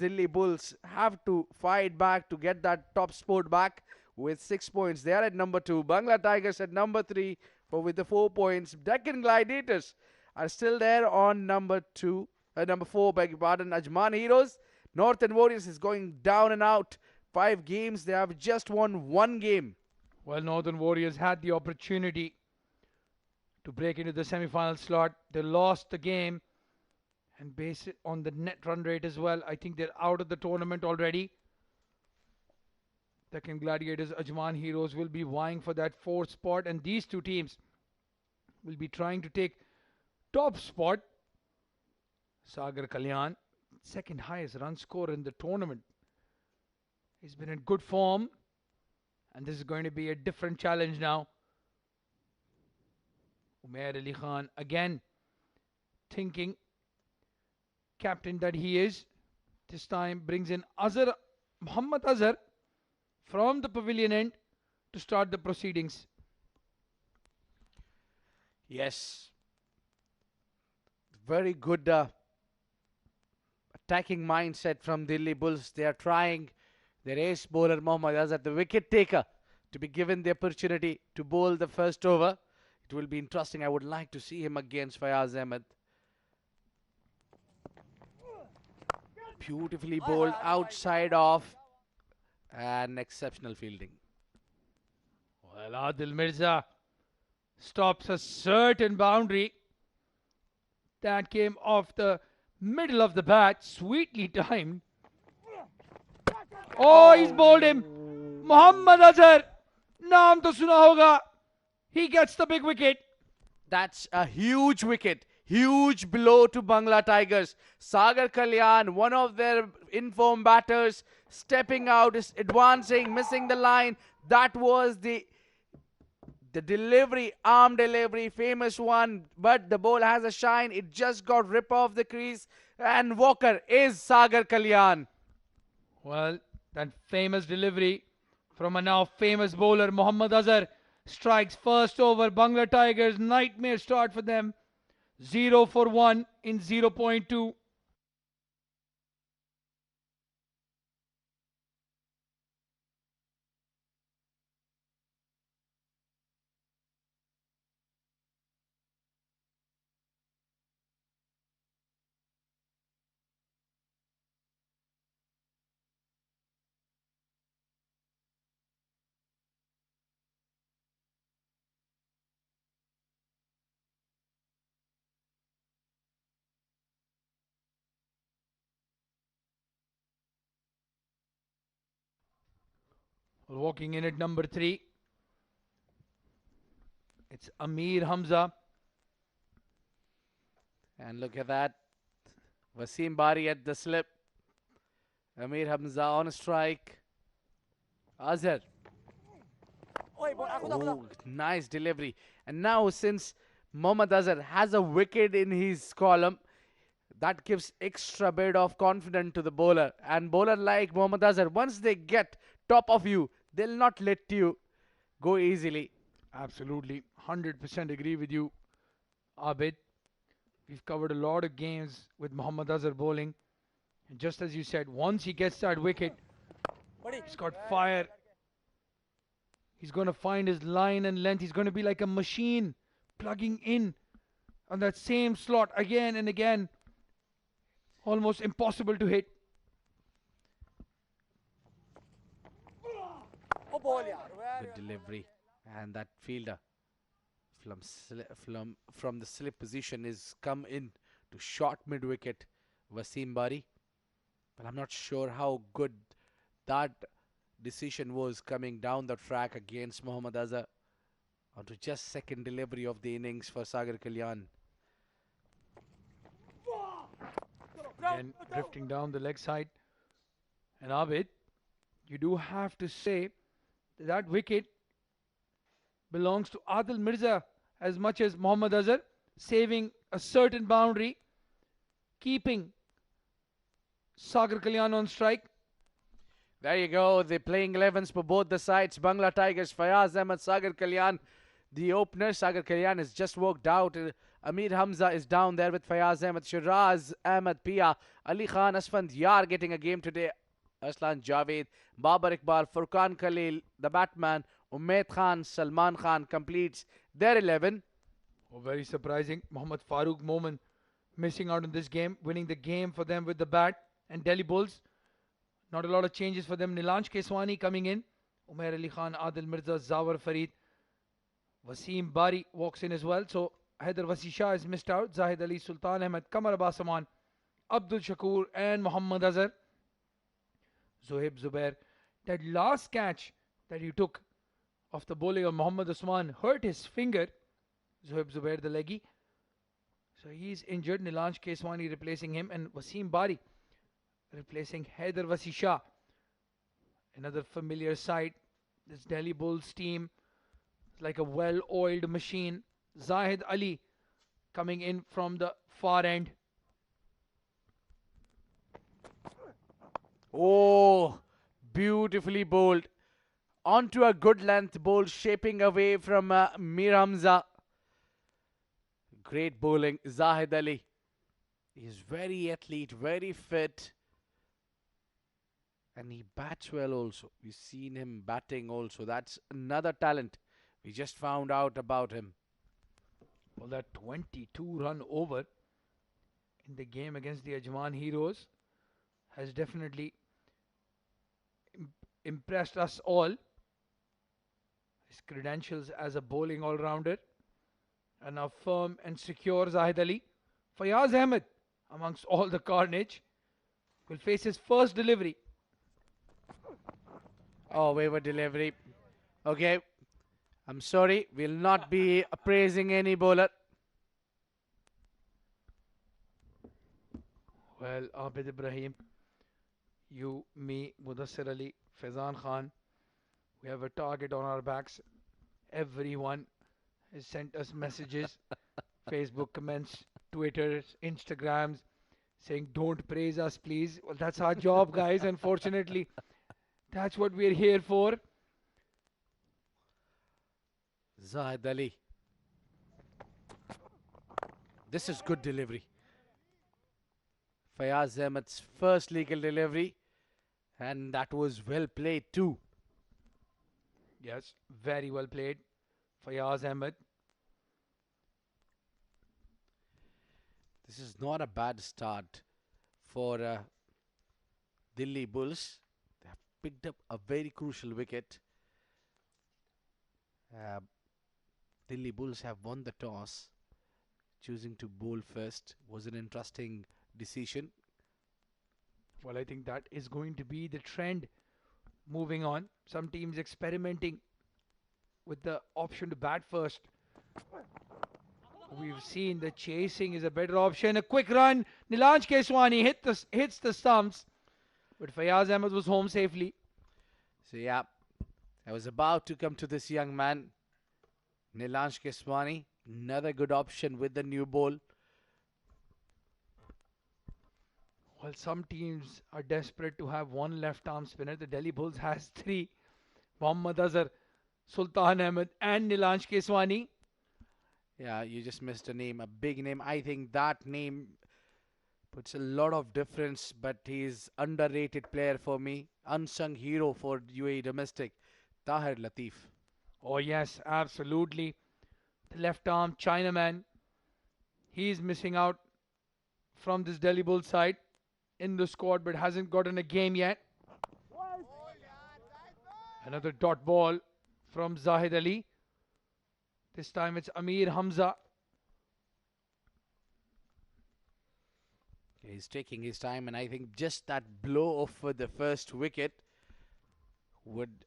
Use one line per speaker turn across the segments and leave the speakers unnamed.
Delhi Bulls have to fight back to get that top spot back with 6 points. They are at number 2. Bangla Tigers at number 3 for with the 4 points. Deccan Gladiators are still there on number 2. Number 4, beg your pardon. Ajman Heroes. Northern Warriors is going down and out. 5 games. They have just won 1 game.
Well, Northern Warriors had the opportunity to break into the semi-final slot. They lost the game, and based it on the net run rate as well, I think they're out of the tournament already. Deccan Gladiators, Ajman Heroes will be vying for that 4th spot, and these two teams will be trying to take top spot. Sagar Kalyan, second highest run scorer in the tournament. He's been in good form, and this is going to be a different challenge now. Umair Ali Khan again thinking, captain that he is, this time brings in Muhammad Azhar from the pavilion end to start the proceedings.
Yes. Very good attacking mindset from Delhi Bulls. They are trying their ace bowler Muhammad Azhar, the wicket taker, to be given the opportunity to bowl the first over. It will be interesting. I would like to see him against Fayyaz Ahmed. Beautifully bowled outside off, and exceptional fielding.
Well, Adil Mirza stops a certain boundary that came off the middle of the bat, sweetly timed. Oh, he's bowled him. Muhammad Azhar, naam to suna hoga. He gets the big wicket.
That's a huge wicket. Huge blow to Bangla Tigers. Sagar Kalyan, one of their informed batters, stepping out, is advancing, missing the line. That was the delivery, arm delivery, famous one. But the ball has a shine. It just got ripped off the crease. And Walker is Sagar Kalyan.
Well, that famous delivery from a now famous bowler, Muhammad Azhar, strikes first over. Bangla Tigers, nightmare start for them. 0 for 1 in 0.2. Walking in at number 3, it's Ameer Hamza.
And look at that. Wasim Bari at the slip. Ameer Hamza on a strike. Azhar. Oh, nice delivery. And now since Mohammad Azhar has a wicket in his column, that gives extra bit of confidence to the bowler. And bowler like Mohammad Azhar, once they get top of you, they'll not let you go easily.
Absolutely. 100% agree with you, Abid. We've covered a lot of games with Muhammad Azhar bowling. And just as you said, once he gets that wicket, he's got fire. He's going to find his line and length. He's going to be like a machine plugging in on that same slot again and again. Almost impossible to hit.
Good delivery. And that fielder from the slip position is come in to short mid wicket, Wasim Bari. But I'm not sure how good that decision was coming down the track against Muhammad Azhar. Onto just second delivery of the innings for Sagar Kalyan.
Again, drifting down the leg side. And Abid, you do have to say that wicket belongs to Adil Mirza as much as Muhammad Azhar, saving a certain boundary, keeping Sagar Kalyan on strike.
There you go, the playing 11s for both the sides. Bangla Tigers, Fayyaz Ahmed, Sagar Kalyan. The opener, Sagar Kalyan, has just worked out Ameer Hamza is down there with Fayyaz Ahmed, Sheraz, Ahmed, Piya, Ali Khan, Asfand, Dyar getting a game today. Arsalan, Javed, Babar, Iqbal, Furqan, Khalil, the Batman, Umaid Khan, Salman Khan completes their 11.
Oh, very surprising. Mohammad Farooq moment missing out in this game, winning the game for them with the bat. And Delhi Bulls, not a lot of changes for them. Nilanj Keswani coming in. Umair Ali Khan, Adil Mirza, Zawar Farid. Wasim Bari walks in as well. So Haider Wasi Shah is missed out. Zahid Ali, Sultan Ahmed, Kamar Abbas Aman, Abdul Shakur, and Muhammad Azhar. Zohaib Zubair. That last catch that he took of the bowling of Muhammad Usman hurt his finger. Zohaib Zubair, the leggy. So he's injured. Nilanj Keswani replacing him, and Wasim Bari replacing Haider Wasi Shah. Another familiar sight. This Delhi Bulls team is like a well-oiled machine. Zahid Ali coming in from the far end.
Oh, beautifully bowled. Onto a good length bowl, shaping away from Mir Hamza. Great bowling, Zahid Ali. He's very athlete, very fit. And he bats well also. We've seen him batting also. That's another talent. We just found out about him.
Well, that 22-run over in the game against the Ajman Heroes has definitely impressed us all. His credentials as a bowling all-rounder. And now firm and secure Zahid Ali. Fayyaz Ahmed, amongst all the carnage, will face his first delivery.
Oh, wayward delivery. Okay. I'm sorry. We'll not be praising any bowler.
Well, Abid Ibrahim, you, me, Mudassir Ali, Faizan Khan, we have a target on our backs. Everyone has sent us messages, Facebook comments, Twitters, Instagrams, saying don't praise us, please. Well, that's our job, guys. Unfortunately, that's what we're here for.
Zahid Ali. This is good delivery. Fayyaz Ahmed's first legal delivery. And that was well played too.
Yes, very well played. Fayyaz Ahmed.
This is not a bad start for Delhi Bulls. They have picked up a very crucial wicket. Delhi Bulls have won the toss. Choosing to bowl first was an interesting decision.
Well, I think that is going to be the trend moving on. Some teams experimenting with the option to bat first. We've seen the chasing is a better option. A quick run. Nilanj Keswani hits the stumps. But Fayyaz Ahmed was home safely.
So yeah, I was about to come to this young man. Nilanj Keswani, another good option with the new ball.
Well, some teams are desperate to have one left-arm spinner. The Delhi Bulls has three. Mohammad Azhar, Sultan Ahmed and Nilanj Keswani.
Yeah, you just missed a name, a big name. I think that name puts a lot of difference, but he's underrated player for me. Unsung hero for UAE domestic, Tahir Latif.
Oh yes, absolutely. The left-arm Chinaman. He's missing out from this Delhi Bulls side in the squad, but hasn't gotten a game yet. Another dot ball from Zahid Ali. This time it's Ameer Hamza.
He's taking his time, and I think just that blow off for the first wicket would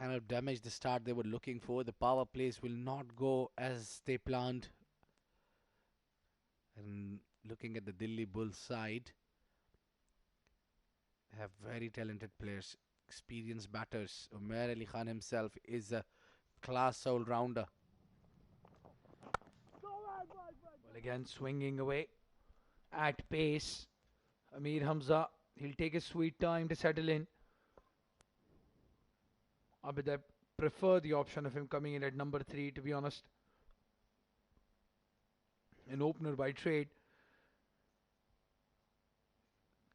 kind of damage the start they were looking for. The power plays will not go as they planned. And looking at the Delhi Bulls side, they have very talented players, experienced batters. Umair Ali Khan himself is a class all-rounder.
Well, again, swinging away at pace. Ameer Hamza, he'll take his sweet time to settle in. Abid, I prefer the option of him coming in at number 3, to be honest. an opener by trade.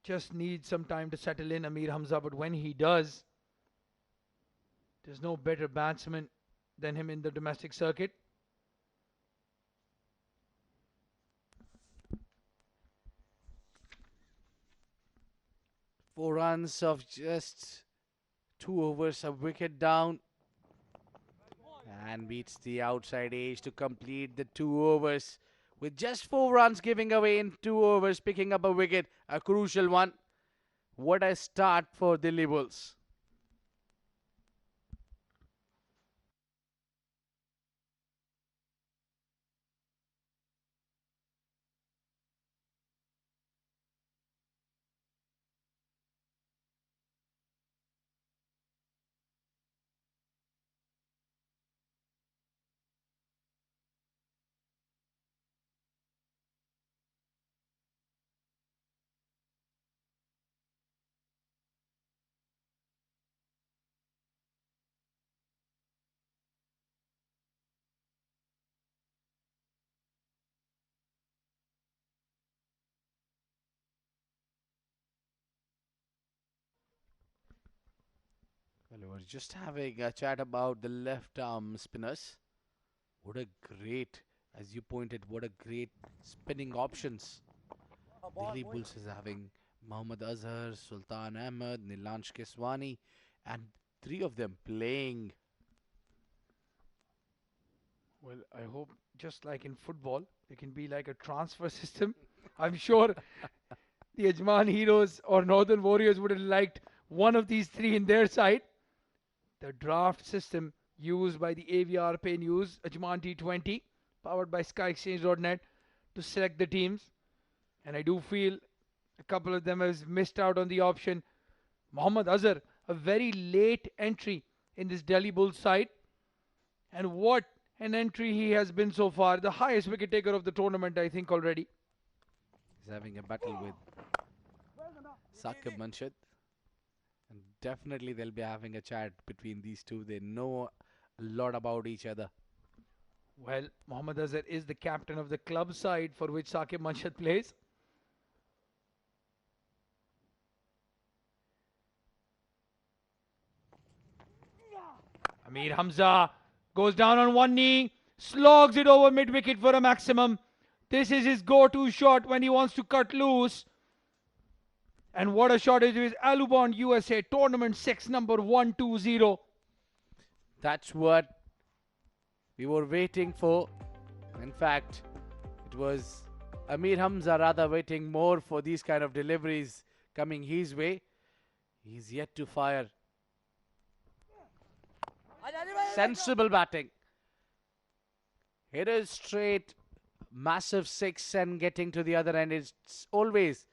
Just needs some time to settle in, Ameer Hamza, but when he does, there's no better batsman than him in the domestic circuit.
Four runs of just 2 overs, a wicket down, and beats the outside edge to complete the 2 overs with just 4 runs giving away in 2 overs, picking up a wicket, a crucial one. What a start for Delhi Bulls. Well, we were just having a chat about the left arm spinners. What a great, as you pointed, what a great spinning options. Delhi Bulls is having Mohammad Azhar, Sultan Ahmed, Nilansh Keswani, and three of them playing.
Well, I hope just like in football, there can be like a transfer system. I'm sure the Ajman Heroes or Northern Warriors would have liked one of these three in their side. The draft system used by the AVR Pay News, Ajman T20, powered by SkyExchange.net, to select the teams. And I do feel a couple of them has missed out on the option. Mohammad Azhar, a very late entry in this Delhi Bulls side. And what an entry he has been so far. The highest wicket taker of the tournament, I think, already.
He's having a battle with Saqib Manshad. And definitely they'll be having a chat between these two. They know a lot about each other.
Well, Mohammad Azhar is the captain of the club side for which Saqib Manshad plays. Ameer Hamza goes down on one knee, slogs it over mid-wicket for a maximum. This is his go-to shot when he wants to cut loose. And what a shot it is. Alubon USA Tournament 6, number 120.
That's what we were waiting for. In fact, it was Ameer Hamza rather waiting more for these kind of deliveries coming his way. He's yet to fire. Sensible batting. Hit it straight, massive six, and getting to the other end is always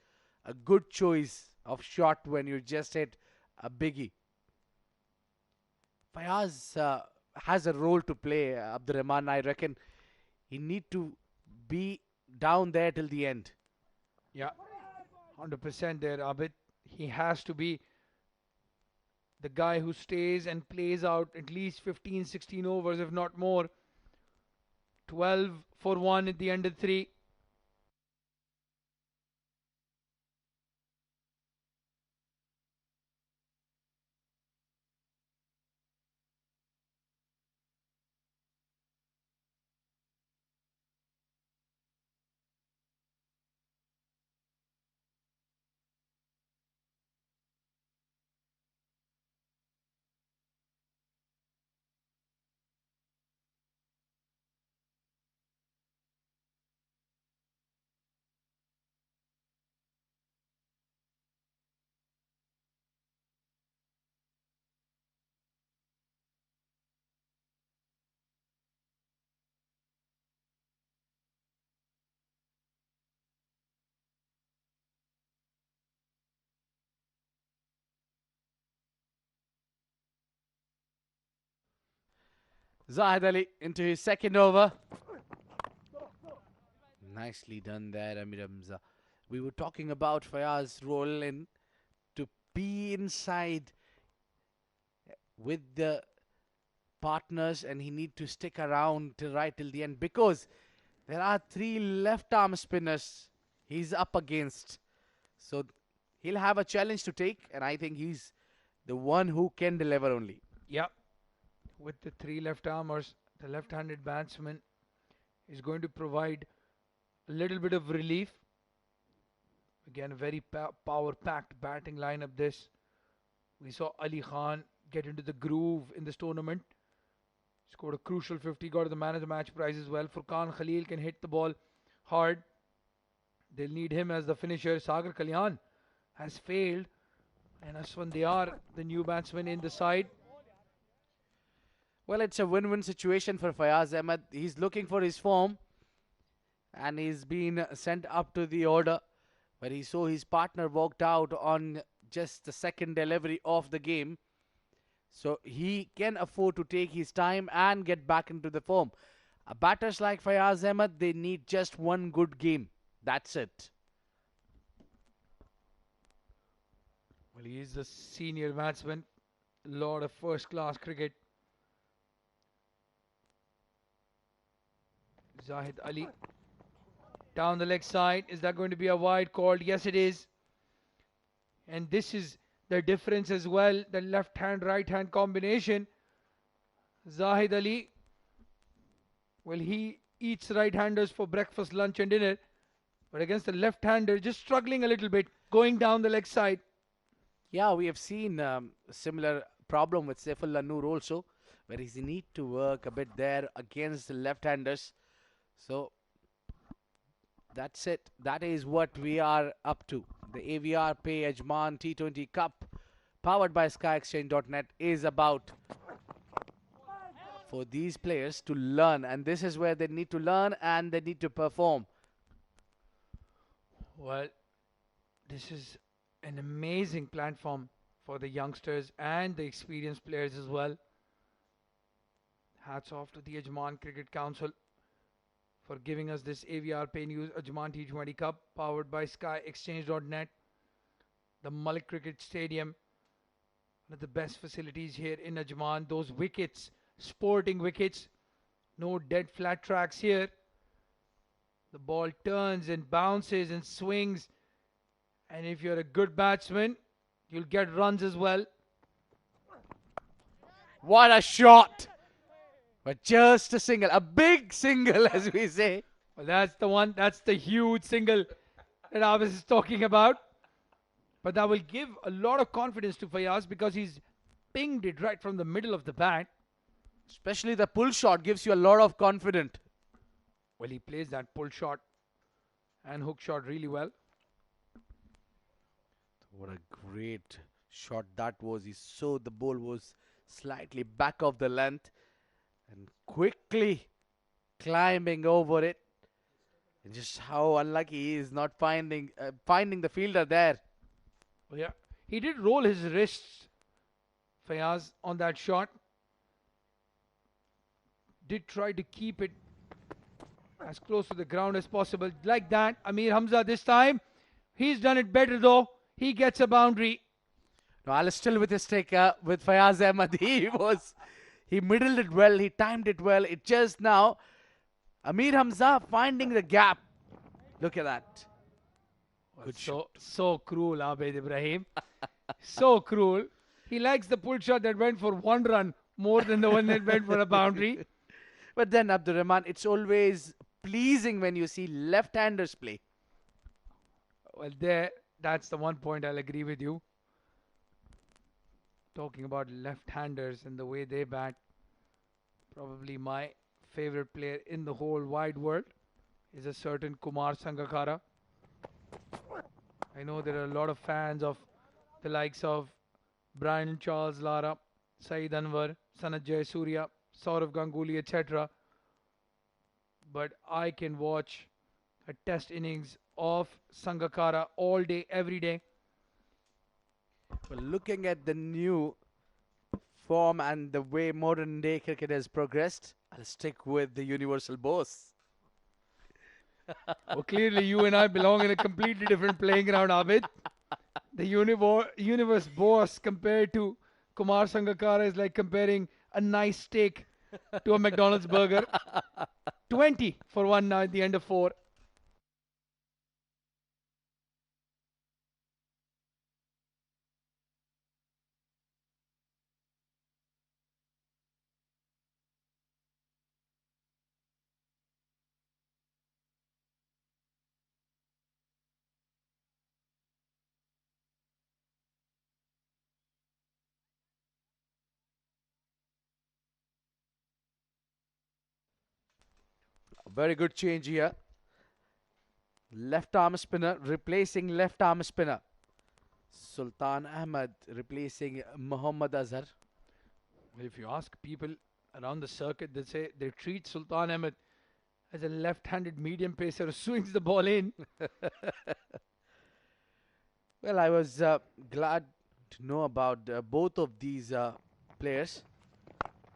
a good choice of shot when you just hit a biggie. Fayyaz has a role to play, Abdurrahman. I reckon he need to be down there till the end.
Yeah, 100% there, Abid. He has to be the guy who stays and plays out at least 15, 16 overs, if not more. 12 for 1 at the end of 3.
Zahid Ali into his second over. Nicely done there, Ameer Hamza. We were talking about Fayyaz's role in to be inside with the partners, and he need to stick around right till the end, because There are three left arm spinners he's up against. So he'll have a challenge to take, and I think he's the one who can deliver only.
Yeah, with the three left armers, the left-handed batsman is going to provide a little bit of relief. Again, a very power-packed batting lineup this. We saw Ali Khan get into the groove in this tournament. Scored a crucial 50, got the man of the match prize as well. Furqan Khalil can hit the ball hard. They'll need him as the finisher. Sagar Kalyan has failed. And Asfand, Dyar, the new batsman in the side.
Well, it's a win-win situation for Fayyaz Ahmed. He's looking for his form, and he's been sent up to the order, where he saw his partner walked out on just the second delivery of the game. So he can afford to take his time and get back into the form. Batters like Fayyaz Ahmed, they need just one good game. That's it.
Well, he is the senior batsman. A lot of first-class cricket. Zahid Ali down the leg side. Is that going to be a wide called? Yes, it is. And this is the difference as well. The left hand, right hand combination. Zahid Ali, well, he eats right handers for breakfast, lunch, and dinner. But against the left hander, just struggling a little bit, going down the leg side.
Yeah, we have seen a similar problem with Saifullah Noor also, where he need to work a bit there against the left-handers. So that's it. That is what we are up to. The AVR Pay Ajman T20 Cup, powered by SkyExchange.net, is about for these players to learn, and this is where they need to learn and they need to perform.
Well, this is an amazing platform for the youngsters and the experienced players as well. Hats off to the Ajman Cricket Council for giving us this AVR Pay News Ajman T20 Cup, powered by SkyExchange.net. The Malik Cricket Stadium, one of the best facilities here in Ajman. Those wickets, sporting wickets, no dead flat tracks here. The ball turns and bounces and swings, and if you're a good batsman, you'll get runs as well.
What a shot! But just a single, a big single, as we say.
Well, that's the one, that's the huge single that I was talking about. But that will give a lot of confidence to Fayyaz because he's pinged it right from the middle of the bat.
Especially the pull shot gives you a lot of confidence.
Well, he plays that pull shot and hook shot really well.
What a great shot that was. He saw the ball was slightly back of the length and quickly climbing over it. And just how unlucky he is not finding the fielder there.
Oh, yeah, he did roll his wrists, Fayyaz, on that shot. Did try to keep it as close to the ground as possible. Like that, Ameer Hamza this time. He's done it better though. He gets a boundary.
No, I'll still with his taker with Fayyaz Ahmed. He middled it well. He timed it well. It just now, Ameer Hamza finding the gap. Look at that. Good shot.
So cruel, Abed Ibrahim. So cruel. He likes the pull shot that went for one run more than the one that went for a boundary.
But then, Abdur Rahman, it's always pleasing when you see left-handers play.
Well, that's the one point I'll agree with you. Talking about left-handers and the way they bat, probably my favorite player in the whole wide world is a certain Kumar Sangakkara. I know there are a lot of fans of the likes of Brian Charles Lara, Saeed Anwar, Sanat Jayasuriya, Saurav Ganguly, etc. But I can watch a test innings of Sangakkara all day, every day.
Well, looking at the new form and the way modern day cricket has progressed, I'll stick with the universal boss.
Well, clearly you and I belong in a completely different playing ground, Abid. The universe boss compared to Kumar Sangakkara is like comparing a nice steak to a McDonald's burger. 20 for 1 now at the end of 4.
Very good change here. Left arm spinner replacing left arm spinner. Sultan Ahmed replacing Muhammad Azhar.
Well, if you ask people around the circuit, they say they treat Sultan Ahmed as a left-handed medium pacer who swings the ball in.
Well, I was glad to know about both of these players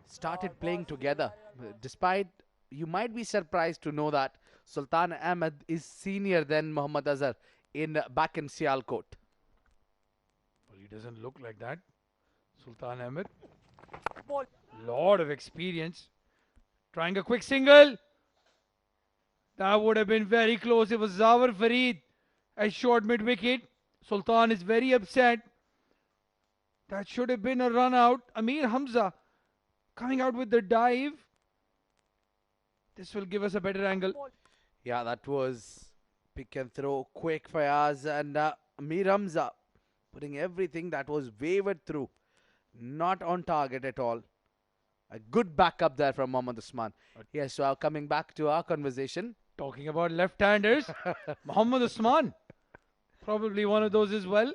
started playing together. Despite, you might be surprised to know that Sultan Ahmed is senior than Muhammad Azhar back in Sialkot.
Well, he doesn't look like that. Sultan Ahmed. Lot of experience. Trying a quick single. That would have been very close. It was Zawar Farid at short mid-wicket. Sultan is very upset. That should have been a run out. Ameer Hamza coming out with the dive. This will give us a better angle.
Yeah, that was pick and throw, quick Fayyaz and Ameer Hamza putting everything that was wavered through. Not on target at all. A good backup there from Mohammad Usman. Yes, so coming back to our conversation.
Talking about left-handers, Mohammad Usman, probably one of those as well.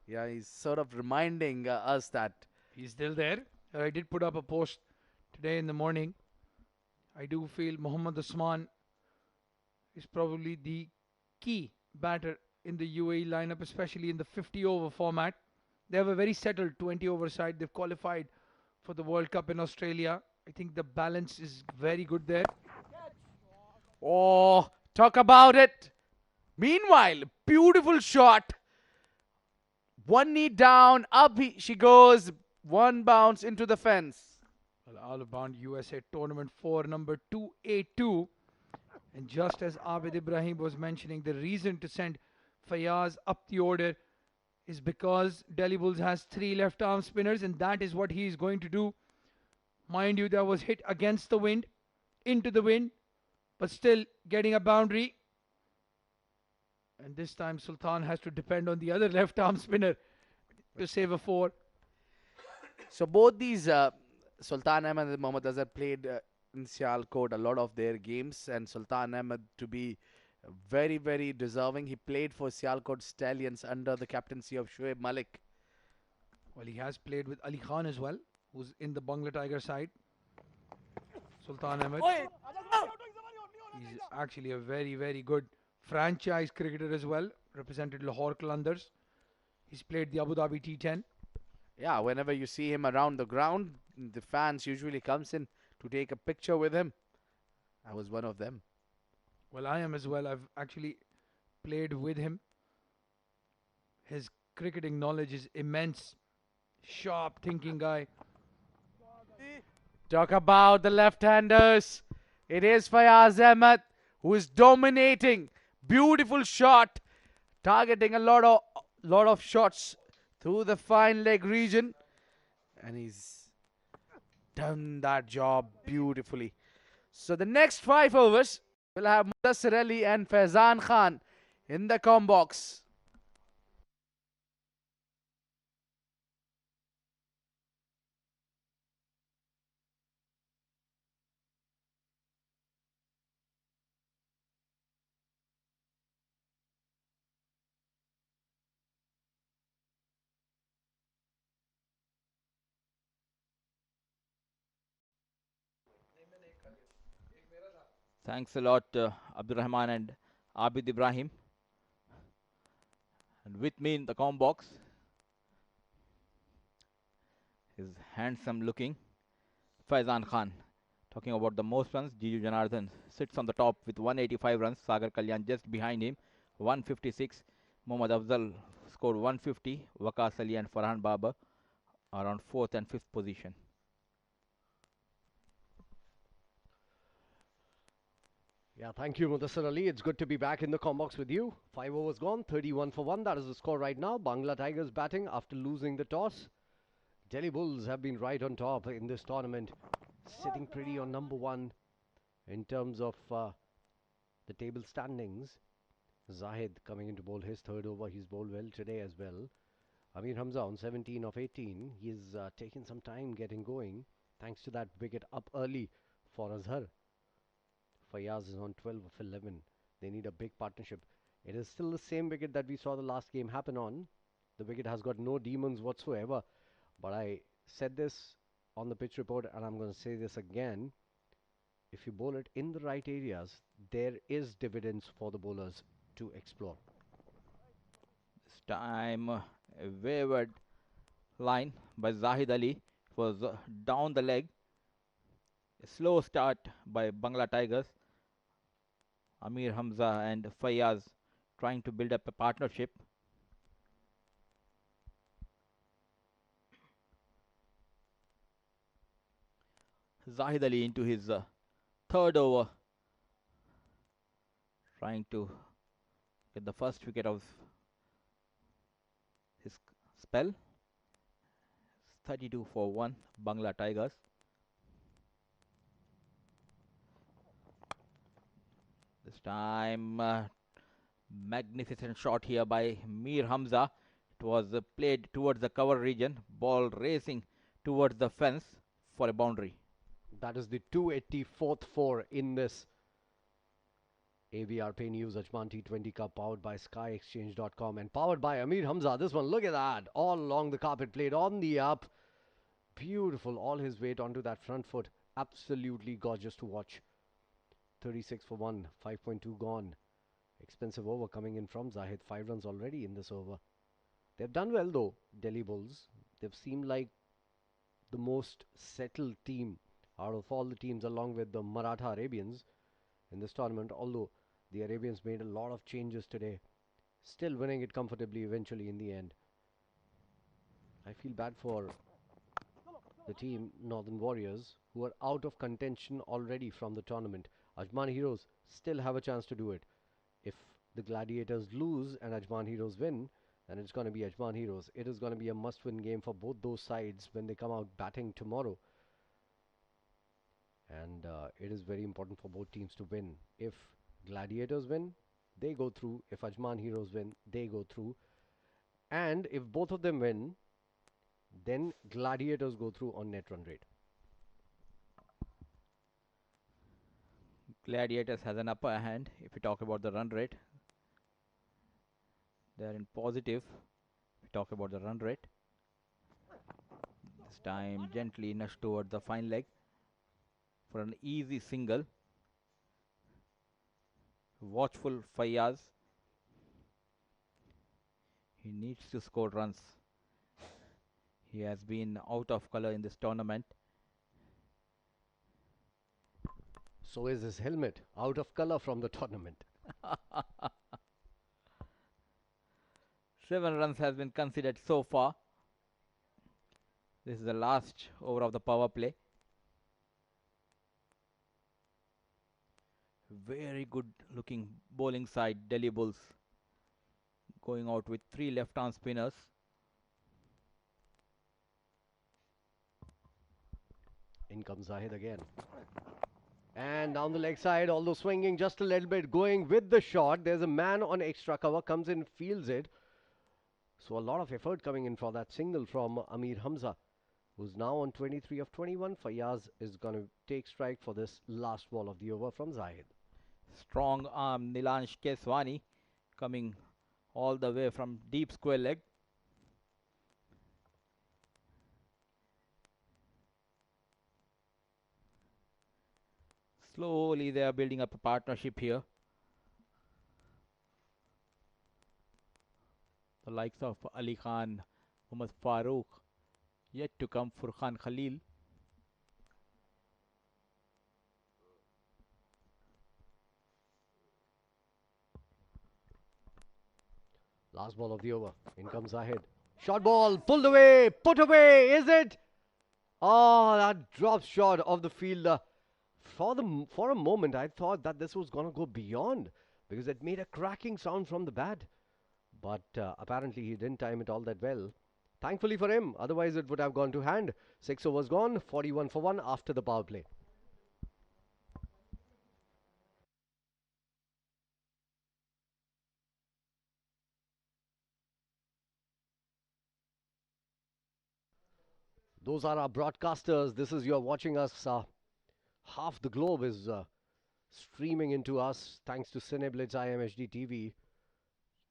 Yeah, he's sort of reminding us that.
He's still there. I did put up a post today in the morning. I do feel Mohammad Usman is probably the key batter in the UAE lineup, especially in the 50-over format. They have a very settled 20-over side. They've qualified for the World Cup in Australia. I think the balance is very good there.
Oh, talk about it. Meanwhile, beautiful shot. One knee down, up she goes. One bounce into the fence.
Well, all about USA Tournament 4, number 282. And just as Abid Ibrahim was mentioning, the reason to send Fayyaz up the order is because Delhi Bulls has 3 left-arm spinners, and that is what he is going to do. Mind you, that was hit against the wind, into the wind, but still getting a boundary. And this time Sultan has to depend on the other left-arm spinner to save a 4.
So both these Sultan Ahmed and Mohammad Azhar played in Sialkot a lot of their games, and Sultan Ahmed to be very, very deserving. He played for Sialkot Stallions under the captaincy of Shoaib Malik.
Well, he has played with Ali Khan as well, who's in the Bangla Tiger side. Sultan Ahmed. He's actually a very, very good franchise cricketer as well. Represented Lahore Qalandars. He's played the Abu Dhabi T10.
Yeah, whenever you see him around the ground, the fans usually comes in to take a picture with him. I was one of them.
Well, I am as well. I've actually played with him. His cricketing knowledge is immense. Sharp thinking guy.
Talk about the left-handers. It is Fayyaz Ahmed who is dominating. Beautiful shot. Targeting a lot of shots through the fine leg region. And he's done that job beautifully. So the next 5 overs will have Mudassir Ali and Faizan Khan in the com box.
Thanks a lot, Abdul Rahman and Abid Ibrahim. And with me in the com box is handsome looking Faizan Khan. Talking about the most runs, Jiju Janardhan sits on the top with 185 runs. Sagar Kalyan just behind him, 156. Mohammad Afzal scored 150. Waqas Ali and Farhan Babar are on 4th and 5th position.
Yeah, thank you, Mudassar Ali. It's good to be back in the combox with you. 5 overs gone, 31 for 1. That is the score right now. Bangla Tigers batting after losing the toss. Delhi Bulls have been right on top in this tournament, sitting pretty on number 1 in terms of the table standings. Zahid coming in to bowl his third over. He's bowled well today as well. Ameer Hamza on 17 of 18. He's taken some time getting going thanks to that wicket up early for Azhar. Fayyaz is on 12 of 11. They need a big partnership. It is still the same wicket that we saw the last game happen on. The wicket has got no demons whatsoever. But I said this on the pitch report and I'm going to say this again. If you bowl it in the right areas, there is dividends for the bowlers to explore.
This time, a wayward line by Zahid Ali. It was down the leg. A slow start by Bangla Tigers. Ameer Hamza and Fayyaz trying to build up a partnership. Zahid Ali into his third over, trying to get the first wicket of his spell. 32 for 1, Bangla Tigers. This time, magnificent shot here by Mir Hamza. It was played towards the cover region, ball racing towards the fence for a boundary.
That is the 284th for in this ABR Pay News Ajman T20 Cup, powered by SkyExchange.com and powered by Ameer Hamza. This one, look at that, all along the carpet, played on the up. Beautiful, all his weight onto that front foot. Absolutely gorgeous to watch. 36 for 1, 5.2 gone. Expensive over coming in from Zahid. 5 runs already in this over. They've done well though, Delhi Bulls. They've seemed like the most settled team out of all the teams, along with the Maratha Arabians in this tournament, although the Arabians made a lot of changes today, still winning it comfortably eventually in the end. I feel bad for the team Northern Warriors, who are out of contention already from the tournament. Ajman Heroes still have a chance to do it. If the Gladiators lose and Ajman Heroes win, then it's going to be Ajman Heroes. It is going to be a must-win game for both those sides when they come out batting tomorrow. And it is very important for both teams to win. If Gladiators win, they go through. If Ajman Heroes win, they go through. And if both of them win, then Gladiators go through on net run rate.
Gladiators has an upper hand if we talk about the run rate. They are in positive if we talk about the run rate. This time gently nudged towards the fine leg for an easy single. Watchful Fayyaz. He needs to score runs. He has been out of colour in this tournament.
So is his helmet out of colour from the tournament.
7 runs has been considered so far. This is the last over of the power play. Very good looking bowling side, Delhi Bulls, going out with 3 left-arm spinners.
In comes Zahid again. And down the leg side, although swinging just a little bit, going with the shot. There's a man on extra cover, comes in, fields it. So a lot of effort coming in for that single from Ameer Hamza, who's now on 23 of 21. Fayyaz is going to take strike for this last ball of the over from Zahid.
Strong arm Nilansh Keswani coming all the way from deep square leg. Slowly they are building up a partnership here. The likes of Ali Khan, Muhammad Farooq, yet to come Furqan Khalil.
Last ball of the over. In comes Zahid. Shot ball, pulled away, put away, is it? Oh, that drop shot of the fielder for a moment, I thought that this was gonna go beyond because it made a cracking sound from the bat. But apparently he didn't time it all that well. Thankfully for him, otherwise it would have gone to hand. 6 overs gone, 41 for 1 after the power play. Those are our broadcasters. This is you're watching us. Half the globe is streaming into us thanks to Cineblitz IMHD TV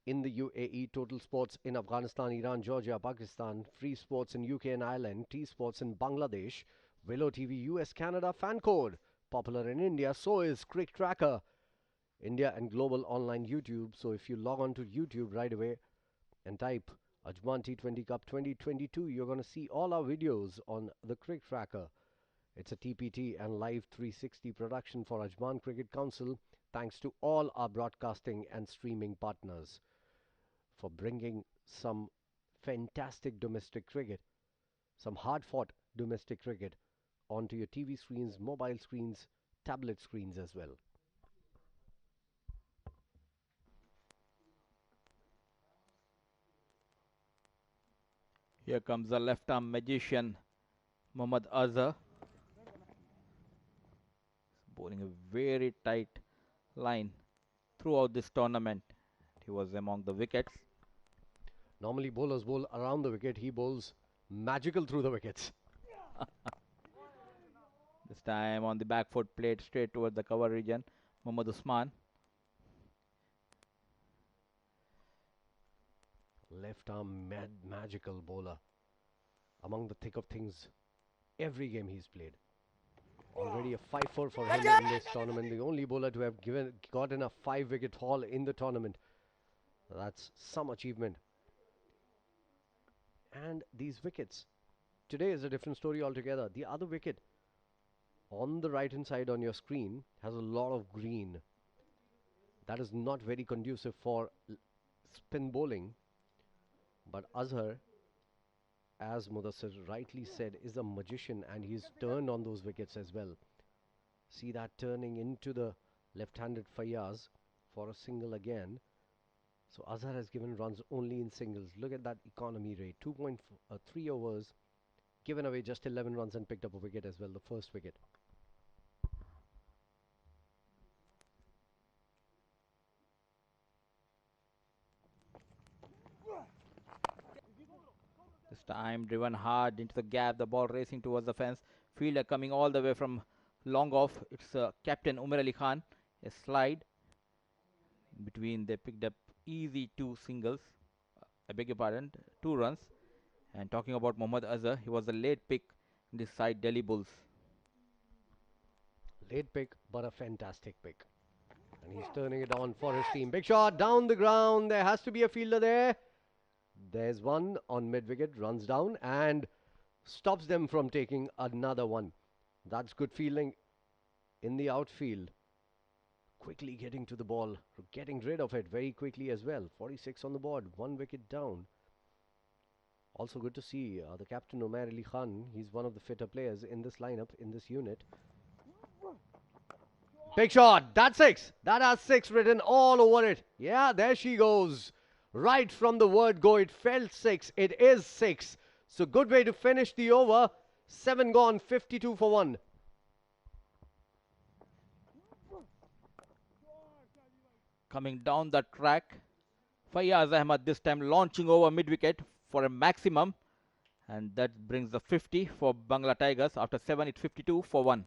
in the UAE, Total Sports in Afghanistan, Iran, Georgia, Pakistan, Free Sports in UK and Ireland, T Sports in Bangladesh, Willow TV US, Canada, Fan Code, popular in India. So is CricTracker, India and global online YouTube. So if you log on to YouTube right away and type Ajman T20 Cup 2022, you're going to see all our videos on the CricTracker. It's a TPT and live 360 production for Ajman Cricket Council. Thanks to all our broadcasting and streaming partners for bringing some fantastic domestic cricket, some hard-fought domestic cricket onto your TV screens, mobile screens, tablet screens as well.
Here comes the left arm magician Mohammad Azhar, bowling a very tight line throughout this tournament. He was among the wickets.
Normally bowlers bowl around the wicket. He bowls magical through the wickets.
This time on the back foot, played straight towards the cover region. Mohammad Usman.
Left arm magical bowler. Among the thick of things, every game he's played. Already a 5-4 for him in this tournament. The only bowler to have gotten a 5-wicket haul in the tournament. That's some achievement. And these wickets. Today is a different story altogether. The other wicket on the right hand side on your screen has a lot of green. That is not very conducive for spin bowling. But Azhar, as Mudassir rightly said, is a magician and he's turned on those wickets as well. See that turning into the left-handed Fayyaz for a single again. So Azhar has given runs only in singles. Look at that economy rate. 2.3 overs, given away just 11 runs and picked up a wicket as well, the first wicket.
This time driven hard into the gap, the ball racing towards the fence. Fielder coming all the way from long off. It's Captain Umar Ali Khan. A slide. In between they picked up easy 2 singles. I beg your pardon, 2 runs. And talking about Mohammad Azhar, he was the late pick in this side Delhi Bulls.
Late pick, but a fantastic pick. And he's turning it on for his team. Big shot down the ground. There has to be a fielder there. There's one on mid-wicket, runs down and stops them from taking another one. That's good fielding in the outfield. Quickly getting to the ball, getting rid of it very quickly as well. 46 on the board, 1 wicket down. Also good to see the captain Umar Ali Khan. He's one of the fitter players in this lineup, in this unit. Big shot, that's 6. That has 6 written all over it. Yeah, there she goes. Right from the word go, it felt 6. It is 6. So good way to finish the over. 7 gone, 52 for 1.
Coming down the track, Fayyaz Ahmed this time launching over mid-wicket for a maximum. And that brings the 50 for Bangla Tigers. After 7, it's 52 for 1.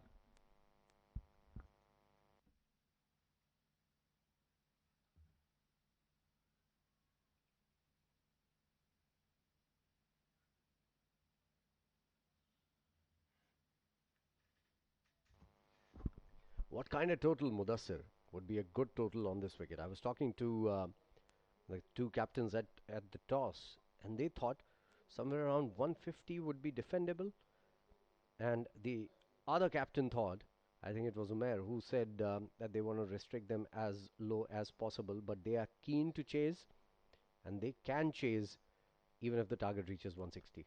What kind of total, Mudassir, would be a good total on this wicket? I was talking to the 2 captains at the toss, and they thought somewhere around 150 would be defendable. And the other captain thought, I think it was Umair, who said that they want to restrict them as low as possible, but they are keen to chase, and they can chase even if the target reaches 160.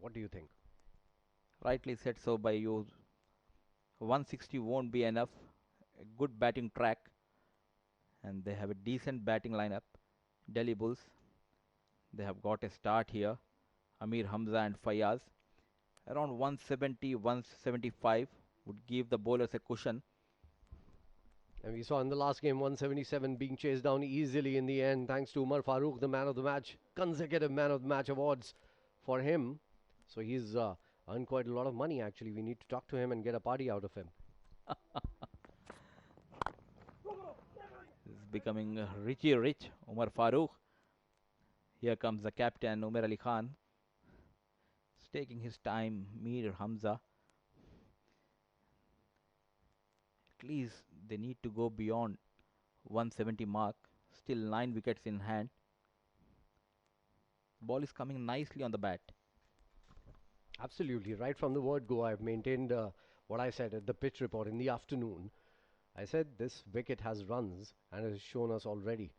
What do you think?
Rightly said so by you. 160 won't be enough. A good batting track, and they have a decent batting lineup. Delhi Bulls, they have got a start here. Ameer, Hamza, and Fayyaz. Around 170, 175 would give the bowlers a cushion.
And we saw in the last game 177 being chased down easily in the end, thanks to Umar Farooq, the man of the match. Consecutive man of the match awards for him. So he's earned quite a lot of money actually. We need to talk to him and get a party out of him.
He's becoming richy rich. Umar Farooq. Here comes the captain, Umar Ali Khan. He's taking his time. Mir Hamza. At least they need to go beyond 170 mark. Still 9 wickets in hand. Ball is coming nicely on the bat.
Absolutely. Right from the word go, I've maintained what I said at the pitch report in the afternoon. I said this wicket has runs and it has shown us already.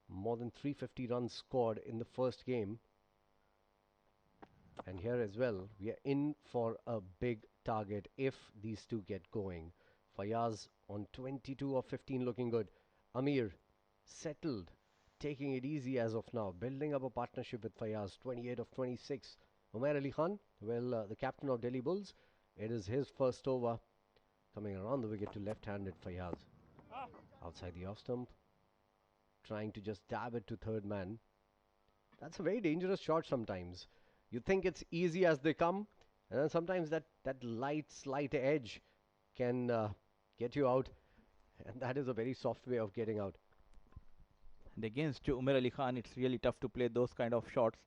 More than 350 runs scored in the first game. And here as well, we are in for a big target if these two get going. Fayyaz on 22 of 15 looking good. Ameer settled, taking it easy as of now, building up a partnership with Fayyaz, 28 of 26. Umar Ali Khan, well, the captain of Delhi Bulls, it is his first over, coming around the wicket to left-handed Fayyaz. Outside the off stump, trying to just dab it to third man. That's a very dangerous shot sometimes. You think it's easy as they come, and then sometimes that slight edge can get you out, and that is a very soft way of getting out.
And against Umar Ali Khan, it's really tough to play those kind of shots.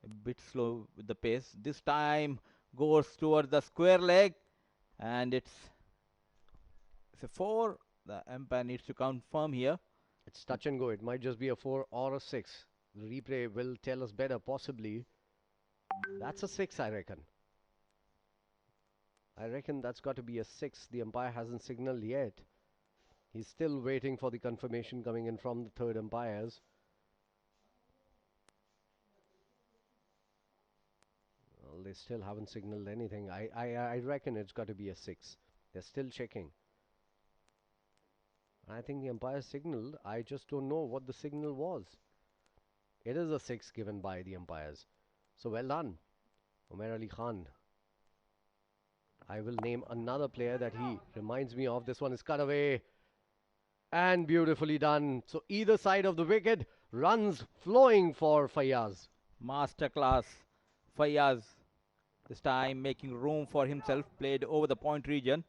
A bit slow with the pace. This time goes towards the square leg, and it's a 4. The umpire needs to confirm here.
It's touch and go. It might just be a 4 or a 6. The replay will tell us better, possibly. That's a 6, I reckon. I reckon that's got to be a 6. The umpire hasn't signaled yet. He's still waiting for the confirmation coming in from the third umpires. Well, they still haven't signaled anything. I reckon it's got to be a 6. They're still checking. I think the umpire signaled. I just don't know what the signal was. It is a 6 given by the umpires. So well done, Umar Ali Khan. I will name another player that he reminds me of. This one is cut away. And beautifully done. So either side of the wicket, runs flowing for Fayyaz.
Masterclass. Fayyaz, this time making room for himself, played over the point region.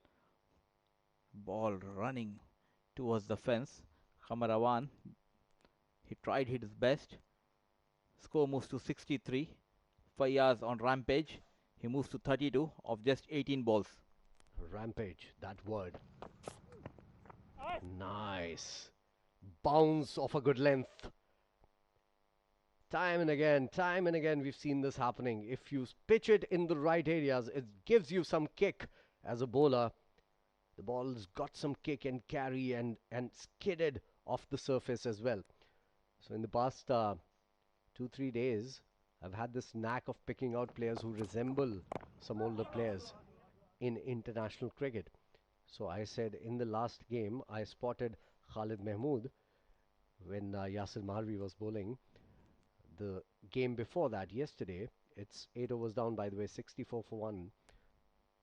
Ball running towards the fence. Kamarawan, he tried his best. Score moves to 63. Fayyaz on rampage. He moves to 32 of just 18 balls.
Rampage, that word. Nice. Bounce of a good length. Time and again, we've seen this happening. If you pitch it in the right areas, it gives you some kick as a bowler. The ball's got some kick and carry and skidded off the surface as well. So in the past 2-3 days, I've had this knack of picking out players who resemble some older players in international cricket. So I said in the last game, I spotted Khalid Mehmood when Yasir Maharvi was bowling. The game before that, yesterday, it's 8 overs down, by the way, 64 for 1.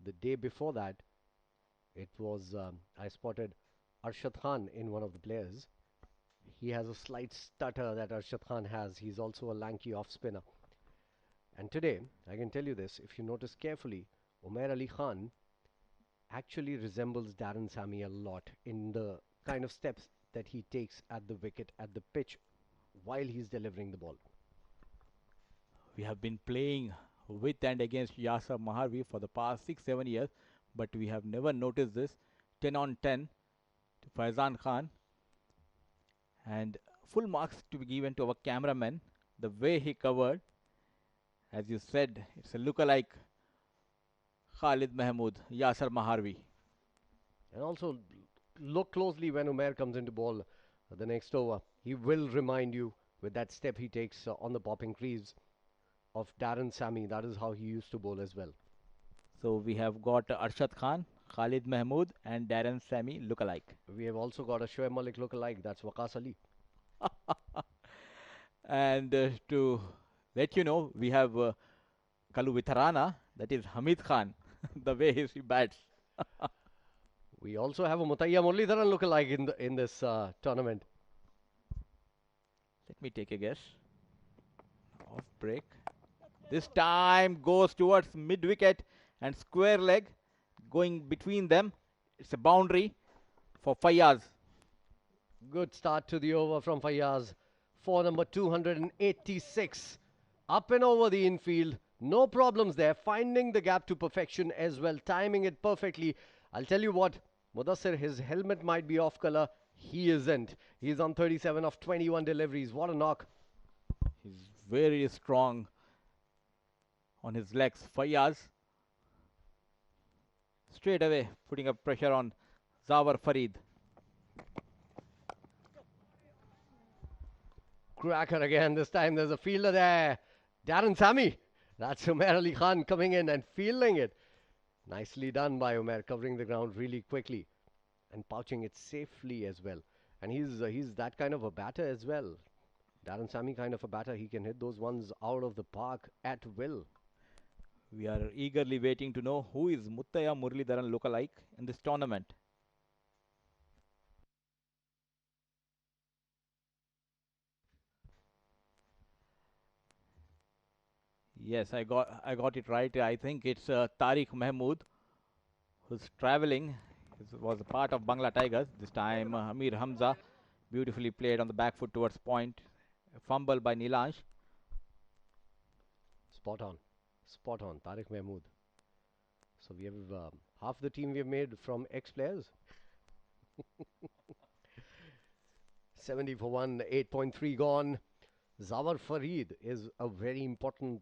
The day before that, it was, I spotted Arshad Khan in one of the players. He has a slight stutter that Arshad Khan has. He's also a lanky off-spinner. And today, I can tell you this, if you notice carefully, Umar Ali Khan actually resembles Darren Sammy a lot in the kind of steps that he takes at the wicket, at the pitch, while he's delivering the ball.
We have been playing with and against Yasir Maharvi for the past 6-7 years, but we have never noticed this. 10 on 10 to Faizan Khan. And full marks to be given to our cameraman. The way he covered, as you said, it's a lookalike Khalid Mehmood, Yasir Maharvi.
And also, look closely when Umair comes into ball the next over. He will remind you with that step he takes on the popping crease of Darren Sammy. That is how he used to bowl as well.
So we have got Arshad Khan, Khalid Mehmood, and Darren Sami lookalike.
We have also got a Shoaib Malik lookalike. That's Waqas Ali.
And to let you know, we have Kalu Vitharana, that is Hamid Khan, the way he bats.
We also have a Mutaiya Muralidharan lookalike in this tournament.
Let me take a guess. Off break. This time goes towards mid wicket and square leg going between them. It's a boundary for Fayyaz.
Good start to the over from Fayyaz. For number 286. Up and over the infield. No problems there. Finding the gap to perfection as well. Timing it perfectly. I'll tell you what. Mudassir, his helmet might be off color. He isn't. He's on 37 of 21 deliveries. What a knock.
He's very strong on his legs. Fayyaz straight away putting up pressure on Zawar Farid.
Cracker again. This time there's a fielder there. Darren Sami. That's Umair Ali Khan coming in and fielding it. Nicely done by Umair, covering the ground really quickly and pouching it safely as well. And he's that kind of a batter as well. Darren Sami kind of a batter. He can hit those ones out of the park at will.
We are eagerly waiting to know who is Muttaya Muralidharan lookalike in this tournament. Yes, I got it right. I think it's Tariq Mehmood who's traveling. He was a part of Bangla Tigers. This time Ameer Hamza beautifully played on the back foot towards point. A fumble by Nilansh.
Spot on. Spot on. Tariq Mehmood. So we have half the team we have made from ex-players. 70 for 1, 8.3 gone. Zawar Farid is a very important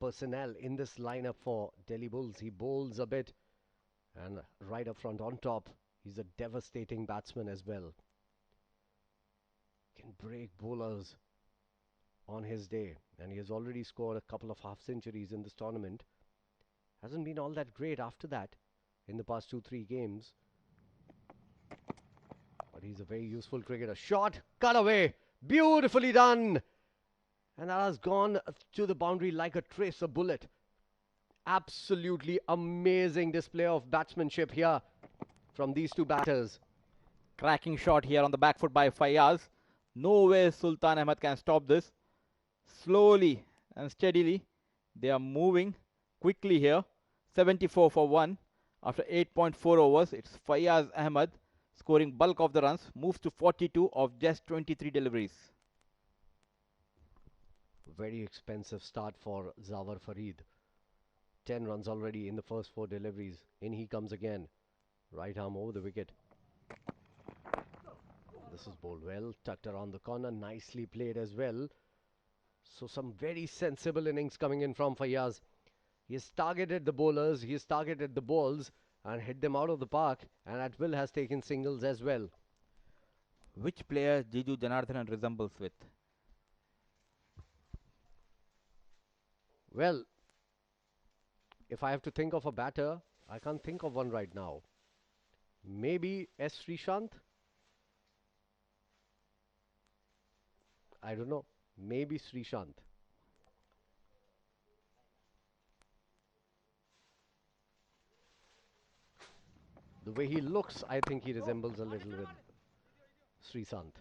personnel in this lineup for Delhi Bulls. He bowls a bit and right up front on top, he's a devastating batsman as well. Can break bowlers on his day, and he has already scored a couple of half centuries in this tournament. Hasn't been all that great after that in the past 2-3 games, but he's a very useful cricketer. Shot, cut away, beautifully done, and that has gone to the boundary like a trace, a bullet. Absolutely amazing display of batsmanship here from these two batters.
Cracking shot here on the back foot by Fayyaz. No way Sultan Ahmed can stop this. Slowly and steadily they are moving quickly here. 74 for 1 after 8.4 overs. It's Fayyaz Ahmed scoring bulk of the runs. Moves to 42 of just 23 deliveries.
Very expensive start for Zawar Farid. 10 runs already in the first 4 deliveries. In he comes again. Right arm over the wicket. This is bowled well. Tucked around the corner. Nicely played as well. So some very sensible innings coming in from Fayyaz. He has targeted the bowlers. He has targeted the balls and hit them out of the park. And at will has taken singles as well.
Which player Jiju Janardhanan resembles with?
Well, if I have to think of a batter, I can't think of one right now. Maybe S. Srishant? I don't know. Maybe Srishant. The way he looks, I think he resembles a little with Srishant.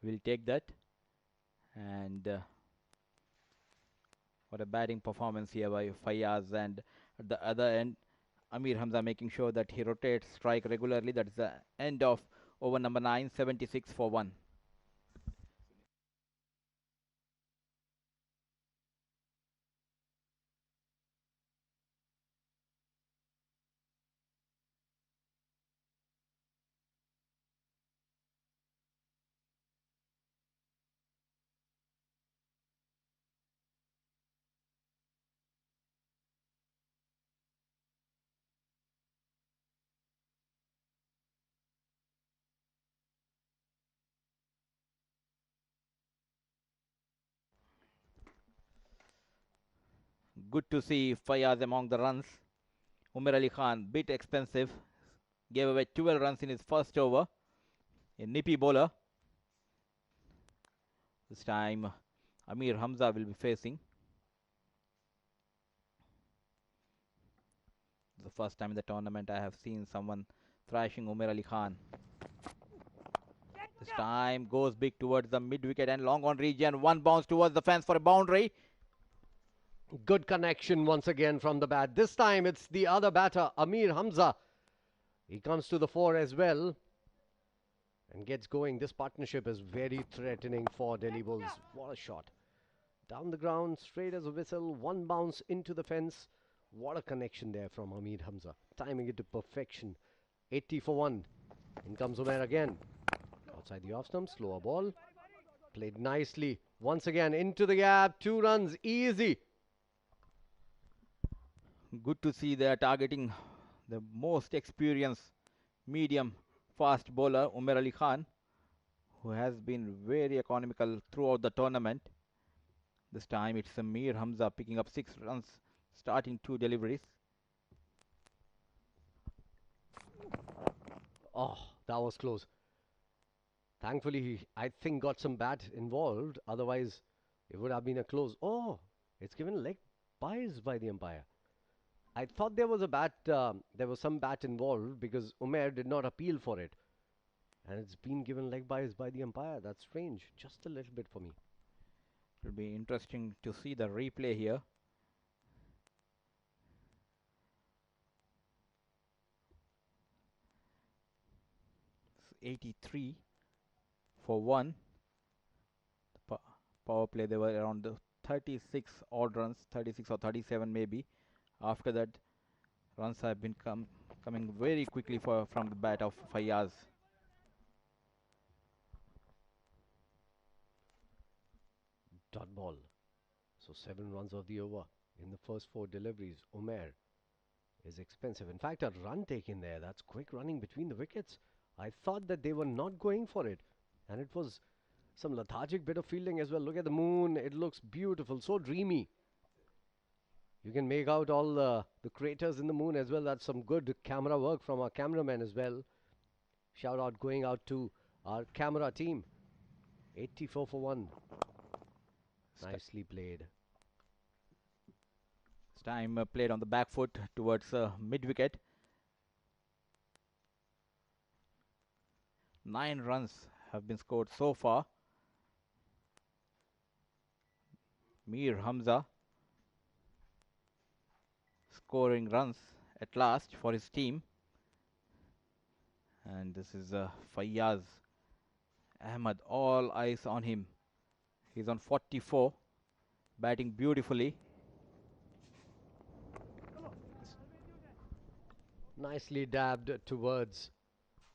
We'll take that. And what a batting performance here by Fayyaz, and at the other end Ameer Hamza making sure that he rotates strike regularly. That's the end of over number 9, 76 for 1. Good to see Fayyaz among the runs. Umar Ali Khan, bit expensive. Gave away 12 runs in his first over. A nippy bowler. This time, Ameer Hamza will be facing. The first time in the tournament I have seen someone thrashing Umar Ali Khan. This time goes big towards the mid wicket and long on region. One bounce towards the fence for a boundary.
Good connection once again from the bat. This time it's the other batter, Ameer Hamza. He comes to the fore as well and gets going. This partnership is very threatening for Delhi Bulls. What a shot. Down the ground, straight as a whistle. One bounce into the fence. What a connection there from Ameer Hamza. Timing it to perfection. 80 for 1. In comes Umair again. Outside the off stump, slower ball. Played nicely. Once again into the gap. 2 runs, easy.
Good to see they are targeting the most experienced medium fast bowler Umar Ali Khan, who has been very economical throughout the tournament. This time it's Ameer Hamza picking up 6 runs, starting 2 deliveries.
Oh, that was close. Thankfully, he, I think, got some bat involved. Otherwise, it would have been a close. Oh, it's given leg bias by the umpire. I thought there was a bat, there was some bat involved because Umair did not appeal for it. And it's been given leg bias by the umpire. That's strange. Just a little bit for me.
It will be interesting to see the replay here. It's 83 for 1. The power play, they were around the 36 odd runs, 36 or 37 maybe. After that, runs have been coming very quickly from the bat of Fayyaz.
Dot ball. So 7 runs of the over in the first 4 deliveries. Umair is expensive. In fact, a run taken there. That's quick running between the wickets. I thought that they were not going for it. And it was some lethargic bit of fielding as well. Look at the moon. It looks beautiful. So dreamy. You can make out all the craters in the moon as well. That's some good camera work from our cameraman as well. Shout out going out to our camera team. 84 for 1. Nicely played.
This time played on the back foot towards mid wicket. 9 runs have been scored so far. Mir Hamza scoring runs at last for his team. And this is Fayyaz. Ahmed, all eyes on him. He's on 44, batting beautifully.
Nicely dabbed towards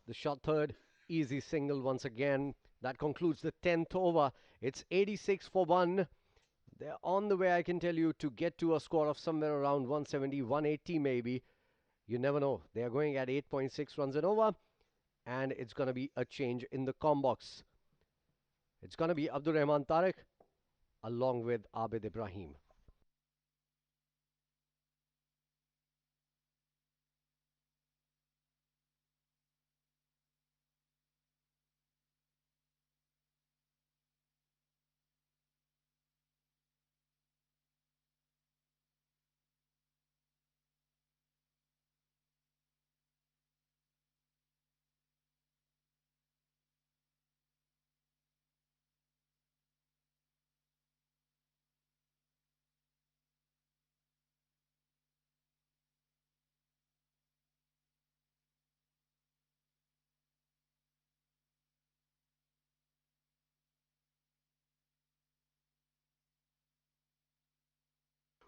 the shot third. Easy single once again. That concludes the 10th over. It's 86 for 1. They're on the way, I can tell you, to get to a score of somewhere around 170, 180 maybe. You never know. They are going at 8.6 runs and over. And it's going to be a change in the combox. It's going to be Abdur Rahman Tariq along with Abid Ibrahim.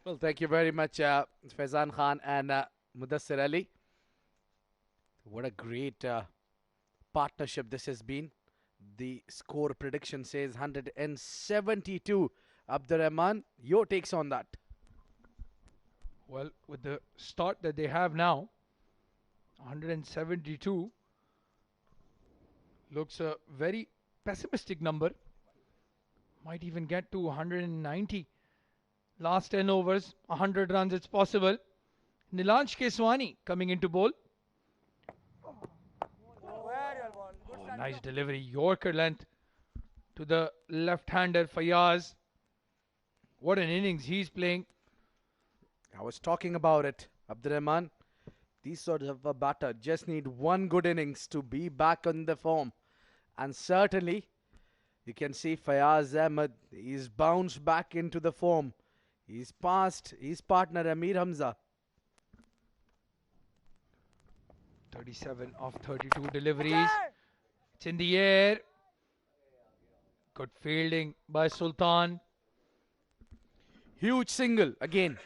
Well, thank you very much, Faizan Khan and Mudassir Ali. What a great partnership this has been. The score prediction says 172. Abdurrahman, your takes on that?
Well, with the start that they have now, 172 looks a very pessimistic number. Might even get to 190. Last 10 overs, 100 runs, it's possible. Nilansh Keswani coming into bowl. Oh, nice delivery. Yorker length to the left-hander Fayyaz. What an innings he's playing.
I was talking about it, Abdurrahman. These sorts of a batter just need one good innings to be back on the form. And certainly, you can see Fayyaz Ahmed, he's bounced back into the form. He's passed his partner Ameer Hamza.
37 of 32 deliveries. It's in the air. Good fielding by Sultan.
Huge single again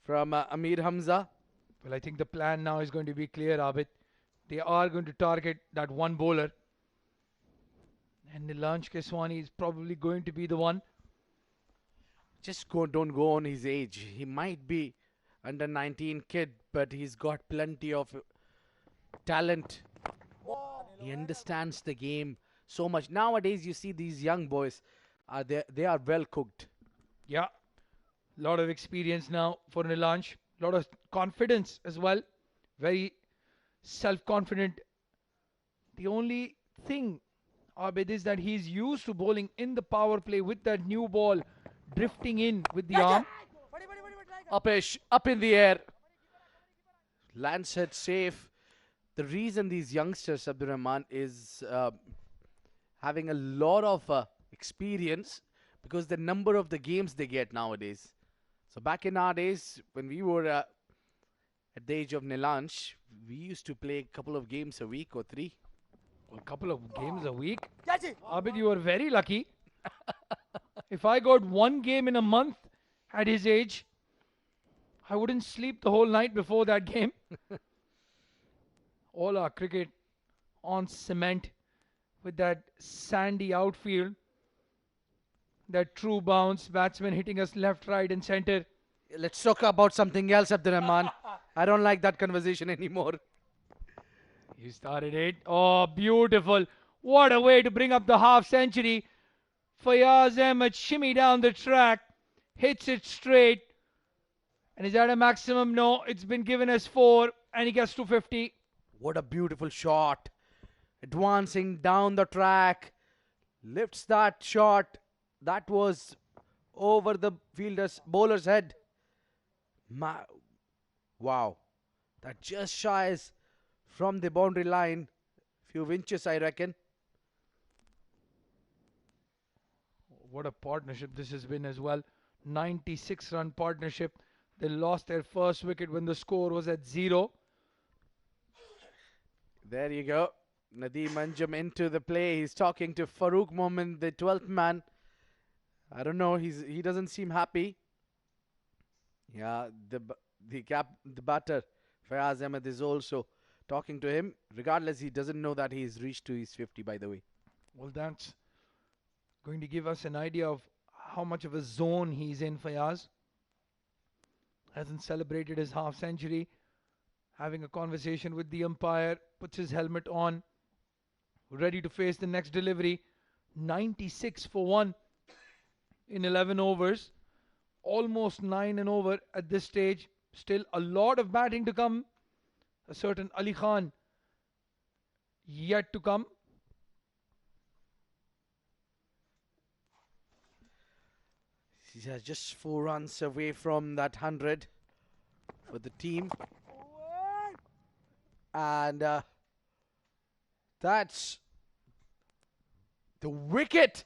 from Ameer Hamza.
Well, I think the plan now is going to be clear, Abid. They are going to target that one bowler. And Nilansh Keswani is probably going to be the one.
Just don't go on his age. He might be under 19 kid, but he's got plenty of talent. He understands the game so much. Nowadays, you see these young boys, they are well cooked.
Yeah. Lot of experience now for Nilansh. Lot of confidence as well. Very self-confident. The only thing, Abid, is that he's used to bowling in the power play with that new ball drifting in with the arm.
Up in the air. Lands it safe. The reason these youngsters, Abdurrahman, is having a lot of experience because the number of the games they get nowadays. So back in our days, when we were at the age of Nilansh, we used to play a couple of games a week or 3.
A couple of games a week. Abid, you are very lucky. If I got one game in a month at his age, I wouldn't sleep the whole night before that game. All our cricket on cement with that sandy outfield. That true bounce, batsman hitting us left, right and centre.
Let's talk about something else, Abdurrahman. I don't like that conversation anymore.
He started it. Oh, beautiful. What a way to bring up the half century. Fayyaz Ahmed shimmy down the track. Hits it straight. And is that a maximum? No, it's been given as 4. And he gets to 50.
What a beautiful shot. Advancing down the track. Lifts that shot. That was over the bowler's head. Wow. That just shies from the boundary line. Few inches, I reckon.
What a partnership this has been as well. 96-run partnership. They lost their first wicket when the score was at 0.
There you go. Nadeem Anjum into the play. He's talking to Farooq Mohammed, the 12th man. I don't know. He doesn't seem happy. Yeah, the batter Fayyaz Ahmed is also talking to him. Regardless, he doesn't know that he's reached to his 50. By the way.
Well, that's going to give us an idea of how much of a zone he's in. Fayyaz hasn't celebrated his half century. Having a conversation with the umpire, puts his helmet on, ready to face the next delivery. 96 for 1 in 11 overs. Almost 9 and over at this stage. Still a lot of batting to come. A certain Ali Khan yet to come.
He's just 4 runs away from that 100 for the team. And that's the wicket.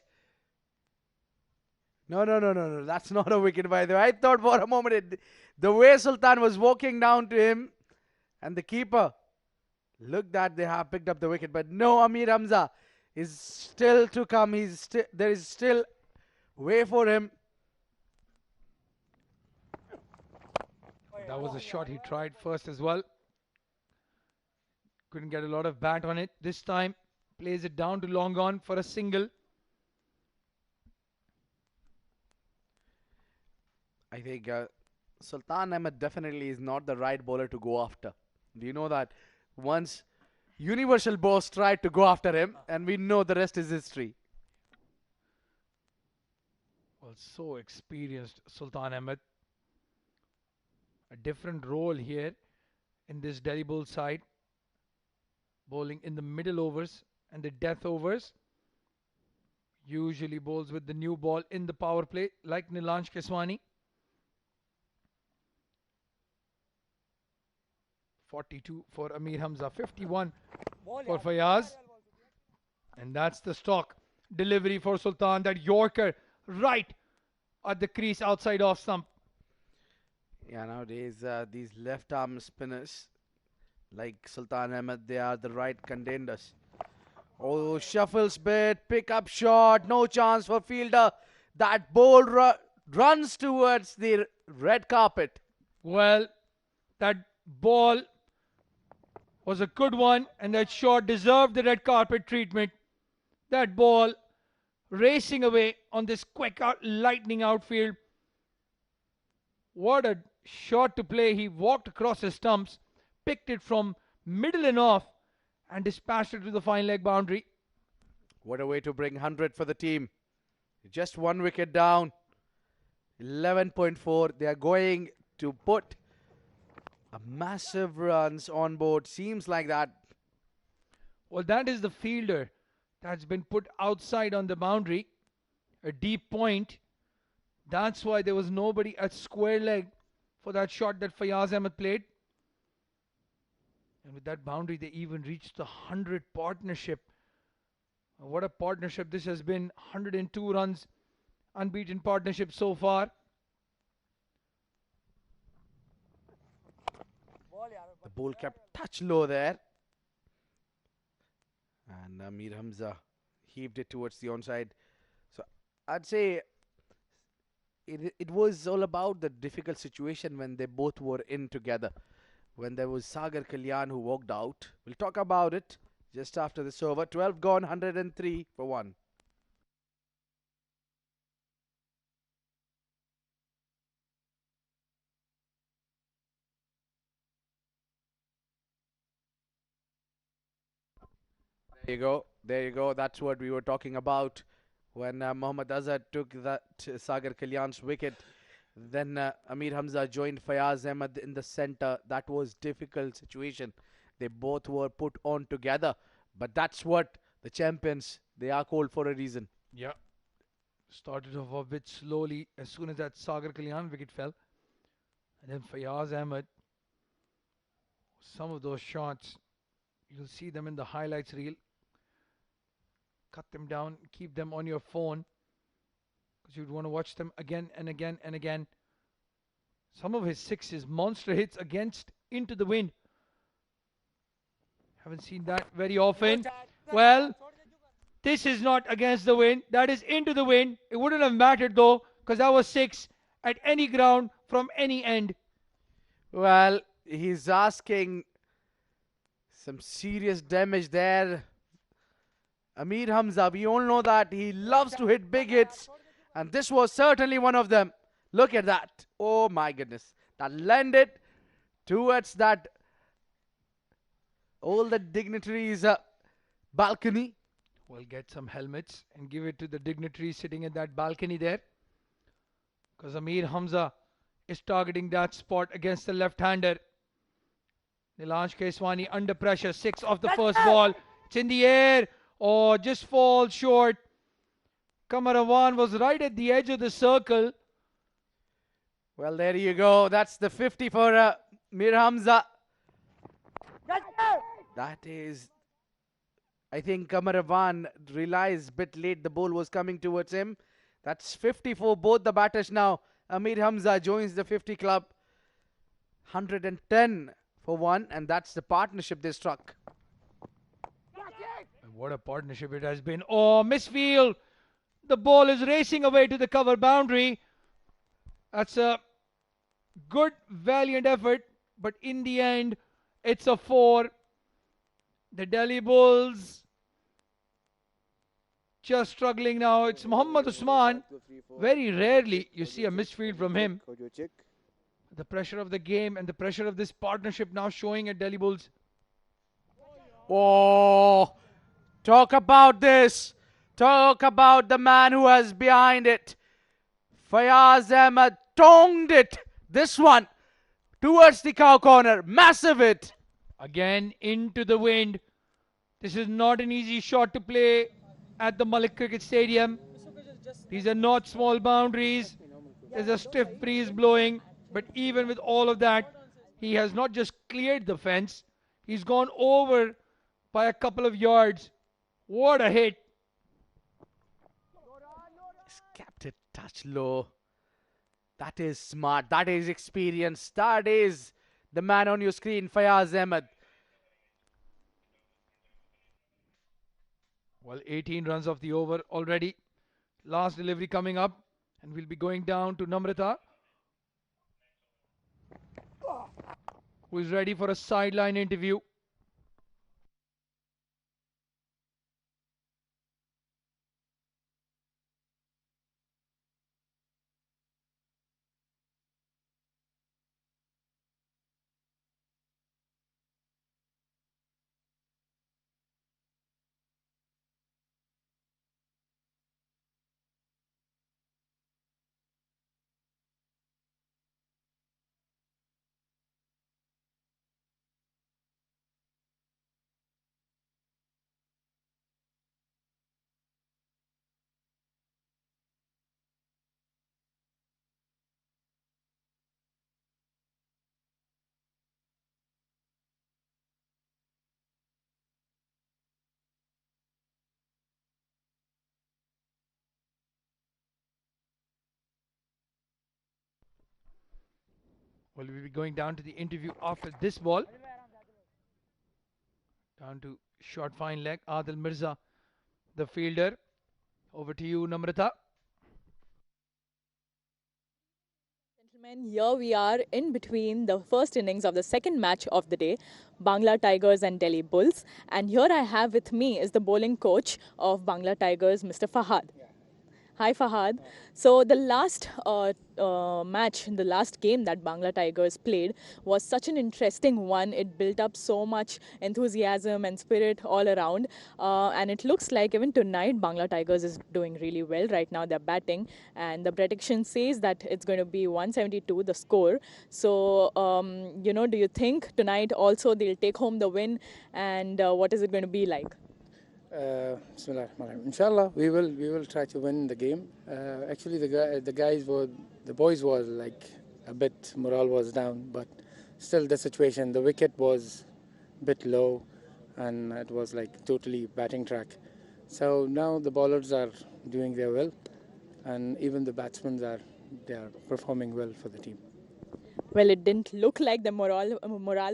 No. That's not a wicket, by the way. I thought for a moment the way Sultan was walking down to him and the keeper looked that they have picked up the wicket. But no, Ameer Hamza is still to come. There is still way for him.
That was a shot he tried first as well. Couldn't get a lot of bat on it. This time plays it down to long on for a single.
I think Sultan Ahmed definitely is not the right bowler to go after. Do you know that? Once Universal Boss tried to go after him, and we know the rest is history.
Well, so experienced Sultan Ahmed. A different role here in this Delhi Bull side. Bowling in the middle overs and the death overs. Usually bowls with the new ball in the power play like Nilansh Keswani. 42 for Ameer Hamza, 51 for Fayyaz. And that's the stock delivery for Sultan. That Yorker right at the crease outside off stump.
Yeah, nowadays these left arm spinners like Sultan Ahmed, they are the right contenders. Oh, shuffles bit, pick up shot, no chance for fielder. That ball runs towards the red carpet.
Well, that ball was a good one, and that shot deserved the red carpet treatment. That ball racing away on this quick lightning outfield. What a shot to play. He walked across his stumps, picked it from middle and off, and dispatched it to the fine leg boundary.
What a way to bring 100 for the team. Just 1 wicket down. 11.4. They are going to put a massive runs on board. Seems like that.
Well, that is the fielder that's been put outside on the boundary. A deep point. That's why there was nobody at square leg for that shot that Fayyaz Ahmed played. And with that boundary, they even reached the 100 partnership. What a partnership this has been. 102 runs, unbeaten partnership so far.
The ball kept touch low there. And Ameer Hamza heaved it towards the onside. So I'd say it was all about the difficult situation when they both were in together. When there was Sagar Kalyan who walked out. We'll talk about it just after this over. 12 gone, 103 for 1. There you go. There you go. That's what we were talking about when Mohammad Azhar took that Sagar Kalyan's wicket. Then Ameer Hamza joined Fayyaz Ahmed in the center. That was difficult situation. They both were put on together. But that's what the champions, they are called for a reason.
Yeah. Started off a bit slowly as soon as that Sagar Kalyan wicket fell. And then Fayyaz Ahmed. Some of those shots, you'll see them in the highlights reel. Cut them down, keep them on your phone, because you'd want to watch them again and again and again. Some of his sixes, monster hits against into the wind. Haven't seen that very often. Well, this is not against the wind. That is into the wind. It wouldn't have mattered though, because that was 6 at any ground from any end.
Well, he's asking some serious damage there. Ameer Hamza, we all know that he loves to hit big hits, and this was certainly one of them. Look at that. Oh my goodness. That landed towards that all the dignitaries' balcony.
We'll get some helmets and give it to the dignitaries sitting at that balcony there. Because Ameer Hamza is targeting that spot against the left-hander. Nilansh Keswani under pressure. 6 off the first ball. It's in the air. Oh, just falls short. Karwan was right at the edge of the circle.
Well, there you go. That's the 50 for Ameer Hamza. That is, I think Karwan realized a bit late the ball was coming towards him. That's 50 for both the batters now. Ameer Hamza joins the 50 club. 110 for 1, and that's the partnership they struck.
What a partnership it has been. Oh, misfield. The ball is racing away to the cover boundary. That's a good, valiant effort. But in the end, it's a 4. The Delhi Bulls just struggling now. It's Mohammad Usman. Very rarely you see a misfield from him. The pressure of the game and the pressure of this partnership now showing at Delhi Bulls.
Oh, talk about this. Talk about the man who was behind it. Fayyaz Ahmed tongued it. This one towards the cow corner. Massive hit.
Again into the wind. This is not an easy shot to play at the Malik Cricket Stadium. These are not small boundaries. There's a stiff breeze blowing. But even with all of that, he has not just cleared the fence. He's gone over by a couple of yards. What a hit.
He's kept it touch low. That is smart. That is experience. That is the man on your screen, Fayyaz Ahmed.
Well, 18 runs off the over already. Last delivery coming up. And we'll be going down to Namrata, who is ready for a sideline interview. Well, we'll be going down to the interview after this ball. Down to short fine leg. Adil Mirza, the fielder. Over to you, Namrata.
Gentlemen, here we are in between the first innings of the second match of the day, Bangla Tigers and Delhi Bulls. And here I have with me is the bowling coach of Bangla Tigers, Mr. Fahad. Hi, Fahad. So the last match, the last game that Bangla Tigers played was such an interesting one. It built up so much enthusiasm and spirit all around. And it looks like even tonight, Bangla Tigers is doing really well. Right now, they're batting. And the prediction says that it's going to be 172, the score. So, do you think tonight also they'll take home the win? And what is it going to be like?
Bismillah ar-Rahman ar-Rahim. Inshallah, we will try to win the game. Actually, the boys was like a bit morale was down, but still the situation, the wicket was a bit low, and it was like totally batting track. So now the bowlers are doing their well, and even the batsmen are performing well for the team.
Well, it didn't look like the morale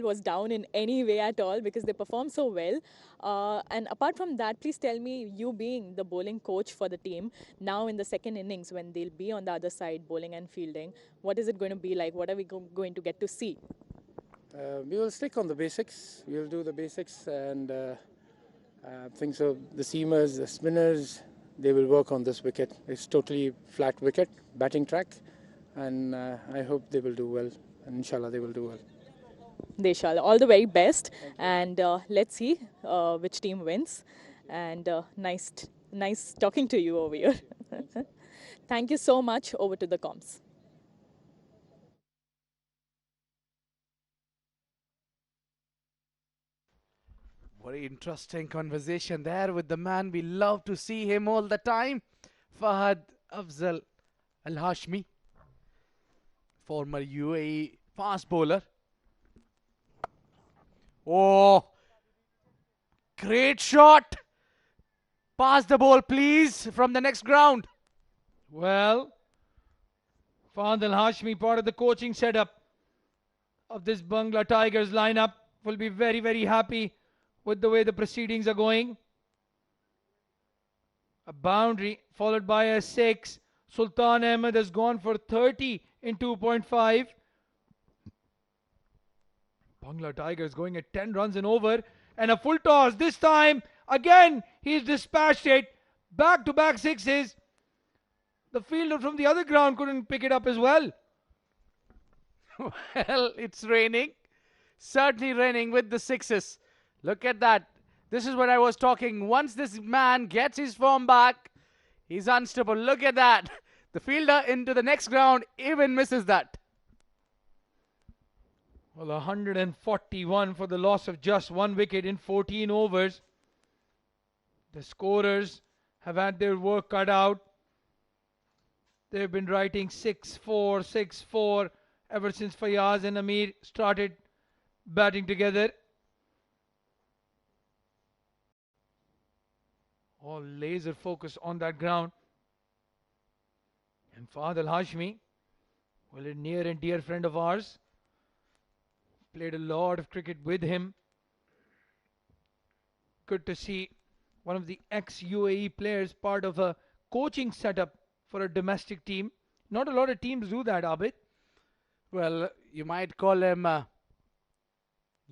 was down in any way at all because they performed so well. And apart from that, please tell me, you being the bowling coach for the team, now in the second innings when they'll be on the other side bowling and fielding, what is it going to be like? What are we going to get to see?
We will stick on the basics. We will do the basics, and I think so. The seamers, the spinners, they will work on this wicket. It's totally flat wicket, batting track, and I hope they will do well. And inshallah, they will do well.
They shall. All the very best. And let's see which team wins. And nice talking to you over here. Thank you so much. Over to the comms.
Very interesting conversation there with the man. We love to see him all the time. Fahad Afzal Al-Hashmi, former UAE fast bowler. Oh, great shot. Pass the ball, please, from the next ground.
Well, Fahad Al-Hashmi, part of the coaching setup of this Bangla Tigers lineup, will be very, very happy with the way the proceedings are going. A boundary followed by a 6. Sultan Ahmed has gone for 30 in 2.5. Bangla Tigers going at 10 runs and over. And a full toss. This time, again, he's dispatched it. Back-to-back sixes. The fielder from the other ground couldn't pick it up as well.
Well, it's raining. Certainly raining with the sixes. Look at that. This is what I was talking. Once this man gets his form back, he's unstoppable. Look at that. The fielder into the next ground even misses that.
Well, 141 for the loss of just 1 wicket in 14 overs. The scorers have had their work cut out. They've been writing 6-4, 6-4 ever since Fayyaz and Ameer started batting together. All laser focus on that ground. And Fahad al-Hashmi, well, a near and dear friend of ours, played a lot of cricket with him. Good to see one of the ex-UAE players part of a coaching setup for a domestic team. Not a lot of teams do that, Abid.
Well, you might call him a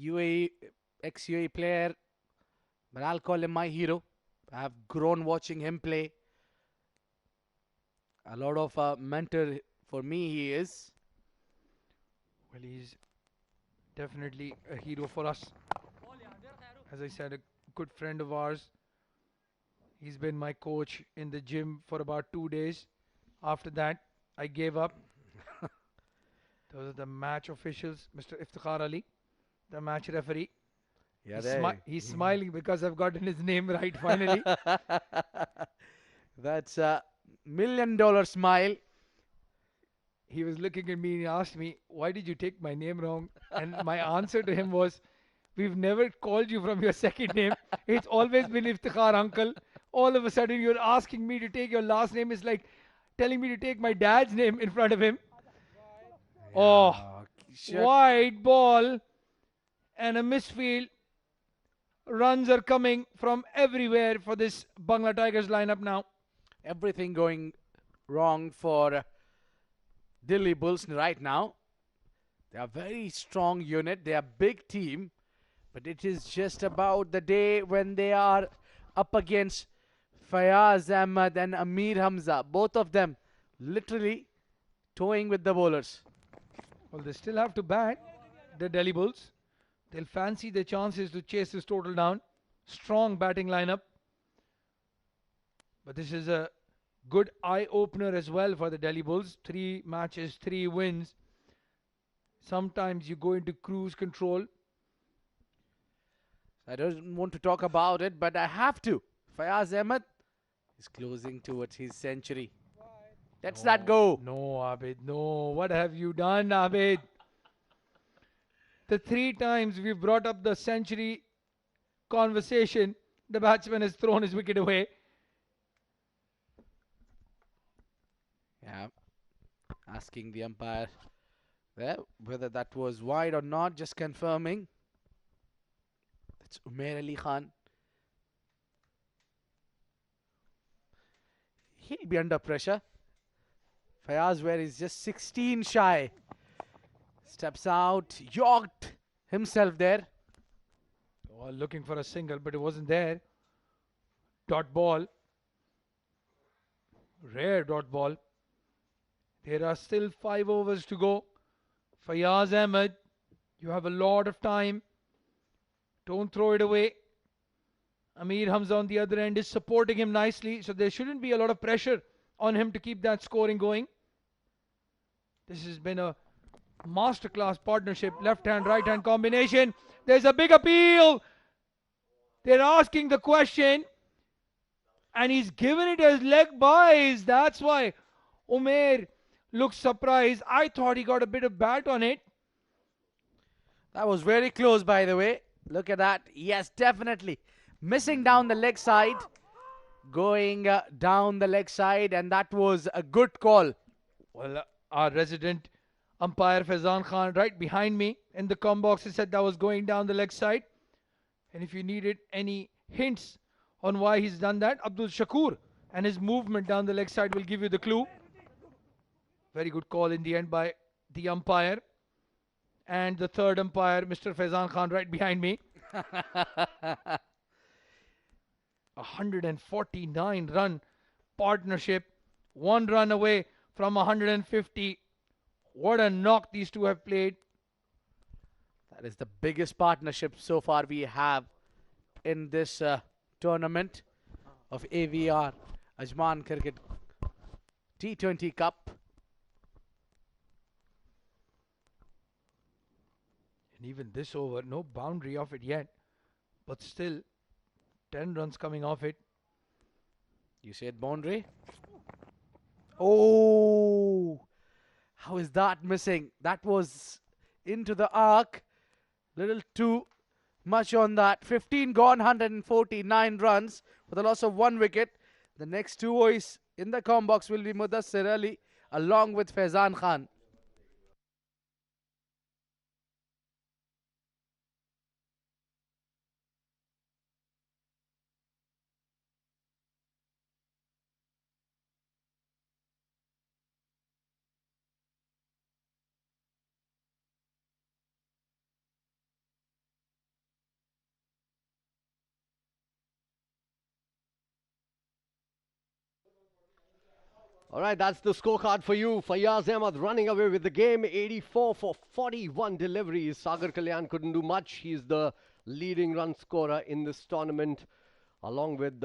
UAE, ex-UAE player, but I'll call him my hero. I have grown watching him play. A lot of a mentor for me he is.
Well, he's definitely a hero for us. As I said, a good friend of ours. He's been my coach in the gym for about 2 days. After that, I gave up. Those are the match officials, Mr. Iftikhar Ali, the match referee.
Yeah,
He's smiling because I've gotten his name right finally.
That's a $1 million smile.
He was looking at me and he asked me, "Why did you take my name wrong?" And my answer to him was, "We've never called you from your second name. It's always been Iftikhar, uncle. All of a sudden, you're asking me to take your last name. It's like telling me to take my dad's name in front of him." Oh, wide ball and a misfield. Runs are coming from everywhere for this Bangla Tigers lineup now.
Everything going wrong for Delhi Bulls right now. They are a very strong unit. They are a big team. But it is just about the day when they are up against Fayyaz Ahmed and Ameer Hamza. Both of them literally toying with the bowlers.
Well, they still have to bat, the Delhi Bulls. They'll fancy their chances to chase this total down. Strong batting lineup. But this is a good eye-opener as well for the Delhi Bulls. 3 matches, 3 wins. Sometimes you go into cruise control.
I don't want to talk about it, but I have to. Fayyaz Ahmed is closing towards his century. Let's that go.
No, Abid, no. What have you done, Abid? The 3 times we've brought up the century conversation, the batsman has thrown his wicket away.
Yeah. Asking the umpire there whether that was wide or not, just confirming. That's Umair Ali Khan. He'll be under pressure. Fayyaz, where he's just 16 shy. Steps out, yorked himself there.
Oh, looking for a single, but it wasn't there. Dot ball. Rare dot ball. There are still 5 overs to go. Fayyaz Ahmed, you have a lot of time. Don't throw it away. Ameer Hamza on the other end is supporting him nicely, so there shouldn't be a lot of pressure on him to keep that scoring going. This has been a masterclass partnership, left-hand, right-hand combination. There's a big appeal. They're asking the question, and he's given it as leg byes. That's why Umair looks surprised. I thought he got a bit of bat on it.
That was very close, by the way. Look at that. Yes, definitely. Missing down the leg side. Going down the leg side, and that was a good call.
Well, our resident umpire Faizan Khan right behind me in the com box, he said that was going down the leg side. And if you needed any hints on why he's done that, Abdul Shakur and his movement down the leg side will give you the clue. Very good call in the end by the umpire. And the third umpire, Mr. Faizan Khan, right behind me. 149 run partnership. 1 run away from 150. What a knock these two have played.
That is the biggest partnership so far we have in this tournament of AVR, Ajman Cricket T20 Cup.
And even this over, no boundary off it yet, but still 10 runs coming off it.
You said boundary? Oh, how is that missing? That was into the arc. Little too much on that. 15 gone, 149 runs for the loss of 1 wicket. The next 2 boys in the com box will be Mudassir Ali along with Faizan Khan.
All right, that's the scorecard for you. Fayyaz Ahmed running away with the game. 84 for 41 deliveries. Sagar Kalyan couldn't do much. He's the leading run scorer in this tournament, along with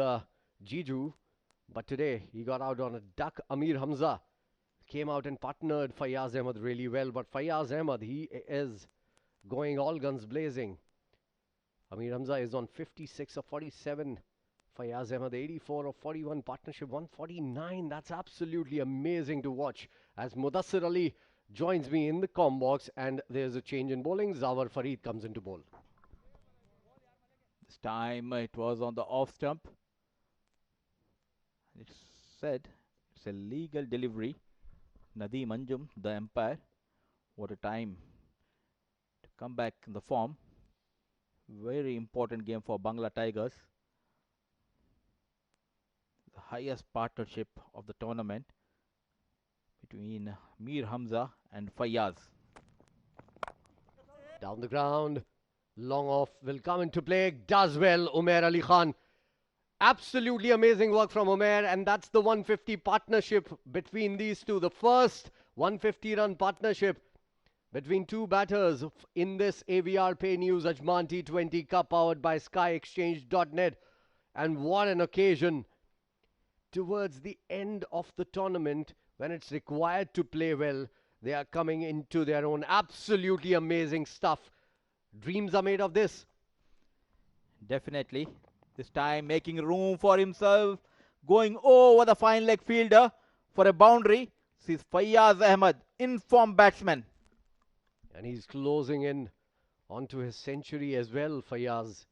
Jiju. But today, he got out on a duck. Ameer Hamza came out and partnered Fayyaz Ahmed really well. But Fayyaz Ahmed, he is going all guns blazing. Ameer Hamza is on 56 of 47. Fayyaz Ahmed 84 of 41, partnership 149. That's absolutely amazing to watch as Mudassir Ali joins me in the com box, and there's a change in bowling. Zawar Farid comes into bowl.
This time it was on the off stump. It's said it's a legal delivery. Nadeem Anjum, the umpire. What a time to come back in the form. Very important game for Bangla Tigers. The highest partnership of the tournament between Mir Hamza and Fayyaz.
Down the ground, long off will come into play. Does well, Umair Ali Khan. Absolutely amazing work from Umair, and that's the 150 partnership between these two. The first 150 run partnership between two batters in this AVR Pay News Ajman T20 Cup powered by SkyExchange.net. And what an occasion towards the end of the tournament when it's required to play well. They are coming into their own. Absolutely amazing stuff. Dreams are made of this.
Definitely. This time making room for himself. Going over the fine leg fielder for a boundary. This is Fayyaz Ahmed, in-form batsman.
And he's closing in onto his century as well, Fayyaz.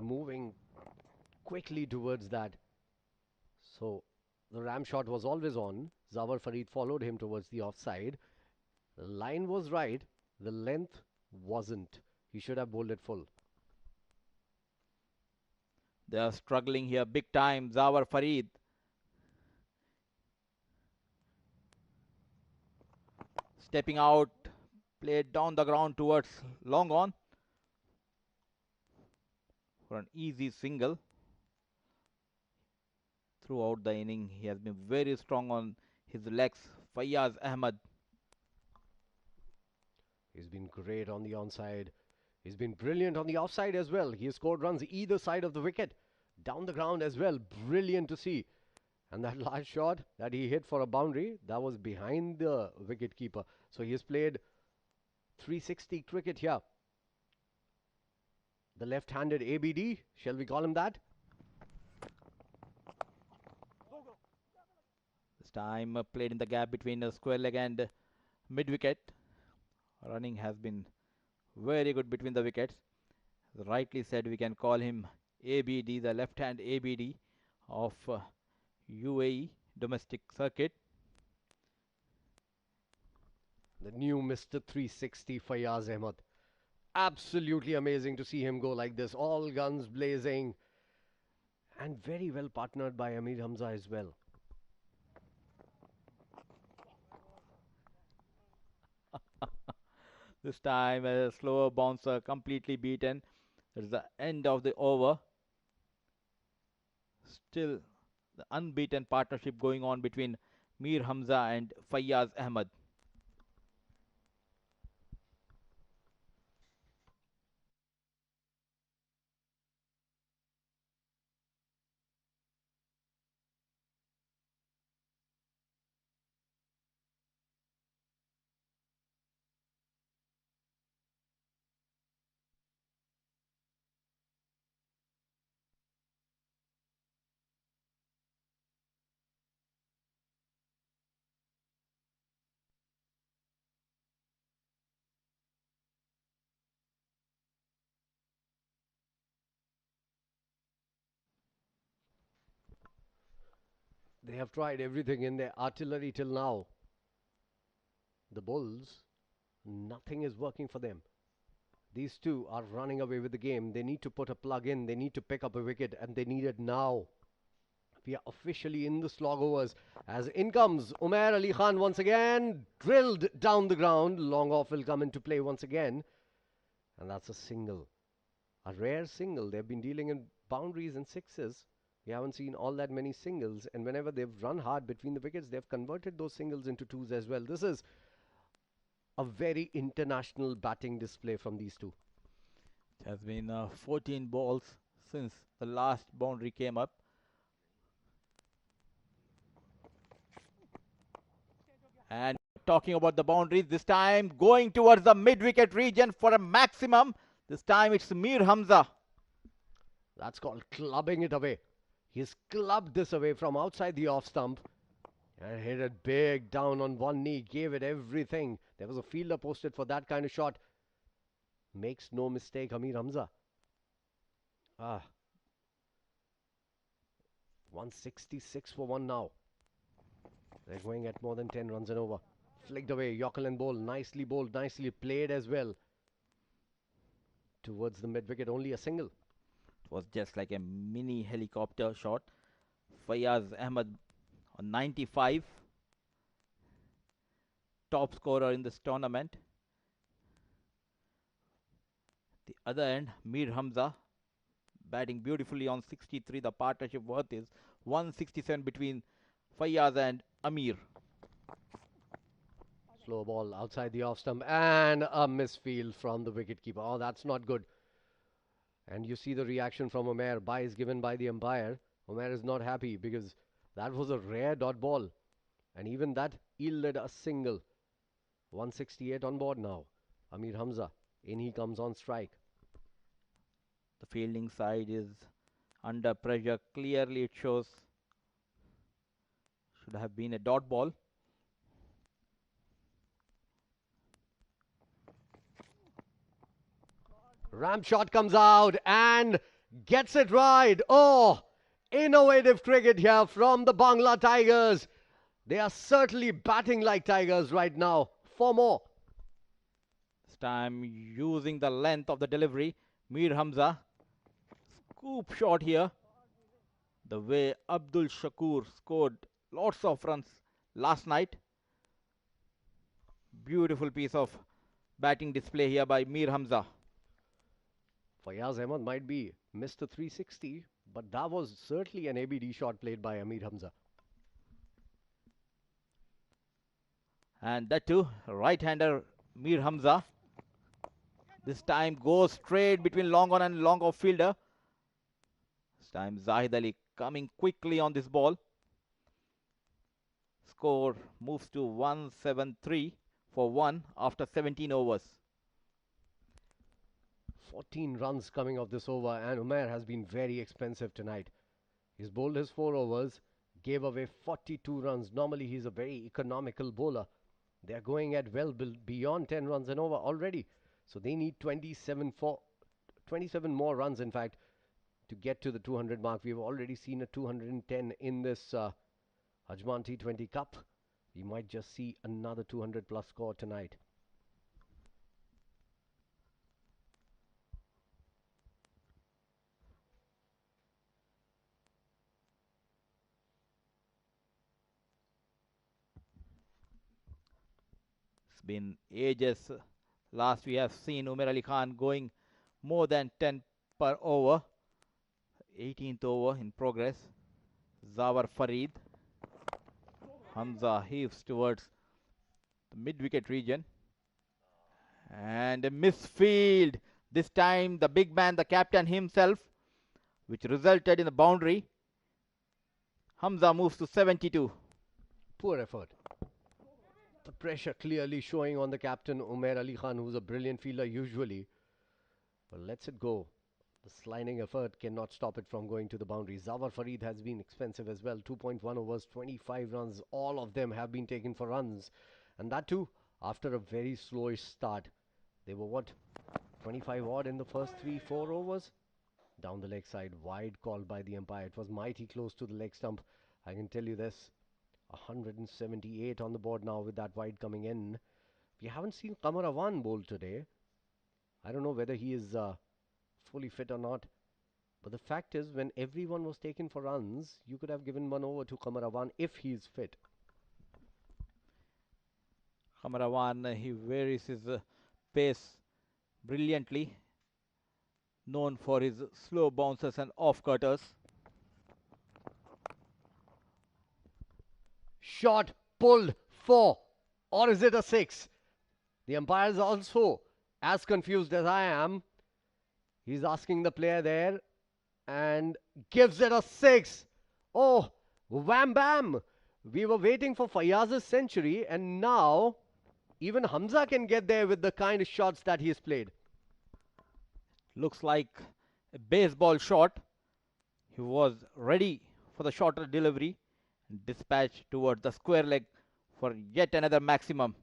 Moving quickly towards that. So the ram shot was always on. Zawar Farid followed him towards the offside. The line was right. The length wasn't. He should have bowled it full.
They are struggling here big time. Zawar Farid. Stepping out. Played down the ground towards long on. For an easy single. Throughout the inning, he has been very strong on his legs. Fayyaz Ahmed.
He's been great on the onside. He's been brilliant on the offside as well. He has scored runs either side of the wicket. Down the ground as well. Brilliant to see. And that last shot that he hit for a boundary, that was behind the wicket keeper. So he has played 360 cricket here. The left-handed ABD, shall we call him that?
This time played in the gap between square leg and mid wicket. Running has been very good between the wickets. Rightly said, we can call him ABD, the left hand ABD of UAE domestic circuit.
The new Mr. 360 Fayyaz Ahmed. Absolutely amazing to see him go like this. All guns blazing. And very well partnered by Ameer Hamza as well.
This time a slower bouncer, completely beaten. It's the end of the over. Still the unbeaten partnership going on between Mir Hamza and Fayyaz Ahmed.
They have tried everything in their artillery till now. The Bulls, nothing is working for them. These two are running away with the game. They need to put a plug in. They need to pick up a wicket, and they need it now. We are officially in the slog overs. As in comes Umair Ali Khan once again. Drilled down the ground. Long off will come into play once again. And that's a single. A rare single. They've been dealing in boundaries and sixes. We haven't seen all that many singles. And whenever they've run hard between the wickets, they've converted those singles into twos as well. This is a very international batting display from these two.
It has been 14 balls since the last boundary came up. And talking about the boundaries, this time going towards the mid-wicket region for a maximum. This time it's Mir Hamza.
That's called clubbing it away. He's clubbed this away from outside the off stump and hit it big down on one knee, gave it everything. There was a fielder posted for that kind of shot. Makes no mistake, Amir Hamza. 166 for one now. They're going at more than 10 runs and over. Flicked away, Yorker and bowled, nicely played as well. Towards the mid-wicket, only a single.
It was just like a mini helicopter shot. Fayyaz Ahmed on 95. Top scorer in this tournament. The other end, Mir Hamza batting beautifully on 63. The partnership worth is 167 between Fayyaz and Ameer.
Slow ball outside the off stump and a misfield from the wicketkeeper. Oh, that's not good. And you see the reaction from Omer. Bye is given by the umpire. Omer is not happy because that was a rare dot ball. And even that yielded a single. 168 on board now. Amir Hamza. In he comes on strike.
The fielding side is under pressure. Clearly it shows should have been a dot ball.
Ram shot comes out and gets it right. Oh, innovative cricket here from the Bangla Tigers. They are certainly batting like tigers right now. 4 more.
This time using the length of the delivery. Mir Hamza. Scoop shot here. The way Abdul Shakur scored lots of runs last night. Beautiful piece of batting display here by Mir Hamza.
Fayyaz Ahmed might be Mr. 360, but that was certainly an ABD shot played by Amir Hamza.
And that too, right-hander Mir Hamza. This time goes straight between long on and long off fielder. This time Zahid Ali coming quickly on this ball. Score moves to 173 for 1 after 17 overs.
14 runs coming off this over, and Umair has been very expensive tonight. He's bowled his 4 overs, gave away 42 runs. Normally he's a very economical bowler. They're going at well beyond 10 runs and over already. So they need 27 more runs, in fact, to get to the 200 mark. We've already seen a 210 in this Ajman T20 Cup. We might just see another 200 plus score tonight.
It's been ages. Last we have seen Umair Ali Khan going more than 10 per over. 18th over in progress. Zawar Farid. Hamza heaves towards the mid-wicket region. And a misfield. This time the big man, the captain himself, which resulted in a boundary. Hamza moves to 72.
Poor effort. The pressure clearly showing on the captain, Umair Ali Khan, who's a brilliant fielder usually. But lets it go. The sliding effort cannot stop it from going to the boundary. Zawar Farid has been expensive as well. 2.1 overs, 25 runs. All of them have been taken for runs. And that too, after a very slowish start. They were what? 25 odd in the first 3-4 overs? Down the leg side, wide call by the umpire. It was mighty close to the leg stump. I can tell you this. 178 on the board now with that wide coming in. We haven't seen Karwan bowl today. I don't know whether he is fully fit or not. But the fact is, when everyone was taken for runs, you could have given one over to Karwan if he's fit.
Kamarawan, he varies his pace brilliantly, known for his slow bounces and off cutters.
Shot pulled 4, or is it a 6? The umpire is also as confused as I am. He's asking the player there and gives it a 6. Oh, wham bam! We were waiting for Fayyaz's century, and now even Hamza can get there with the kind of shots that he's played.
Looks like a baseball shot. He was ready for the shorter delivery and dispatched towards the square leg for yet another maximum.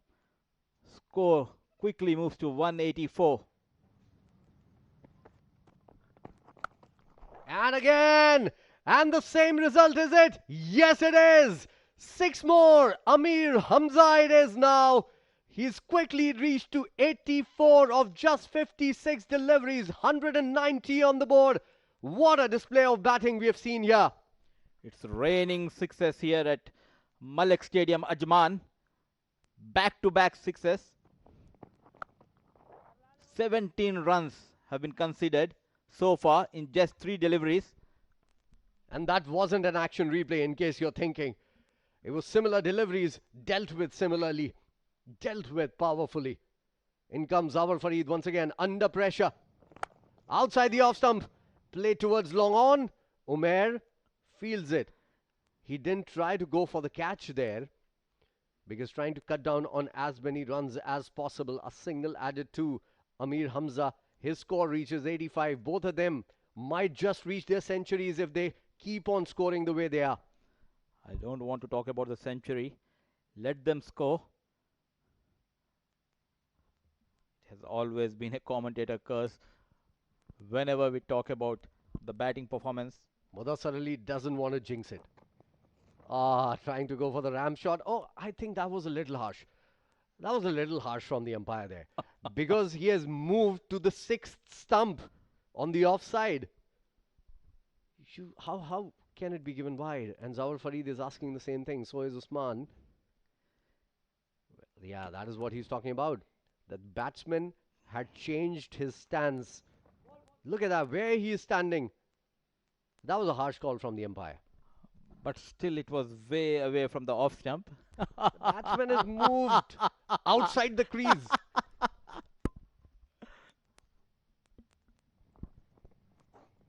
Score quickly moves to 184.
And again! And the same result, is it? Yes, it is! 6 more! Ameer Hamza it is now. He's quickly reached to 84 of just 56 deliveries, 190 on the board. What a display of batting we have seen here.
It's raining sixes here at Malik Stadium, Ajman. Back-to-back sixes. 17 runs have been considered so far in just 3 deliveries.
And that wasn't an action replay, in case you're thinking. It was similar deliveries, dealt with similarly, dealt with powerfully. In comes Zawar Fareed once again, under pressure. Outside the off stump, play towards long on. Umair fields it. He didn't try to go for the catch there, because trying to cut down on as many runs as possible. A single added to Ameer Hamza. His score reaches 85. Both of them might just reach their centuries if they keep on scoring the way they are.
I don't want to talk about the century. Let them score. It has always been a commentator curse whenever we talk about the batting performance.
Mudassar Ali doesn't want to jinx it. Trying to go for the ram shot. Oh, I think that was a little harsh. That was a little harsh from the umpire there. Because he has moved to the 6th stump on the offside. How can it be given wide? And Zawar Fareed is asking the same thing. So is Usman. Yeah, that is what he's talking about. The batsman had changed his stance. Look at that, where he is standing. That was a harsh call from the umpire.
But still it was way away from the off stump.
The batsman has moved outside the crease.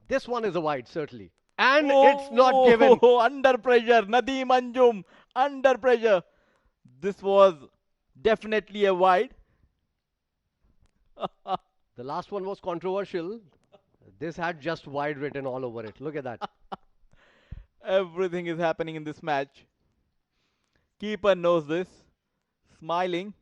This one is a wide, certainly. And it's not given.
Under pressure, Nadeem Anjum, under pressure. This was definitely a wide.
The last one was controversial. This had just wide written all over it. Look at that.
Everything is happening in this match. Keeper knows this. Smiling.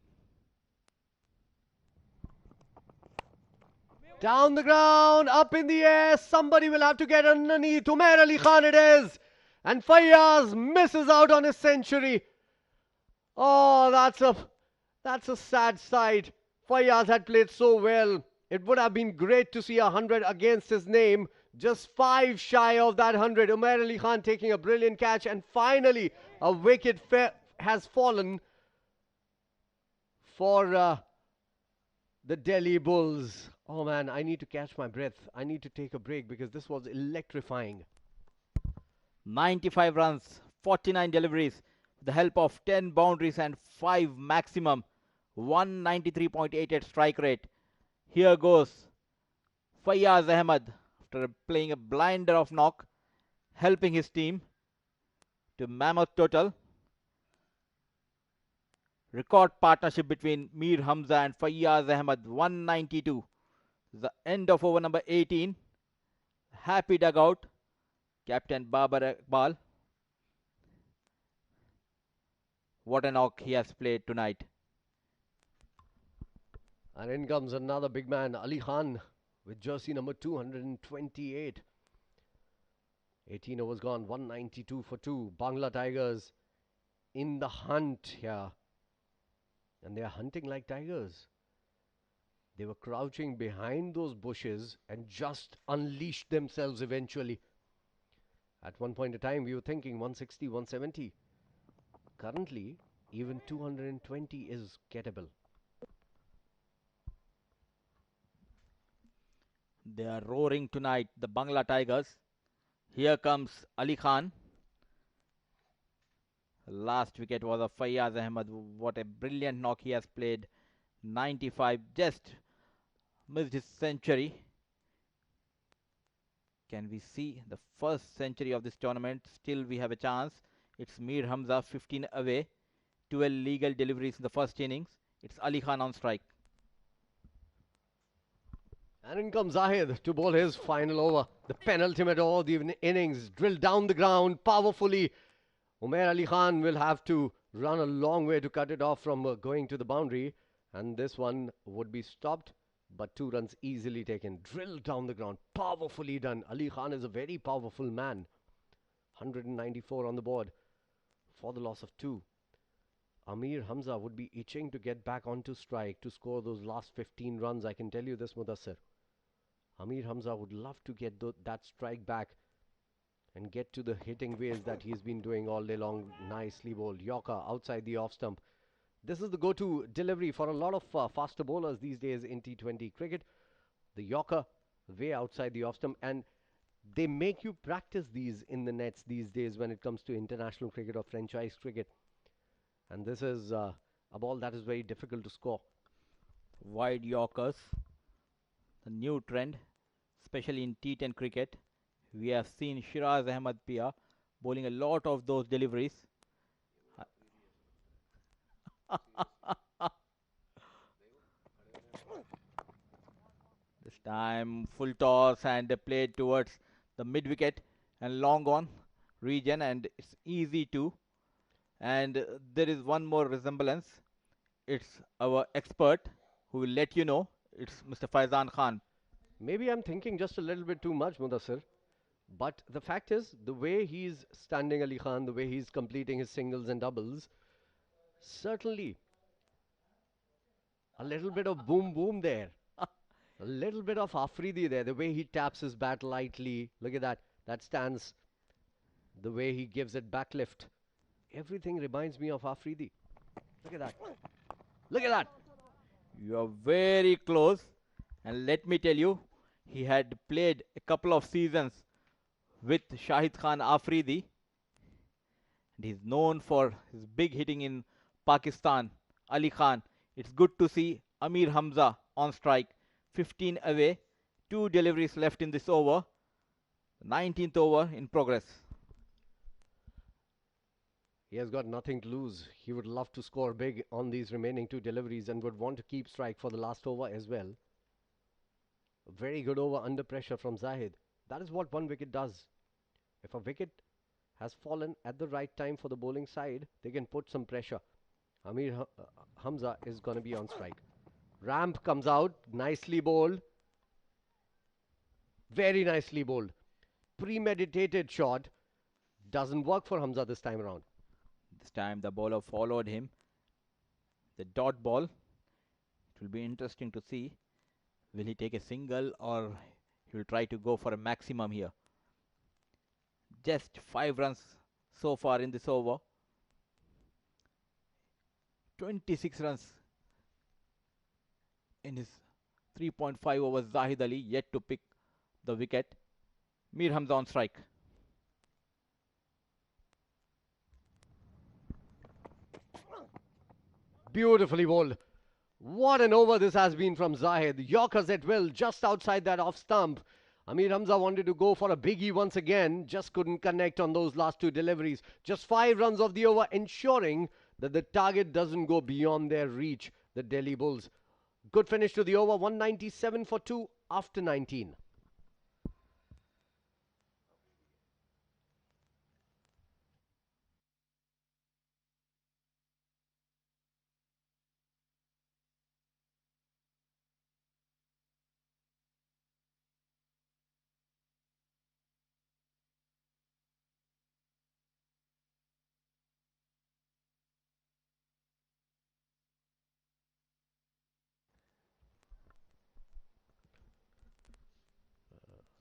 Down the ground, up in the air. Somebody will have to get underneath. Umair Ali Khan it is. And Fayyaz misses out on his century. Oh, that's a sad sight. Fayyaz had played so well. It would have been great to see 100 against his name. Just 5 shy of that 100. Umair Ali Khan taking a brilliant catch. And finally, a wicket has fallen for the Delhi Bulls. Oh man, I need to catch my breath. I need to take a break because this was electrifying.
95 runs, 49 deliveries, with the help of 10 boundaries and 5 maximum. 193.88 strike rate. Here goes Fayyaz Ahmed after playing a blinder of knock, helping his team to mammoth total. Record partnership between Mir Hamza and Fayyaz Ahmed, 192. The end of over number 18. Happy dugout. Captain Babar Iqbal. What a knock he has played tonight.
And in comes another big man, Ali Khan, with jersey number 228. 18 overs gone, 192 for 2. Bangla Tigers in the hunt here. And they are hunting like tigers. They were crouching behind those bushes and just unleashed themselves eventually. At one point in time, we were thinking 160, 170. Currently, even 220 is gettable.
They are roaring tonight, the Bangla Tigers. Here comes Ali Khan. Last wicket was of Fayyaz Ahmed. What a brilliant knock he has played. 95, just missed his century. Can we see the first century of this tournament? Still we have a chance. It's Mir Hamza, 15 away. 12 legal deliveries in the first innings. It's Ali Khan on strike.
And in comes Zahid to bowl his final over. The penultimate over of the innings. Drilled down the ground powerfully. Umair Ali Khan will have to run a long way to cut it off from going to the boundary. And this one would be stopped. But 2 runs easily taken. Drilled down the ground. Powerfully done. Ali Khan is a very powerful man. 194 on the board for the loss of 2. Ameer Hamza would be itching to get back onto strike to score those last 15 runs. I can tell you this, Mudassir. Ameer Hamza would love to get that strike back and get to the hitting ways that he's been doing all day long. Nicely bowled. Yorker outside the off stump. This is the go-to delivery for a lot of faster bowlers these days in T20 cricket. The Yorker way outside the off stump, and they make you practice these in the nets these days when it comes to international cricket or franchise cricket. And this is a ball that is very difficult to score.
Wide Yorkers, the new trend, especially in T10 cricket. We have seen Sheraz Ahmed Piya bowling a lot of those deliveries. This time full toss and played towards the mid wicket and long on region, and it's easy to. And there is one more resemblance. It's our expert who will let you know. It's Mr. Faizan Khan.
Maybe I'm thinking just a little bit too much, Mudassir. But the fact is, the way he's standing Ali Khan, the way he's completing his singles and doubles, certainly a little bit of boom boom there. A little bit of Afridi there. The way he taps his bat lightly. Look at that. That stance. The way he gives it backlift. Everything reminds me of Afridi. Look at that. Look at that.
You are very close. And let me tell you, he had played a couple of seasons with Shahid Khan Afridi. And he's known for his big hitting in Pakistan. Ali Khan. It's good to see Ameer Hamza on strike. 15 away. 2 deliveries left in this over. 19th over in progress.
He has got nothing to lose. He would love to score big on these remaining 2 deliveries and would want to keep strike for the last over as well. A very good over under pressure from Zahid. That is what 1 wicket does. If a wicket has fallen at the right time for the bowling side, they can put some pressure. Ameer Hamza is going to be on strike. Ramp comes out. Nicely bowled. Very nicely bowled. Premeditated shot. Doesn't work for Hamza this time around.
This time the bowler followed him. The dot ball. It will be interesting to see. Will he take a single or he will try to go for a maximum here? Just 5 runs so far in this over. 26 runs in his 3.5 overs. Zahid Ali yet to pick the wicket. Mir Hamza on strike.
Beautifully bowled. What an over this has been from Zahid. Yorkers at will, just outside that off stump. Ameer Hamza wanted to go for a biggie once again, just couldn't connect on those last 2 deliveries. Just 5 runs of the over, ensuring that the target doesn't go beyond their reach, the Delhi Bulls. Good finish to the over, 197 for 2 after 19.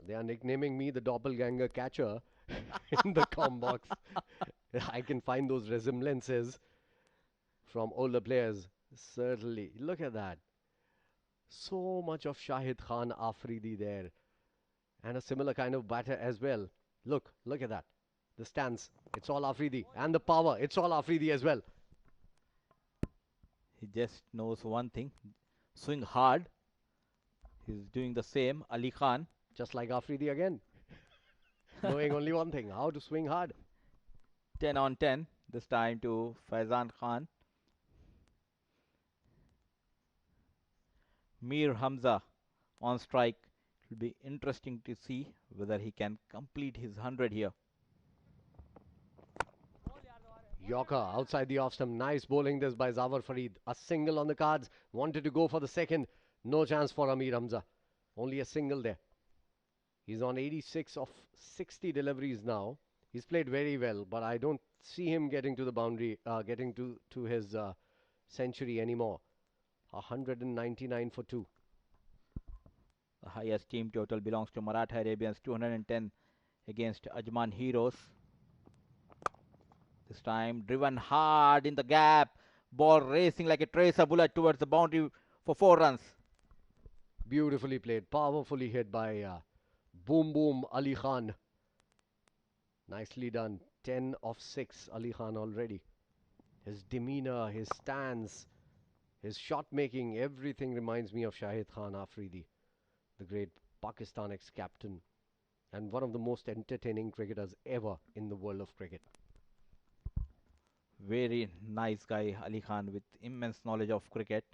They are nicknaming me the doppelganger catcher in the com box. I can find those resemblances from older players. Certainly. Look at that. So much of Shahid Khan Afridi there. And a similar kind of batter as well. Look at that. The stance, it's all Afridi. And the power, it's all Afridi as well.
He just knows one thing, swing hard. He's doing the same. Ali Khan.
Just like Afridi again. Knowing only one thing, how to swing hard.
10 on 10. This time to Faizan Khan. Mir Hamza on strike. It will be interesting to see whether he can complete his 100 here.
Yorker outside the off stump. Nice bowling this by Zawar Farid. A single on the cards. Wanted to go for the second. No chance for Amir Hamza. Only a single there. He's on 86 of 60 deliveries now. He's played very well, but I don't see him getting to the boundary, getting to his century anymore. 199 for 2.
The highest team total belongs to Maratha Arabians, 210 against Ajman Heroes. This time driven hard in the gap. Ball racing like a tracer bullet towards the boundary for 4 runs.
Beautifully played. Powerfully hit by Boom Boom Ali Khan. Nicely done. 10 of 6 Ali Khan already. His demeanor, his stance, his shot making, everything reminds me of Shahid Khan Afridi, the great Pakistan ex-captain and one of the most entertaining cricketers ever in the world of cricket.
Very nice guy, Ali Khan, with immense knowledge of cricket.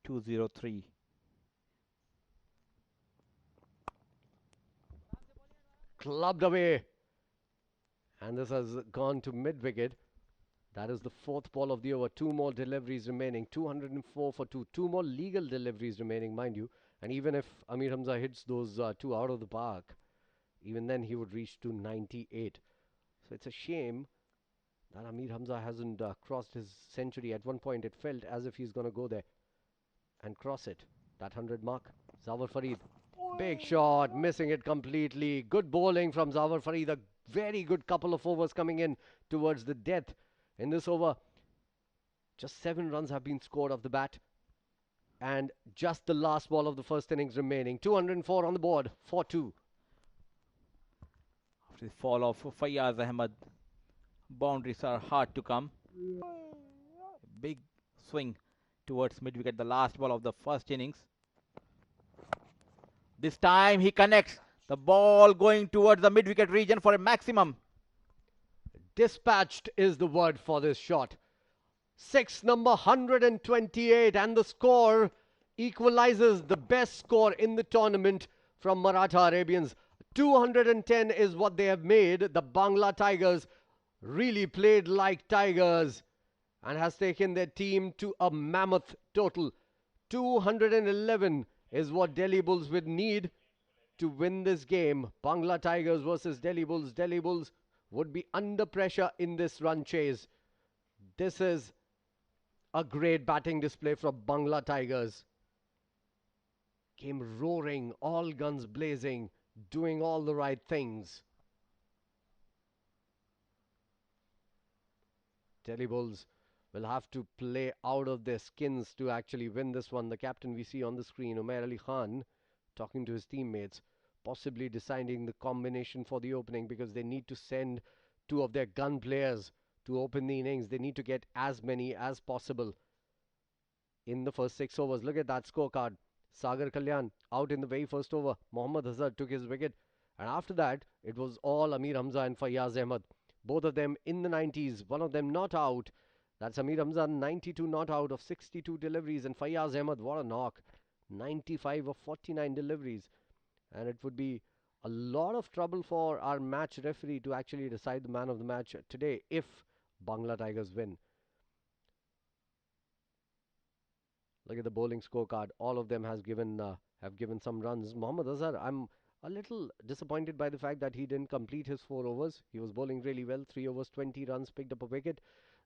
203.
Clubbed away. And this has gone to mid-wicket. That is the 4th ball of the over. 2 more deliveries remaining. 204 for 2. 2 more legal deliveries remaining, mind you. And even if Amir Hamza hits those 2 out of the park, even then he would reach to 98. So it's a shame that Amir Hamza hasn't crossed his century. At one point it felt as if he's going to go there and cross it. That 100 mark. Zawar Farid. Big shot. Missing it completely. Good bowling from Zawar Farid. A very good couple of overs coming in towards the death in this over. Just 7 runs have been scored off the bat. And just the last ball of the first innings remaining. 204 on the board. 4-2.
After the fall of Fayyaz Ahmed, boundaries are hard to come. Big swing towards mid-wicket, the last ball of the first innings. This time he connects. The ball going towards the mid-wicket region for a maximum.
Dispatched is the word for this shot. 6 number 128, and the score equalizes the best score in the tournament from Maratha Arabians. 210 is what they have made. The Bangla Tigers really played like tigers and has taken their team to a mammoth total. 211 is what Delhi Bulls would need to win this game. Bangla Tigers versus Delhi Bulls. Delhi Bulls would be under pressure in this run chase. This is a great batting display from Bangla Tigers. Came roaring, all guns blazing, doing all the right things. Delhi Bulls will have to play out of their skins to actually win this one. The captain we see on the screen, Umair Ali Khan, talking to his teammates, possibly deciding the combination for the opening, because they need to send 2 of their gun players to open the innings. They need to get as many as possible in the first 6 overs. Look at that scorecard. Sagar Kalyan out in the very first over. Mohammad Hazard took his wicket. And after that, it was all Amir Hamza and Fayyaz Ahmed. Both of them in the 90s. One of them not out. That's Amir Hamza, 92 not out of 62 deliveries. And Fayyaz Ahmed, what a knock. 95 of 49 deliveries. And it would be a lot of trouble for our match referee to actually decide the man of the match today if Bangla Tigers win. Look at the bowling scorecard. All of them have given some runs. Mohammad Azhar, I'm a little disappointed by the fact that he didn't complete his 4 overs. He was bowling really well. 3 overs, 20 runs, picked up a wicket.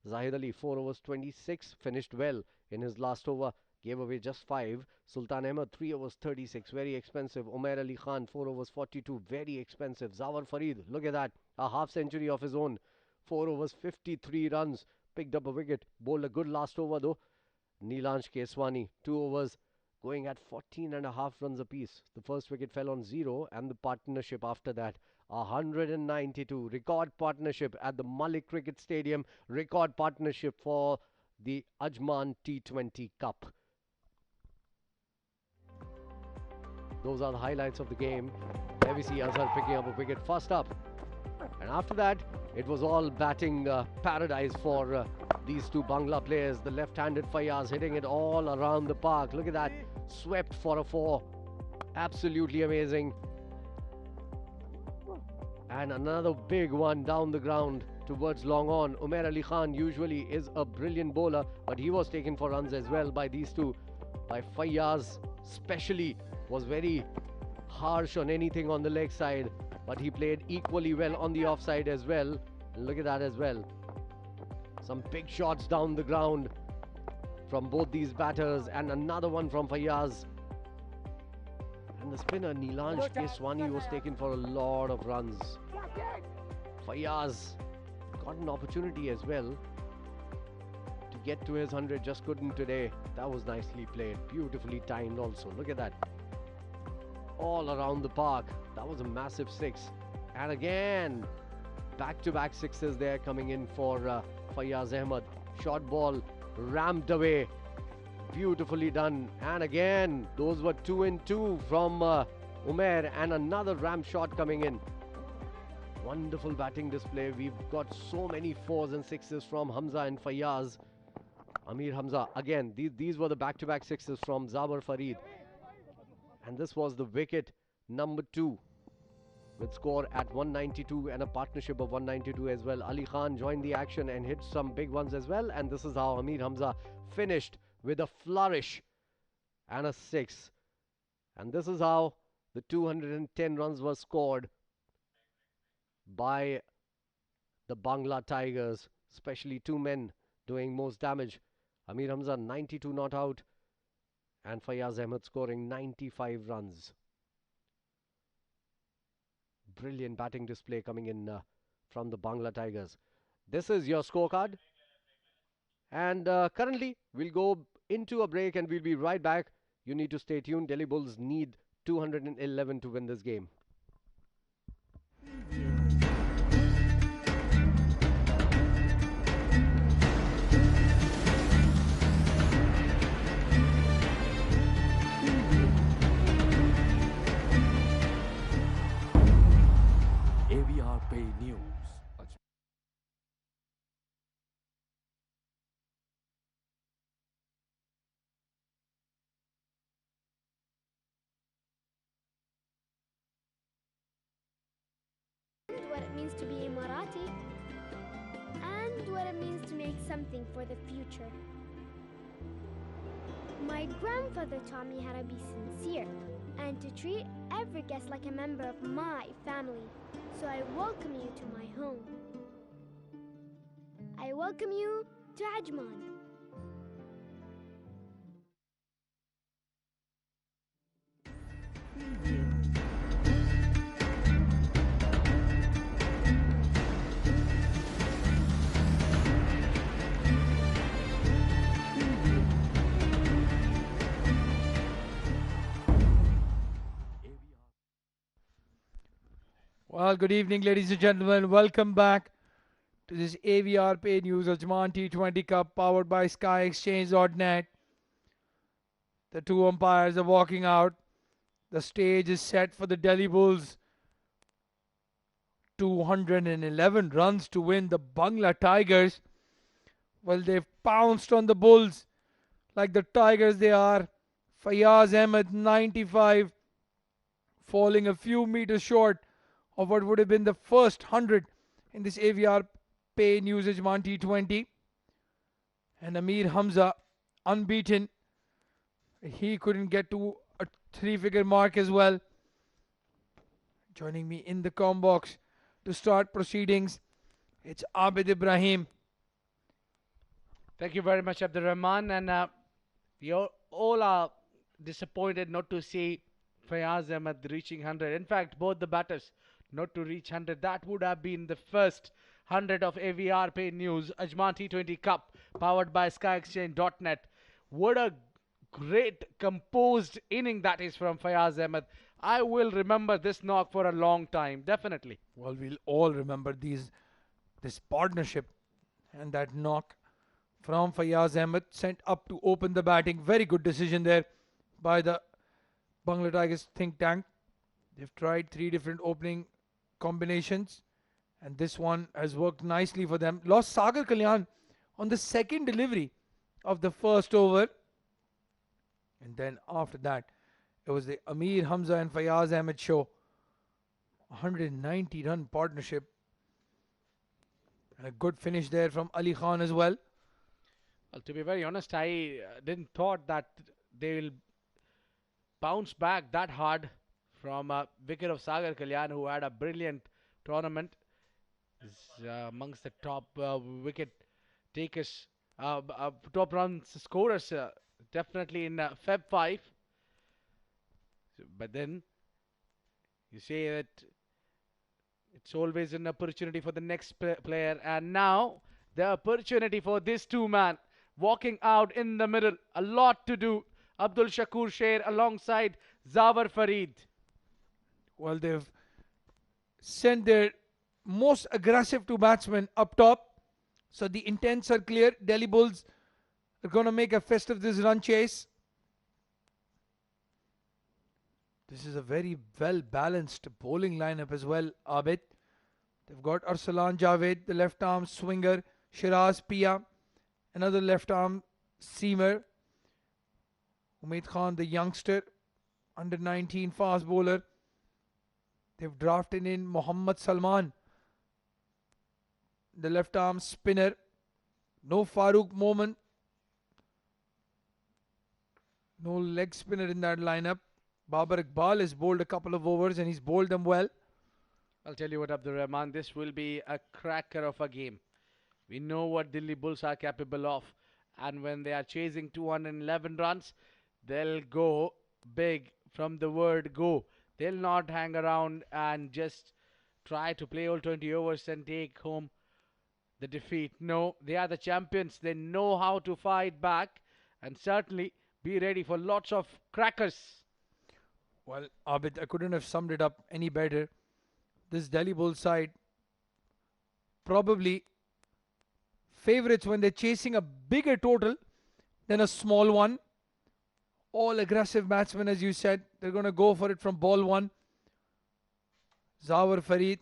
Zahid Ali, 4 overs, 26, finished well in his last over. gave away just 5. Sultan Ahmed, 3 overs 36, very expensive. Umair Ali Khan, 4 overs 42, very expensive. Zawar Farid, look at that, a half century of his own. 4 overs 53 runs, picked up a wicket, bowled a good last over though. Neelansh Keswani, 2 overs, going at 14 and a half runs apiece. The first wicket fell on 0, and the partnership after that, 192. Record partnership at the Malik Cricket Stadium. Record partnership for the Ajman T20 Cup. Those are the highlights of the game. There we see Azhar picking up a wicket first up. And after that, it was all batting paradise for these two Bangla players. The left-handed Fayyaz hitting it all around the park. Look at that. Swept for a 4. Absolutely amazing. And another big one down the ground towards long on. Umair Ali Khan usually is a brilliant bowler, but he was taken for runs as well by these two. By Fayyaz especially, was very harsh on anything on the leg side, but he played equally well on the offside as well. And look at that as well. Some big shots down the ground from both these batters, and another one from Fayyaz. And the spinner Neelansh Keswani was taken for a lot of runs. Fayyaz got an opportunity as well to get to his 100, just couldn't today. That was nicely played, beautifully timed also. Look at that. All around the park. That was a massive 6. And again, back-to-back sixes there coming in for Fayyaz Ahmed. Short ball rammed away. Beautifully done. And again, those were 2 and 2 from Umair, and another ram shot coming in. Wonderful batting display. We've got so many 4s and 6s from Hamza and Fayyaz. Ameer Hamza, again, these were the back-to-back 6s from Zawar Farid. And this was the wicket number 2, with score at 192 and a partnership of 192 as well. Ali Khan joined the action and hit some big ones as well. And this is how Ameer Hamza finished, with a flourish and a 6. And this is how the 210 runs were scored by the Bangla Tigers, especially 2 men doing most damage. Ameer Hamza 92 not out, and Fayyaz Ahmed scoring 95 runs. Brilliant batting display coming in from the Bangla Tigers. This is your scorecard. And currently, we'll go into a break and we'll be right back. You need to stay tuned. Delhi Bulls need 211 to win this game.
AVR Pay News.
What it means to be a Marathi, and what it means to make something for the future. My grandfather taught me how to be sincere and to treat every guest like a member of my family. So I welcome you to my home. I welcome you to Ajman.
Well, good evening, ladies and gentlemen. Welcome back to this AVR Pay News Ajman T20 Cup powered by SkyExchange.net. The 2 umpires are walking out. The stage is set for the Delhi Bulls. 211 runs to win the Bangla Tigers. Well, they've pounced on the Bulls like the Tigers they are. Fayyaz Ahmed 95, falling a few meters short of what would have been the first 100 in this AVR Pay News Ajman T20. And Ameer Hamza, unbeaten. He couldn't get to a 3-figure mark as well. Joining me in the comm box to start proceedings, it's Abid Ibrahim.
Thank you very much, Abdul Rahman. And
We all are disappointed not to see Fayyaz Ahmed reaching 100. In fact, both the batters not to reach 100. That would have been the first 100 of AVR Pay News. Ajman T20 Cup, powered by SkyExchange.net. What a great composed inning that is from Fayyaz Ahmed. I will remember this knock for a long time, definitely.
Well, we'll all remember this partnership and that knock from Fayyaz Ahmed sent up to open the batting. Very good decision there by the Bangla Tigers think tank. They've tried 3 different opening combinations and this one has worked nicely for them. Lost Sagar Kalyan on the second delivery of the first over. And then after that, it was the Ameer, Hamza and Fayyaz Ahmed show. 190 run partnership. And a good finish there from Ali Khan as well.
Well, to be very honest, I didn't thought that they will bounce back that hard from a wicket of Sagar Kalyan, who had a brilliant tournament. Is amongst the top wicket takers, top runs scorers, definitely in Feb 5. But then you say that it's always an opportunity for the next player, and now the opportunity for this two-man walking out in the middle. A lot to do. Abdul Shakur Sher alongside Zawar Farid.
Well, they've sent their most aggressive 2 batsmen up top. So the intents are clear. Delhi Bulls are going to make a fest of this run chase. This is a very well-balanced bowling lineup as well, Abid. They've got Arsalan Javed, the left-arm swinger, Sheraz Piya, another left-arm seamer, Umaid Khan, the youngster, under-19 fast bowler. They've drafted in Mohammad Salman, the left-arm spinner. No Farooq moment. No leg spinner in that lineup. Babar Iqbal has bowled a couple of overs and he's bowled them well.
I'll tell you what, Abdur Rahman, this will be a cracker of a game. We know what Delhi Bulls are capable of. And when they are chasing 211 runs, they'll go big from the word go. They'll not hang around and just try to play all 20 overs and take home the defeat. No, they are the champions. They know how to fight back and certainly be ready for lots of crackers.
Well, Abid, I couldn't have summed it up any better. This Delhi Bulls side probably favourites when they're chasing a bigger total than a small one. All aggressive batsmen, as you said. They're going to go for it from ball 1. Zawar Farid,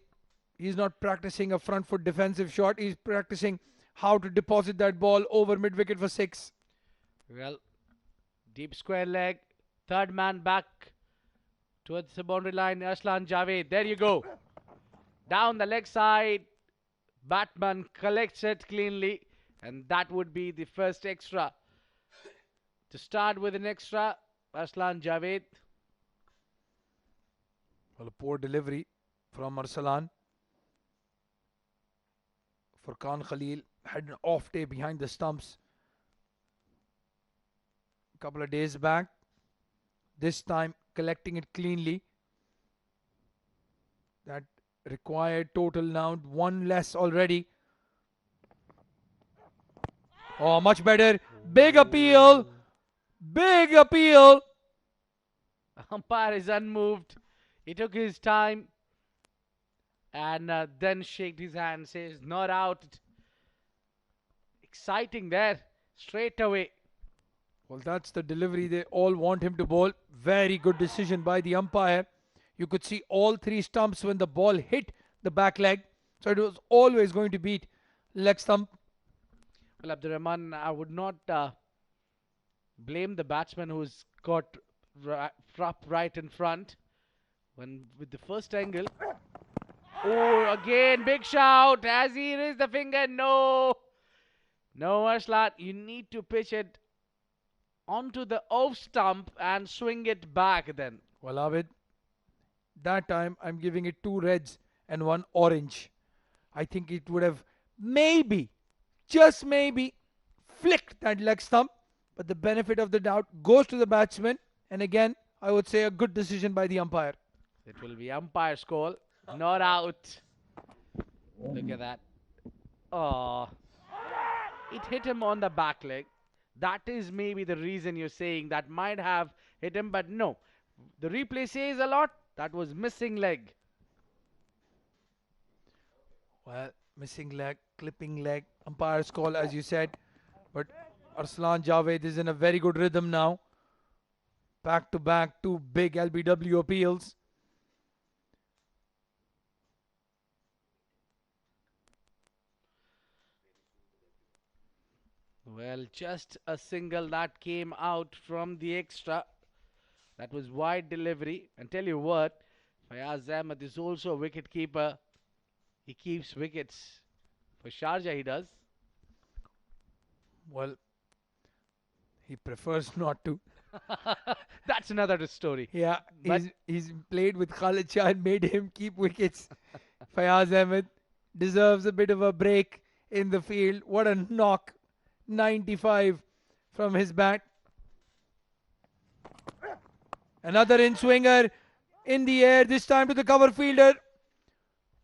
he's not practicing a front foot defensive shot. He's practicing how to deposit that ball over mid-wicket for 6.
Well, deep square leg. Third man back towards the boundary line. Arsalan Javed. There you go. Down the leg side. Batman collects it cleanly. And that would be the first extra. To start with an extra, Arsalan Javed.
Well, a poor delivery from Arsalan. Furqan Khalil had an off day behind the stumps a couple of days back. This time collecting it cleanly. That required total now 1 less already. Oh, much better. Big appeal. Big appeal.
Umpire is unmoved. He took his time and then shaked his hand, says not out. Exciting there, straight away.
Well, that's the delivery they all want him to bowl. Very good decision by the umpire. You could see all 3 stumps when the ball hit the back leg. So it was always going to beat leg stump.
Well, Abdur Rahman, I would not blame the batsman who's got right in front. When with the first angle. Oh, again, big shout as he raised the finger. No. No, Arsalan, you need to pitch it onto the off stump and swing it back then.
Well, Abid, that time I'm giving it 2 reds and 1 orange. I think it would have maybe, just maybe, flicked that leg stump. but the benefit of the doubt goes to the batsman. And again, I would say a good decision by the umpire.
It will be umpire's call, not out. Look at that. Oh, it hit him on the back leg. That is maybe the reason you're saying that might have hit him, but no. The replay says a lot. That was missing leg.
Well, missing leg, clipping leg, umpire's call as you said. But Arsalan Javed is in a very good rhythm now. Back to back, two big LBW appeals.
Well, just a single that came out from the extra. That was wide delivery. And tell you what, Fayyaz Ahmed is also a wicket keeper. He keeps wickets for Sharjah, he does.
Well, he prefers not to.
That's another story.
Yeah,
But
he's played with Khalid Shah and made him keep wickets. Fayyaz Ahmed deserves a bit of a break in the field. What a knock. 95 from his bat. Another in-swinger in the air, this time to the cover fielder.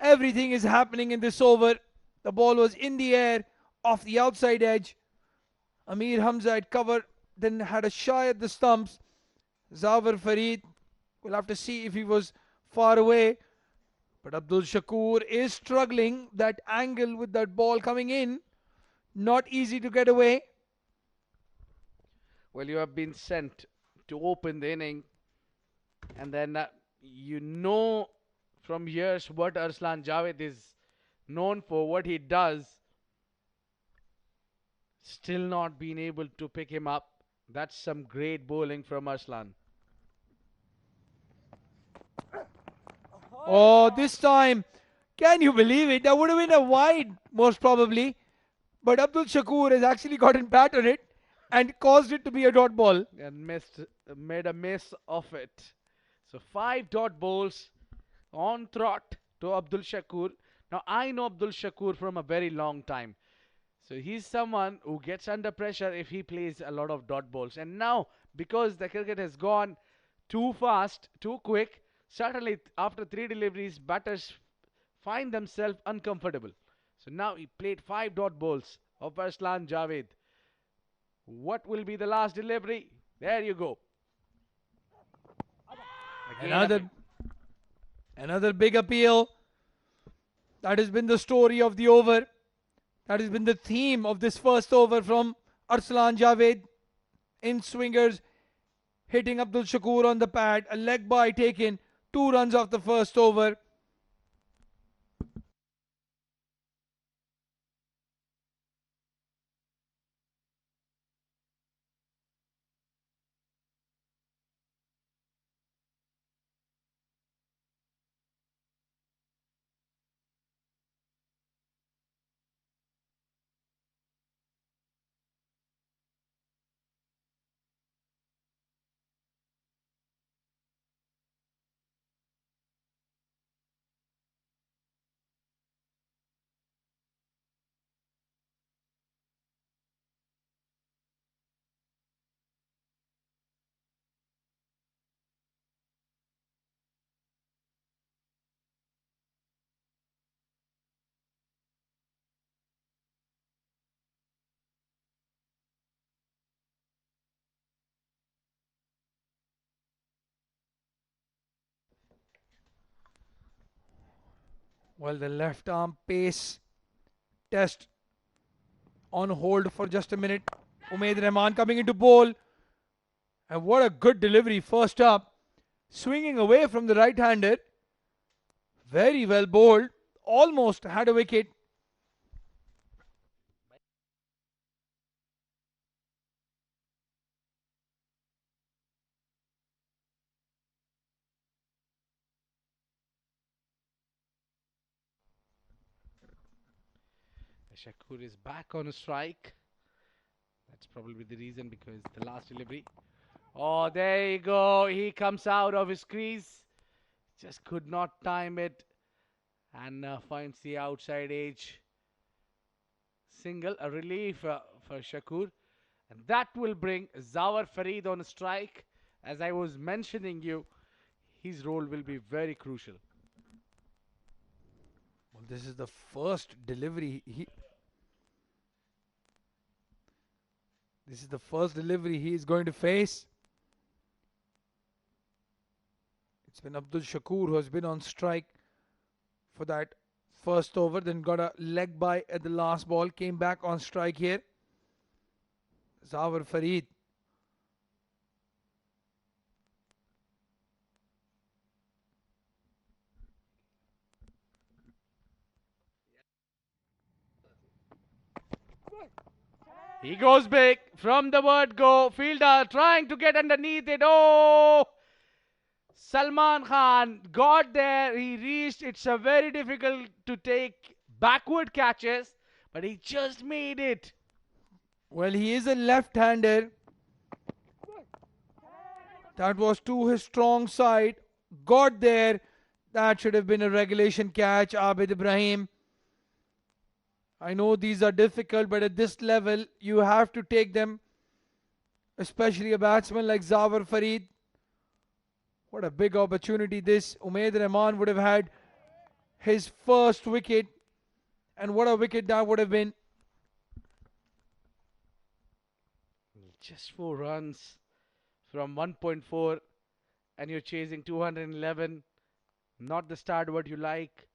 Everything is happening in this over. The ball was in the air, off the outside edge. Ameer Hamza had cover, then had a shy at the stumps. Zawar Farid, we'll have to see if he was far away. But Abdul Shakur is struggling. That angle with that ball coming in, not easy to get away.
well, you have been sent to open the inning, and then you know from years what Arsalan Javed is known for, what he does. Still not been able to pick him up. That's some great bowling from Arsalan.
Oh, this time, can you believe it? That would have been a wide, most probably. But Abdul Shakur has actually gotten bat on it and caused it to be a dot ball.
And made a mess of it. So 5 dot balls on trot to Abdul Shakur. Now I know Abdul Shakur from a very long time. So he's someone who gets under pressure if he plays a lot of dot balls. And now, because the cricket has gone too fast, too quick, certainly after 3 deliveries, batters find themselves uncomfortable. So now he played 5 dot balls of Arsalan Javed. What will be the last delivery? There you go. Again,
Another big appeal. That has been the story of the over. That has been the theme of this first over from Arsalan Javed. In swingers, hitting Abdul Shakur on the pad. A leg bye taken. 2 runs off the first over. Well, the left arm pace test on hold for just a minute. Umaid Rahman coming into bowl. And what a good delivery first up. Swinging away from the right-hander. Very well bowled. Almost had a wicket.
Shakur is back on a strike. That's probably the reason, because the last delivery. Oh, there you go. He comes out of his crease. Just could not time it. And finds the outside edge. Single, a relief for Shakur. And that will bring Zawar Farid on strike. As I was mentioning you, his role will be very crucial.
Well, this is the first delivery this is the first delivery he is going to face. It's been Abdul Shakur who has been on strike for that first over, then got a leg bye at the last ball, came back on strike here. Zawar Farid.
He goes big from the word go. Fielder trying to get underneath it. Oh! Salman Khan got there. He reached. It's a very difficult to take backward catches, but he just made it.
Well, he is a left-hander. That was to his strong side. Got there. That should have been a regulation catch. Abid Ibrahim. I know these are difficult, but at this level, you have to take them. Especially a batsman like Zawar Farid. What a big opportunity this. Umaid Rahman would have had his first wicket. And what a wicket that would have been.
Just 4 runs from 1.4, and you're chasing 211. Not the start what you like,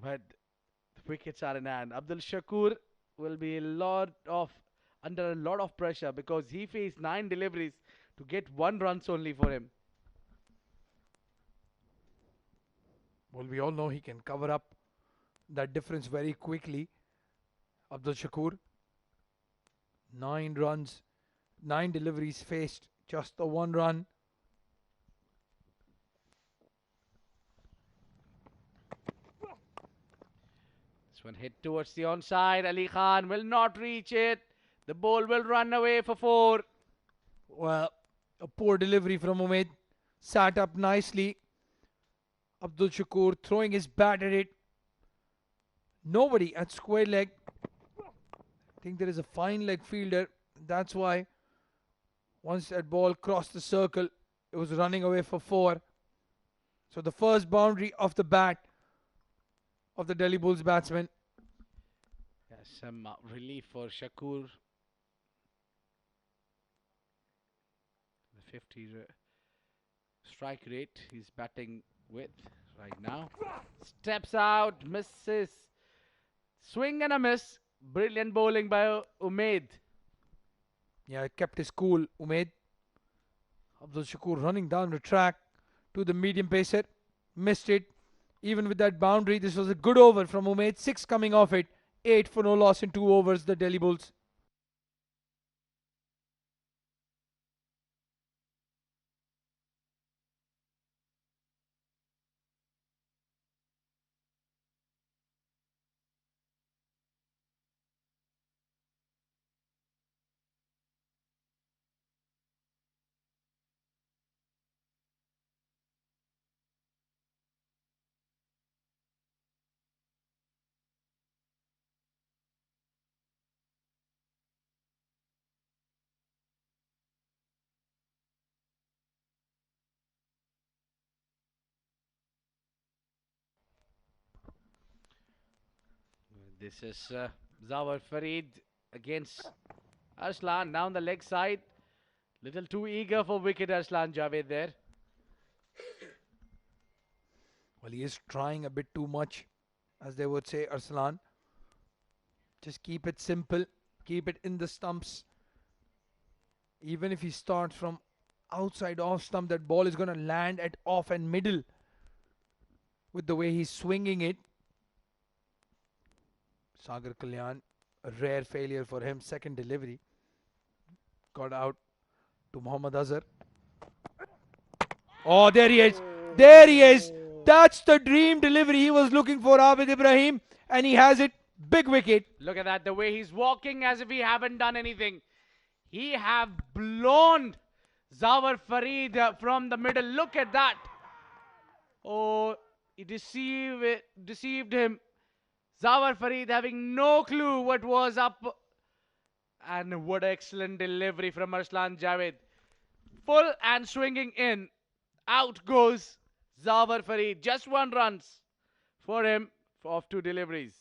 but the wickets are in hand. Abdul Shakur will be under a lot of pressure because he faced 9 deliveries to get 1 runs only for him.
Well, we all know he can cover up that difference very quickly. Abdul Shakur. 9 runs, 9 deliveries faced, just the 1 run.
This one hit towards the onside. Ali Khan will not reach it. The ball will run away for 4.
Well, a poor delivery from Umaid. Sat up nicely. Abdul Shakur throwing his bat at it. Nobody at square leg. I think there is a fine leg fielder. That's why once that ball crossed the circle, it was running away for 4. So the first boundary of the bat of the Delhi Bulls batsman.
Some relief for Shakur. The 50 strike rate he's batting with right now. Steps out, misses. Swing and a miss. Brilliant bowling by Umaid.
Yeah, kept his cool, Umaid. Abdul Shakur running down the track to the medium pacer. Missed it. Even with that boundary, this was a good over from Umaid. 6 coming off it. 8 for no loss in 2 overs, the Delhi Bulls.
This is Zawar Farid against Arsalan down the leg side. Little too eager for wicket Arsalan Javed there.
Well, he is trying a bit too much, as they would say, Arsalan. Just keep it simple. Keep it in the stumps. Even if he starts from outside off stump, that ball is going to land at off and middle with the way he's swinging it. Sagar Kalyan, a rare failure for him. Second delivery. Got out to Mohammad Azhar. Oh, there he is. There he is. That's the dream delivery he was looking for, Abid Ibrahim. And he has it. Big wicket.
Look at that. The way he's walking as if he haven't done anything. He have blown Zawar Farid from the middle. Look at that. Oh, he deceived him. Zawar Farid having no clue what was up And what excellent delivery from Arslan Javed. Full and swinging in. Out goes Zawar Farid. Just one runs for him of two deliveries.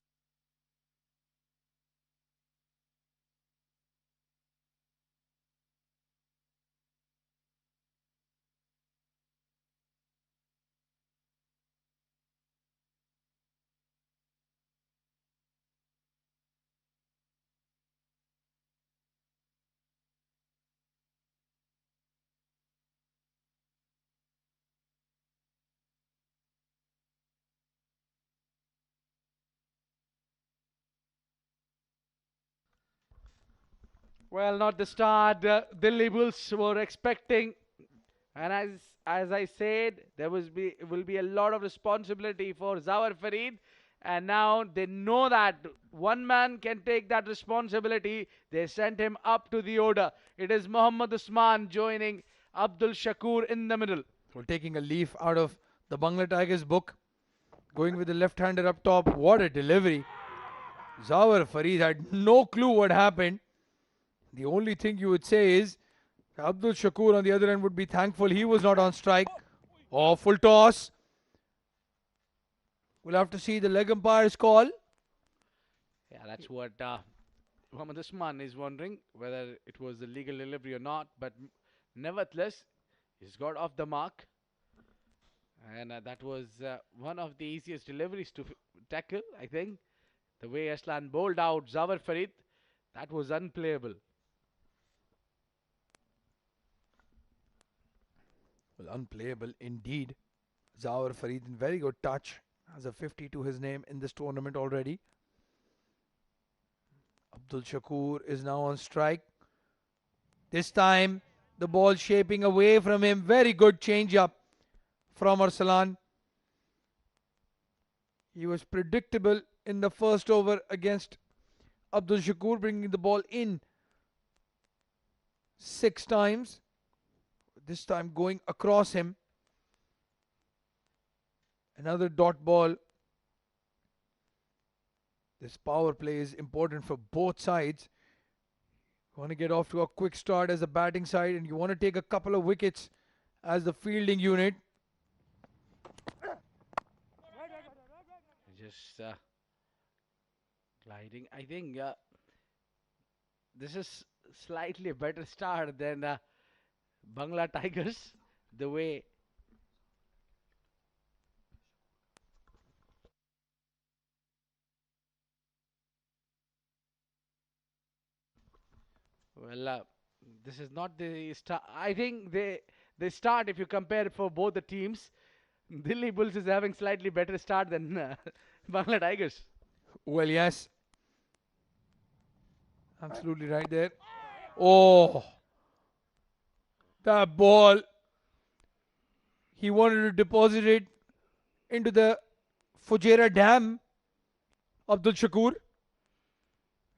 Well, not the start Delhi Bulls were expecting. And as I said, there will be a lot of responsibility for Zawar Farid. And now they know that one man can take that responsibility. They sent him up to the order. It is Mohammad Usman joining Abdul Shakur in the middle.
Well, taking a leaf out of the Bangla Tigers book, going with the left-hander up top. What a delivery. Zawar Farid had no clue what happened. The only thing you would say is Abdul Shakur on the other end would be thankful he was not on strike. Oh, full toss. We'll have to see the leg umpire's call.
Yeah, that's what Mohammad Usman is wondering, whether it was the legal delivery or not. But nevertheless, he's got off the mark. And that was one of the easiest deliveries to tackle, I think. The way Aslan bowled out Zawar Farid, that was unplayable.
Well, unplayable indeed. Zawar Farid in very good touch. Has a 50 to his name in this tournament already. Abdul Shakur is now on strike. This time the ball shaping away from him. Very good change up from Arsalan. He was predictable in the first over against Abdul Shakur, bringing the ball in 6 times. This time going across him. Another dot ball. This power play is important for both sides. You want to get off to a quick start as a batting side, and you want to take a couple of wickets as the fielding unit.
Just gliding. I think this is slightly a better start than Bangla Tigers. The way this is not the start. I think they start, if you compare it for both the teams, Delhi Bulls is having slightly better start than Bangla Tigers.
Well, yes. Absolutely right there. Oh, that ball. He wanted to deposit it into the Fujairah Dam. Abdul Shakur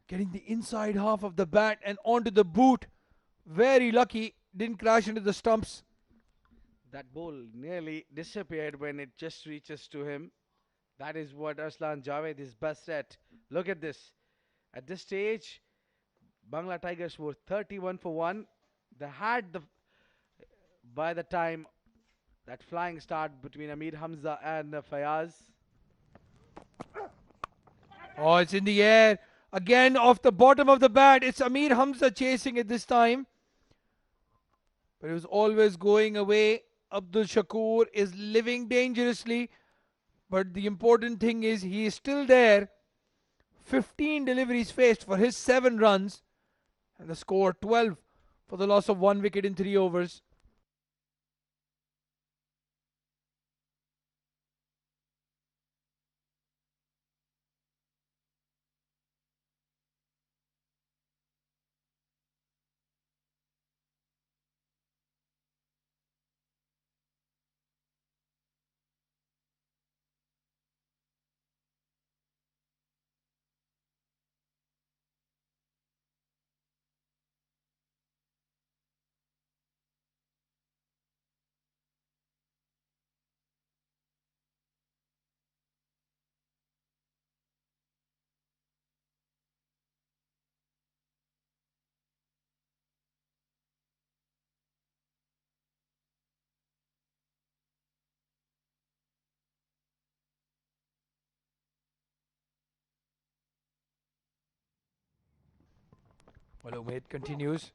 getting the inside half of the bat and onto the boot. Very lucky. Didn't crash into the stumps.
That ball nearly disappeared when it just reaches to him. That is what Arslan Javed is best at. Look at this. At this stage, Bangla Tigers were 31 for 1. They had by the time that flying start between Ameer, Hamza and Fayyaz.
Oh, it's in the air. Again, off the bottom of the bat. It's Ameer Hamza chasing it this time. But it was always going away. Abdul Shakur is living dangerously. But the important thing is he is still there. 15 deliveries faced for his 7 runs. And the score 12 for the loss of 1 wicket in 3 overs. Well, Umaid continues.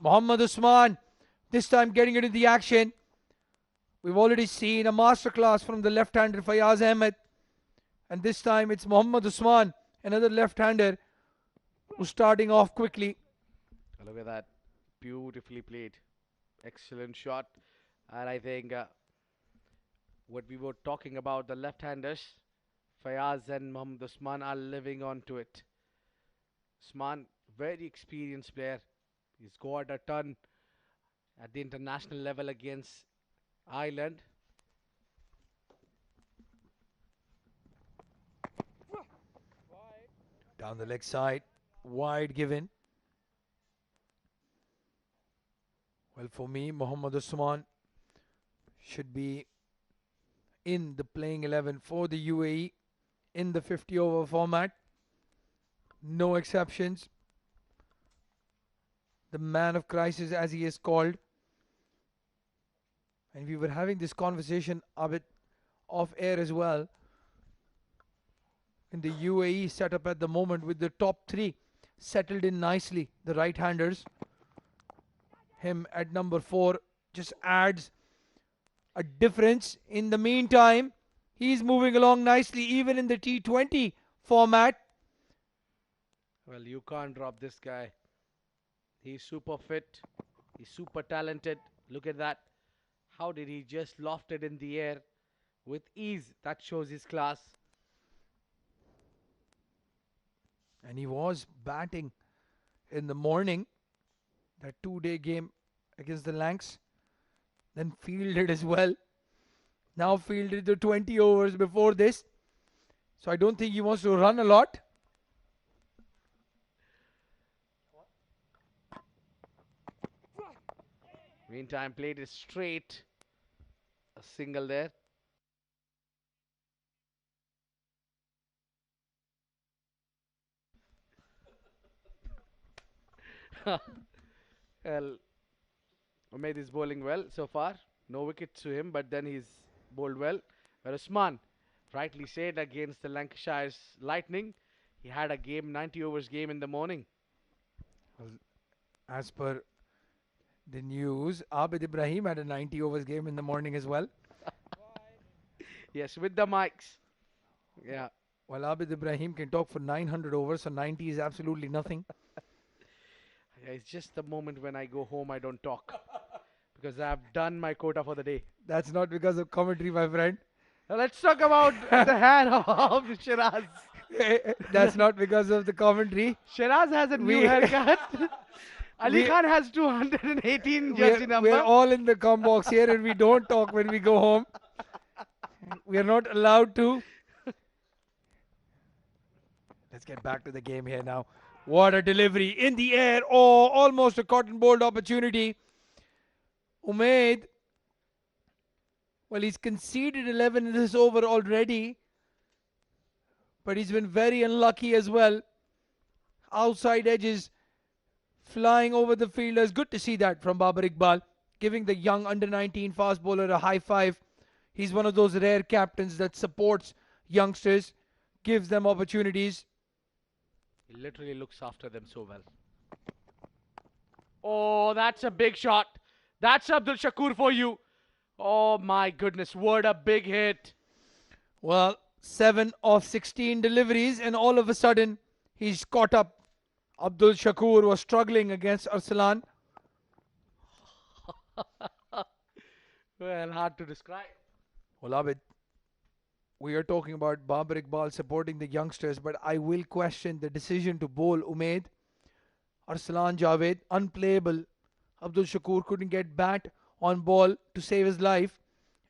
Mohammad Usman, this time getting into the action. We've already seen a masterclass from the left-hander Fayyaz Ahmed. And this time it's Mohammad Usman, another left-hander who's starting off quickly.
Look at that. Beautifully played. Excellent shot. And I think what we were talking about, the left-handers, Fayyaz and Mohammad Usman are living on to it. Usman, very experienced player. He scored a ton at the international level against Ireland.
Down the leg side, wide given. Well, for me, Mohammad Usman should be in the playing 11 for the UAE in the 50-over format. No exceptions. The man of crisis, as he is called. And we were having this conversation a bit off air as well. In the UAE setup at the moment, with the top three settled in nicely, the right-handers. Him at number 4 just adds a difference. In the meantime, he's moving along nicely, even in the T20 format.
Well, you can't drop this guy. He's super fit. He's super talented. Look at that. How did he just loft it in the air with ease? That shows his class.
And he was batting in the morning, that 2-day game against the Lancs. Then fielded as well. Now fielded the 20 overs before this. So I don't think he wants to run a lot.
Meantime, played it straight. A single there. Well, Ahmed is bowling well so far. No wickets to him, but then he's bowled well. But Usman, rightly said, against the Lancashire's Lightning, he had a game, 90 overs game in the morning.
As per the news, Abid Ibrahim had a 90 overs game in the morning as well.
Yes, with the mics. Yeah.
Well, Abid Ibrahim can talk for 900 overs, so 90 is absolutely nothing.
Yeah, it's just the moment when I go home, I don't talk. Because I've done my quota for the day.
That's not because of commentary, my friend.
Now let's talk about the hair of Sheraz.
That's not because of the commentary.
Sheraz has a new haircut. Ali Khan has 218 jersey number.
We're all in the com box here and we don't talk when we go home. We are not allowed to. Let's get back to the game here now. What a delivery in the air. Oh, almost a cotton bowled opportunity. Umaid. Well, he's conceded 11 in this over already. But he's been very unlucky as well. Outside edges flying over the fielders. Good to see that from Babar Iqbal. Giving the young under-19 fast bowler a high five. He's one of those rare captains that supports youngsters. Gives them opportunities.
He literally looks after them so well. Oh, that's a big shot. That's Abdul Shakur for you. Oh my goodness, what a big hit.
Well, 7 of 16 deliveries and all of a sudden he's caught up. Abdul Shakur was struggling against Arsalan.
Well, hard to describe.
Well, Abid, we are talking about Babar Iqbal supporting the youngsters, but I will question the decision to bowl Umaid. Arsalan Javed, unplayable. Abdul Shakur couldn't get bat on ball to save his life.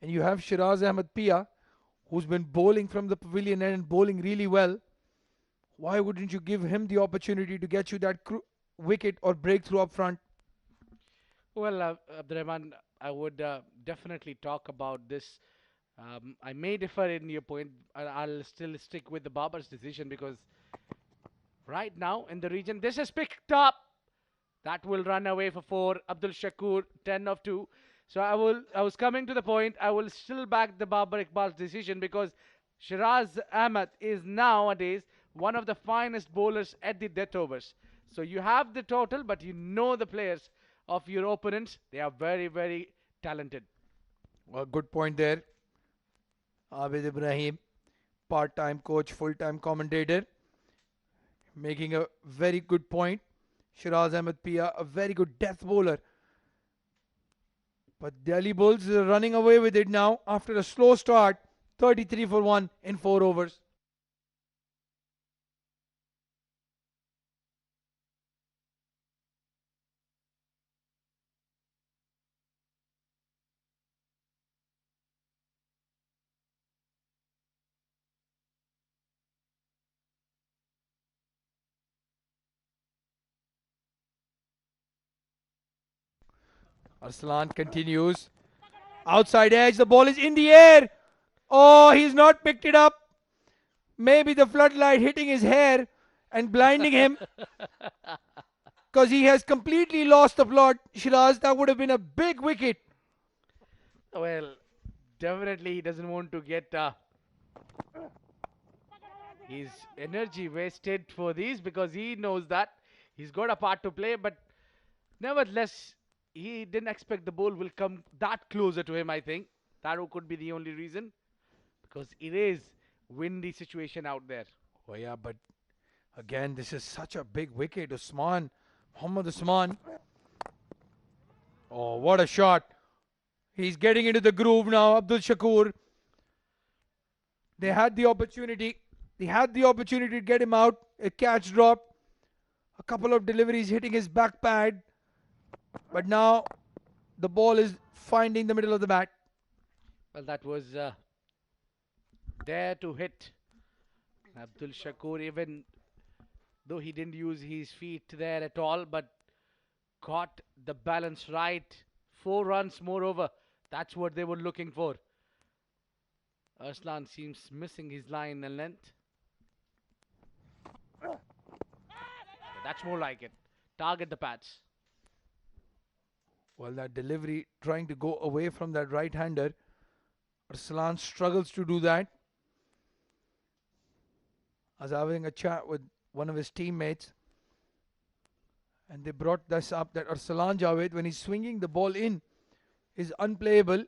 And you have Sheraz Ahmed Piya, who's been bowling from the pavilion end and bowling really well. Why wouldn't you give him the opportunity to get you that wicket or breakthrough up front?
Well, Abdurrahman, I would definitely talk about this. I may differ in your point. I'll still stick with the Babar's decision because right now in the region, this is picked up. That will run away for 4. Abdul Shakur, 10 of 2. So I was coming to the point. I will still back the Babar Iqbal's decision because Sheraz Ahmed is nowadays
one of the finest bowlers at the death overs. So you have the total, but you know the players of your opponents. They are very, very talented.
A good point there. Abid Ibrahim, part-time coach, full-time commentator, making a very good point. Sheraz Ahmed Piya, a very good death bowler. But Delhi Bulls are running away with it now after a slow start. 33 for 1 in 4 overs. Arsalan continues. Outside edge, the ball is in the air. Oh, he's not picked it up. Maybe the floodlight hitting his hair and blinding him because he has completely lost the plot. Shiraz, that would have been a big wicket.
Well, definitely he doesn't want to get his energy wasted for these because he knows that he's got a part to play, but nevertheless, he didn't expect the ball will come that closer to him, I think. That could be the only reason because it is windy situation out there.
Oh yeah, but again, this is such a big wicket. Muhammad Usman. Oh, what a shot. He's getting into the groove now, Abdul Shakur. They had the opportunity. They had the opportunity to get him out. A catch drop. A couple of deliveries hitting his back pad. But now the ball is finding the middle of the bat.
Well, that was there to hit Abdul Shakur, even though he didn't use his feet there at all, but got the balance right. 4 runs, moreover. That's what they were looking for. Arslan seems missing his line and length. That's more like it. Target the pads.
Well, that delivery, trying to go away from that right-hander. Arsalan struggles to do that. I was having a chat with one of his teammates, and they brought this up that Arsalan Javed, when he's swinging the ball in, is unplayable,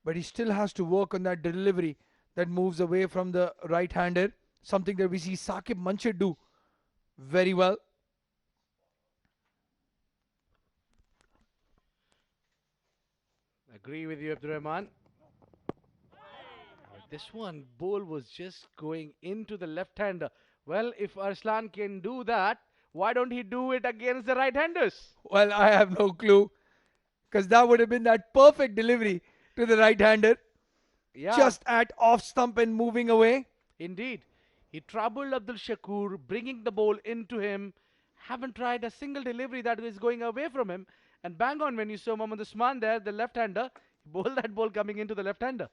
but he still has to work on that delivery that moves away from the right-hander, something that we see Saqib Manshid do very well.
Agree with you, Abdurrahman. This one, ball was just going into the left-hander. Well, if Arslan can do that, why don't he do it against the right-handers?
Well, I have no clue, because that would have been that perfect delivery to the right-hander.
Yeah,
Just at off stump and moving away.
indeed. He troubled Abdul Shakur, bringing the ball into him. Haven't tried a single delivery that is going away from him. And bang on when you saw Mohammad Usman there, the left-hander, he bowled that ball coming into the left-hander.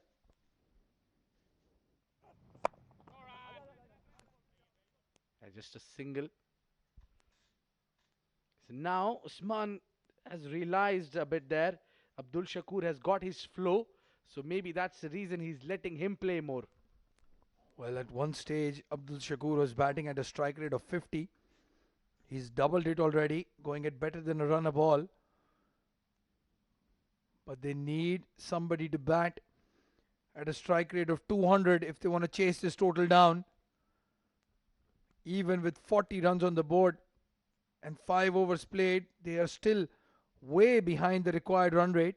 Just a single. So now Usman has realized a bit there. Abdul Shakur has got his flow. So maybe that's the reason he's letting him play more.
Well, at one stage, Abdul Shakur was batting at a strike rate of 50. He's doubled it already, going at better than a run a ball. But they need somebody to bat at a strike rate of 200 if they want to chase this total down. Even with 40 runs on the board and 5 overs played, they are still way behind the required run rate.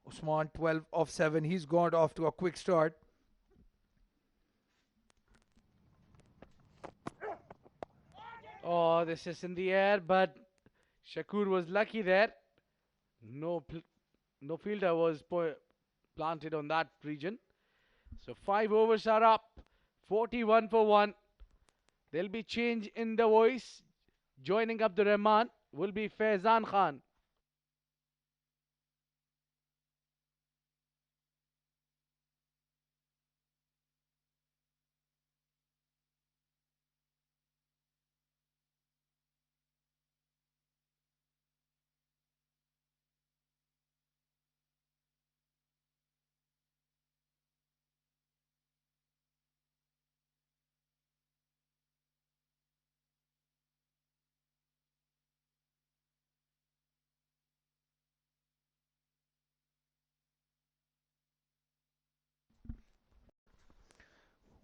Usman 12 off 7. He's got off to a quick start.
Oh, this is in the air, but Shakur was lucky there. No fielder was planted on that region. So 5 overs are up. 41 for 1. There'll be change in the voice. Joining Abdurrahman will be Faizan Khan.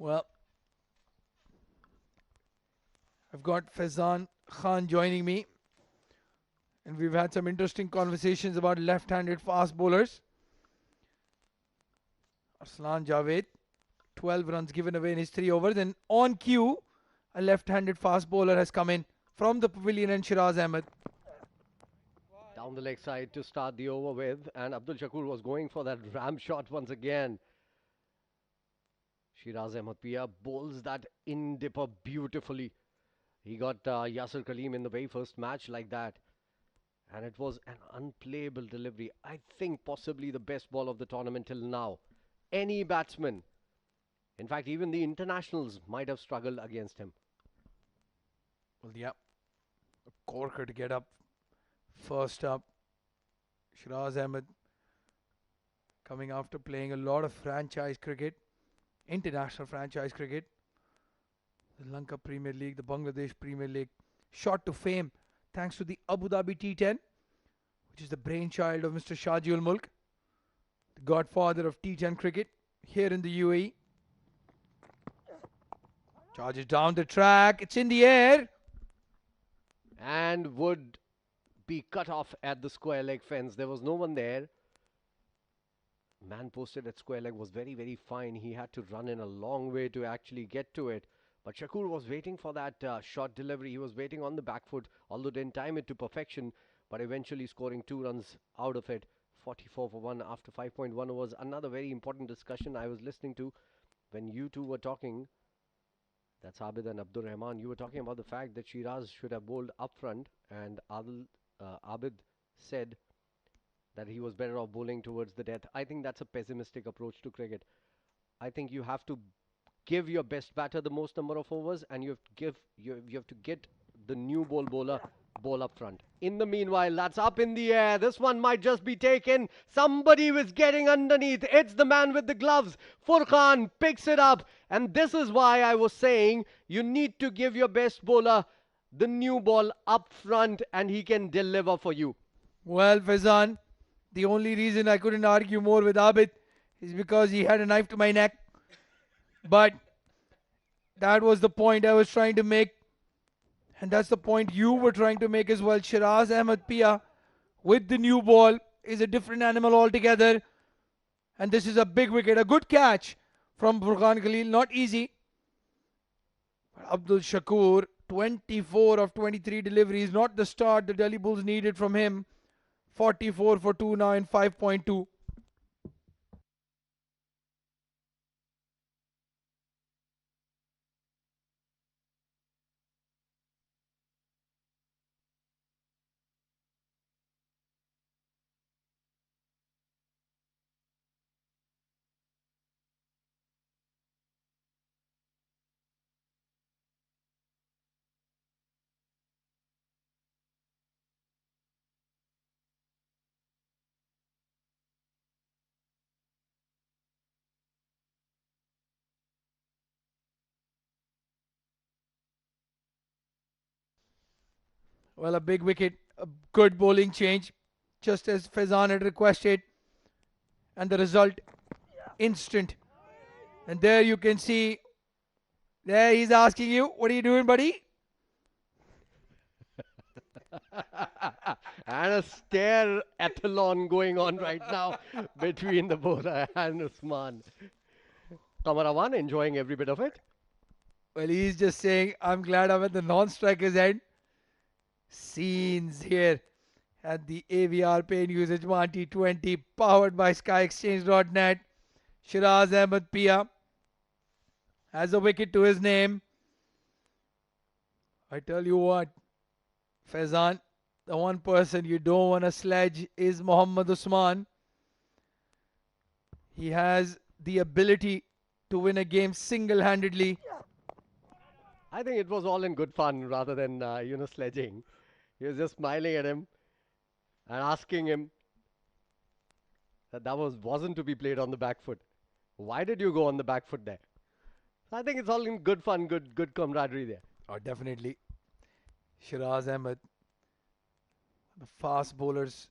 Well, I've got Faizan Khan joining me, and we've had some interesting conversations about left-handed fast bowlers. Arsalan Javed, 12 runs given away in his 3 overs, and on cue, a left-handed fast bowler has come in from the pavilion, and Sheraz Ahmed.
Down the leg side to start the over with, and Abdul Shakur was going for that ram shot once again. Sheraz Ahmed Piya bowls that in-dipper beautifully. He got Yasir Kaleem in the very first match like that. And it was an unplayable delivery. I think possibly the best ball of the tournament till now. Any batsman, in fact, even the internationals might have struggled against him.
Well, yeah, a corker to get up. First up, Sheraz Ahmed coming after playing a lot of franchise cricket, international franchise cricket. The Lanka Premier League, the Bangladesh Premier League, shot to fame thanks to the Abu Dhabi T10, which is the brainchild of Mr. Shahjul Mulk, the godfather of T10 cricket here in the UAE. Charges down the track, it's in the air.
And would be cut off at the square leg fence. There was no one there. Man posted at square leg was very, very fine. He had to run in a long way to actually get to it. But Shakur was waiting for that shot delivery. He was waiting on the back foot, although didn't time it to perfection, but eventually scoring 2 runs out of it. 44 for 1 after 5.1 overs. Another very important discussion I was listening to when you two were talking. That's Abid and Abdur Rahman. You were talking about the fact that Sheraz should have bowled up front, and Abid said that he was better off bowling towards the death. I think that's a pessimistic approach to cricket. I think you have to give your best batter the most number of overs, and you have to get the new bowler ball up front. In the meanwhile, that's up in the air. This one might just be taken. Somebody was getting underneath. It's the man with the gloves. Furqan picks it up, and this is why I was saying you need to give your best bowler the new ball up front, and he can deliver for you.
Well, Faizan, the only reason I couldn't argue more with Abid is because he had a knife to my neck. But that was the point I was trying to make. And that's the point you were trying to make as well. Sheraz Ahmed Piya with the new ball is a different animal altogether. And this is a big wicket. A good catch from Furqan Khalil. Not easy. But Abdul Shakur, 24 of 23 deliveries. Not the start the Delhi Bulls needed from him. 44 for 2 now in 5.2. Well, a big wicket, a good bowling change, just as Faizan had requested. And the result, instant. And there you can see, there he's asking you, what are you doing, buddy?
And a stare-athlon going on right now between the bowler and Usman. Kamarawan enjoying every bit of it.
Well, he's just saying, I'm glad I'm at the non-striker's end. Scenes here at the AVR Pay News Ajman T20, powered by SkyExchange.net. Sheraz Ahmed Piya has a wicket to his name. I tell you what, Faizan, the one person you don't want to sledge is Mohammad Usman. He has the ability to win a game single-handedly.
I think it was all in good fun rather than, sledging. He was just smiling at him and asking him that wasn't to be played on the back foot. Why did you go on the back foot there? So I think it's all in good fun, good camaraderie there.
Oh, definitely. Sheraz Ahmed. The fast bowlers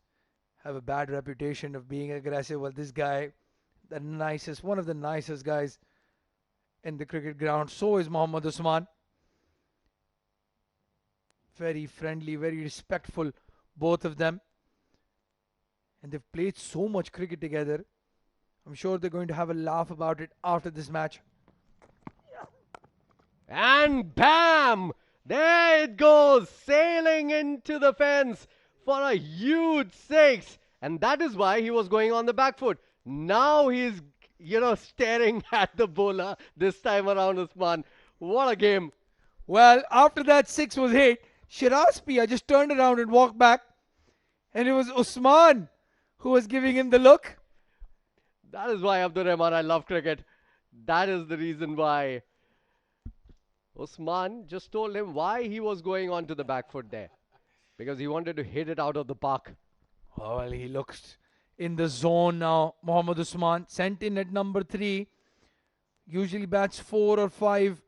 have a bad reputation of being aggressive. Well, this guy, one of the nicest guys in the cricket ground. So is Mohammad Usman. Very friendly, very respectful, both of them. And they've played so much cricket together. I'm sure they're going to have a laugh about it after this match.
And bam! There it goes, sailing into the fence for a huge six. And that is why he was going on the back foot. Now he's, staring at the bowler this time around, Usman. What a game.
Well, after that six was hit, Sheraz Piya just turned around and walked back. And it was Usman who was giving him the look.
That is why, Abdur Rahman, I love cricket. That is the reason why. Usman just told him why he was going on to the back foot there. Because he wanted to hit it out of the park.
Oh, well, he looks in the zone now. Mohammad Usman sent in at number 3. Usually bats 4 or 5.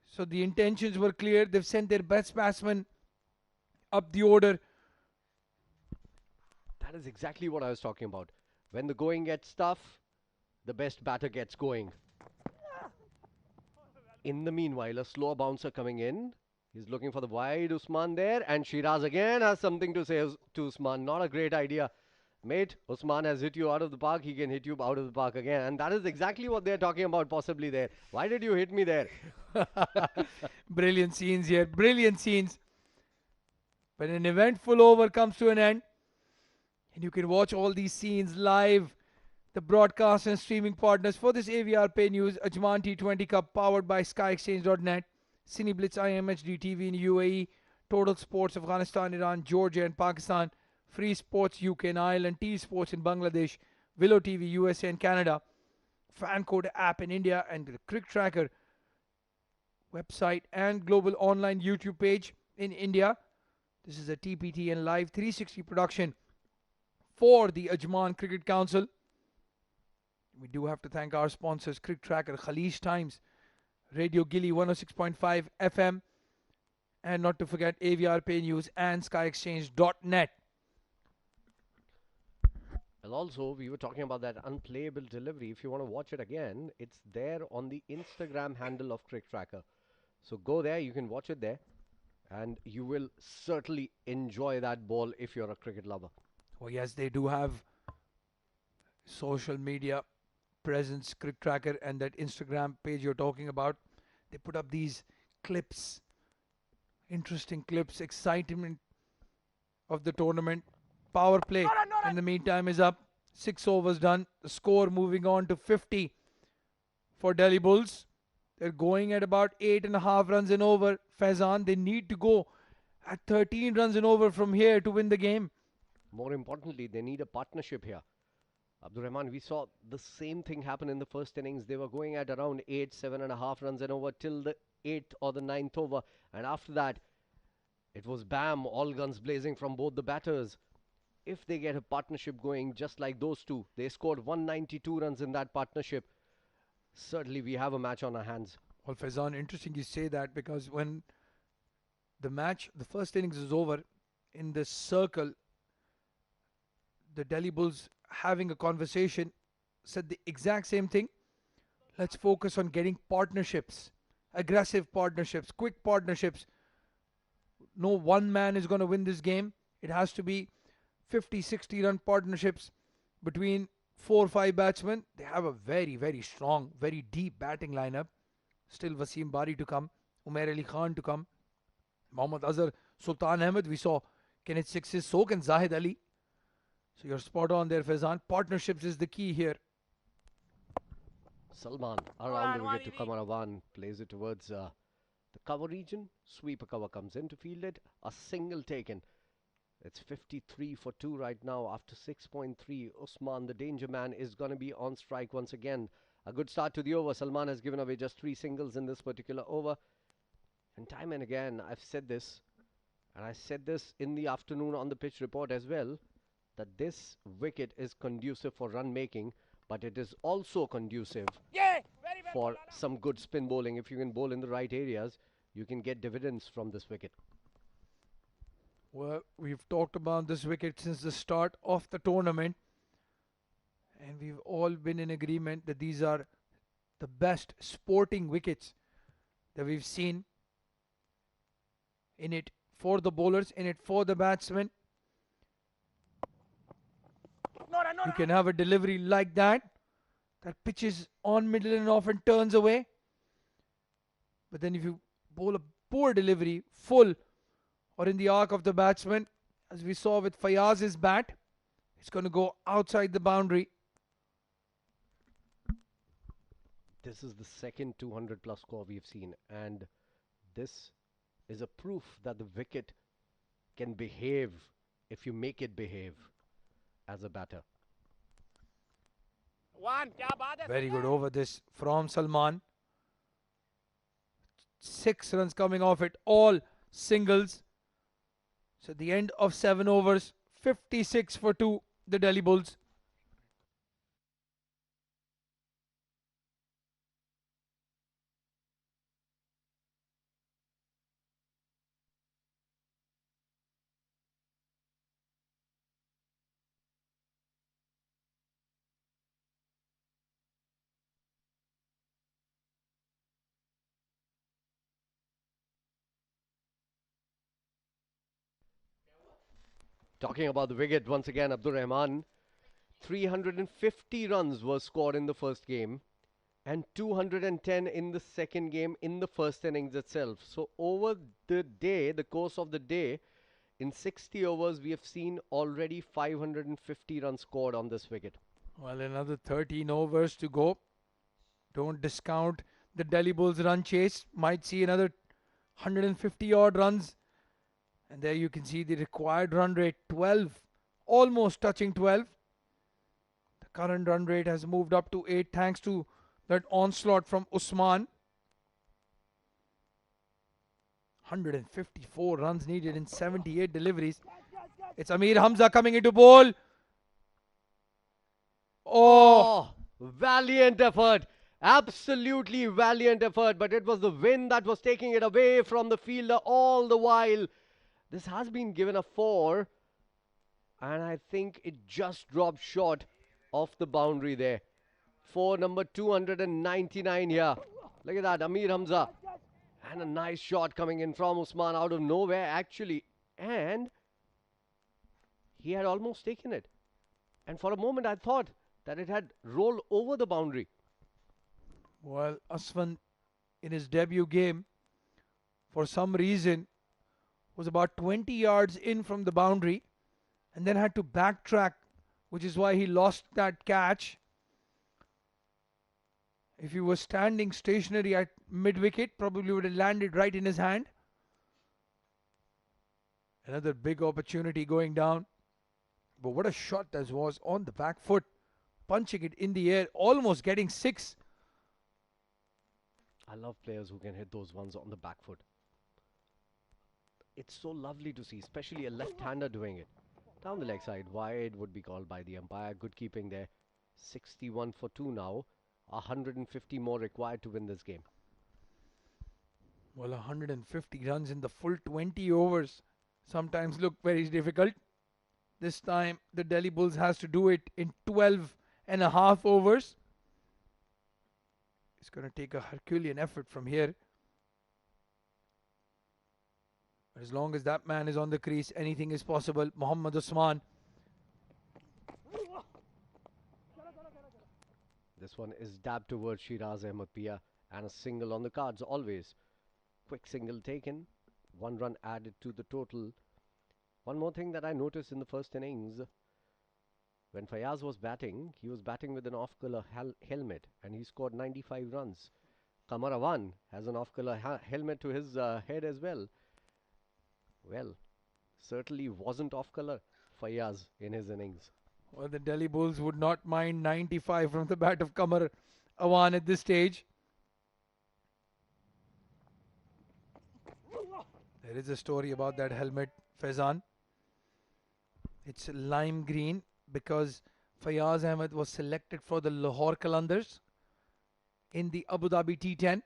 So the intentions were clear. They've sent their best batsman up the order.
That is exactly what I was talking about. When the going gets tough, the best batter gets going. In the meanwhile, a slower bouncer coming in. He's looking for the wide Usman there. And Sheraz again has something to say to Usman. Not a great idea. Mate, Usman has hit you out of the park. He can hit you out of the park again. And that is exactly what they're talking about possibly there. Why did you hit me there?
Brilliant scenes here. Brilliant scenes. When an eventful over comes to an end, and you can watch all these scenes live. The broadcast and streaming partners for this AVR Pay News, Ajman T20 Cup, powered by SkyExchange.net, CineBlitz IMHD TV in UAE, Total Sports Afghanistan, Iran, Georgia and Pakistan, Free Sports UK and Ireland, T Sports in Bangladesh, Willow TV USA and Canada, Fancode app in India, and the CricTracker website and global online YouTube page in India. This is a TPT and live 360 production for the Ajman Cricket Council. We do have to thank our sponsors, CricTracker, Khalij Times, Radio Gilly 106.5 FM, and not to forget AVR Pay News and SkyExchange.net.
Well, also, we were talking about that unplayable delivery. If you want to watch it again, it's there on the Instagram handle of CricTracker. So go there, you can watch it there, and you will certainly enjoy that ball if you're a cricket lover.
Oh yes, they do have social media presence, CricTracker, and that Instagram page you're talking about. They put up these clips, interesting clips, excitement of the tournament. Power play in the meantime is up. 6 overs done. The score moving on to 50 for Delhi Bulls. They're going at about 8.5 runs in over. Faizan, they need to go at 13 runs in over from here to win the game.
More importantly, they need a partnership here. Abdur Rahman, we saw the same thing happen in the first innings. They were going at around 8, 7.5 runs and over till the 8th or the 9th over. And after that, it was bam, all guns blazing from both the batters. If they get a partnership going just like those two, they scored 192 runs in that partnership. Certainly, we have a match on our hands.
Well, Faizan, interesting you say that, because when the first innings is over, in this circle, the Delhi Bulls having a conversation said the exact same thing. Let's focus on getting partnerships, aggressive partnerships, quick partnerships. No one man is going to win this game. It has to be 50, 60 run partnerships between 4 or 5 batsmen. They have a very, very strong, very deep batting lineup. Still Wasim Bari to come, Umair Ali Khan to come, Mohammad Azhar, Sultan Ahmed. We saw can hit sixes, so can Zahid Ali. So you're spot on there, Faizan. Partnerships is the key here.
Salman around the wicket to Kamarawan, plays it towards the cover region. Sweeper cover comes in to field it. A single taken. It's 53 for 2 right now after 6.3. Usman, the danger man, is going to be on strike once again. A good start to the over. Salman has given away just 3 singles in this particular over. And time and again, I've said this, and I said this in the afternoon on the pitch report as well, that this wicket is conducive for run making, but it is also conducive for some good spin bowling. If you can bowl in the right areas, you can get dividends from this wicket.
Well, we've talked about this wicket since the start of the tournament, and we've all been in agreement that these are the best sporting wickets that we've seen. In it for the bowlers, in it for the batsmen. You can have a delivery like that pitches on middle and often turns away. But then if you bowl a poor delivery, full or in the arc of the batsman, as we saw with Fayyaz's bat, it's going to go outside the boundary.
This is the second 200 plus score we've seen, and this is a proof that the wicket can behave if you make it behave as a batter.
Very good over this from Salman. 6 runs coming off it, all singles. So at the end of 7 overs, 56 for 2, the Delhi Bulls.
Talking about the wicket, once again, Abdur Rahman, 350 runs were scored in the first game and 210 in the second game in the first innings itself. So over the day, the course of the day, in 60 overs, we have seen already 550 runs scored on this wicket.
Well, another 13 overs to go. Don't discount the Delhi Bulls run chase. Might see another 150 odd runs. And there you can see the required run rate, 12, almost touching 12. The current run rate has moved up to 8 thanks to that onslaught from Usman. 154 runs needed in 78 deliveries. It's Ameer Hamza coming into bowl. Oh,
valiant effort. Absolutely valiant effort. But it was the wind that was taking it away from the fielder all the while. This has been given a 4. And I think it just dropped short of the boundary there. For number 299 here. Look at that, Ameer Hamza. And a nice shot coming in from Usman out of nowhere, actually. And he had almost taken it. And for a moment, I thought that it had rolled over the boundary.
Well, Asfand, in his debut game, for some reason, was about 20 yards in from the boundary and then had to backtrack, which is why he lost that catch. If he was standing stationary at mid-wicket, probably would have landed right in his hand. Another big opportunity going down. But what a shot that was on the back foot. Punching it in the air, almost getting 6.
I love players who can hit those ones on the back foot. It's so lovely to see, especially a left-hander doing it. Down the leg side, wide would be called by the umpire. Good keeping there. 61 for 2 now. 150 more required to win this game.
Well, 150 runs in the full 20 overs sometimes look very difficult. This time, the Delhi Bulls has to do it in 12 and a half overs. It's going to take a Herculean effort from here. As long as that man is on the crease, anything is possible. Mohammad Usman.
This one is dabbed towards Sheraz Ahmed Piya and a single on the cards always. Quick single taken. 1 run added to the total. One more thing that I noticed in the first innings. When Fayyaz was batting, he was batting with an off-color helmet and he scored 95 runs. Karwan has an off-color helmet to his head as well. Well, certainly wasn't off-color Fayyaz in his innings.
Well, the Delhi Bulls would not mind 95 from the bat of Karwan at this stage. There is a story about that helmet, Faizan. It's lime green because Fayyaz Ahmed was selected for the Lahore Qalandars in the Abu Dhabi T10.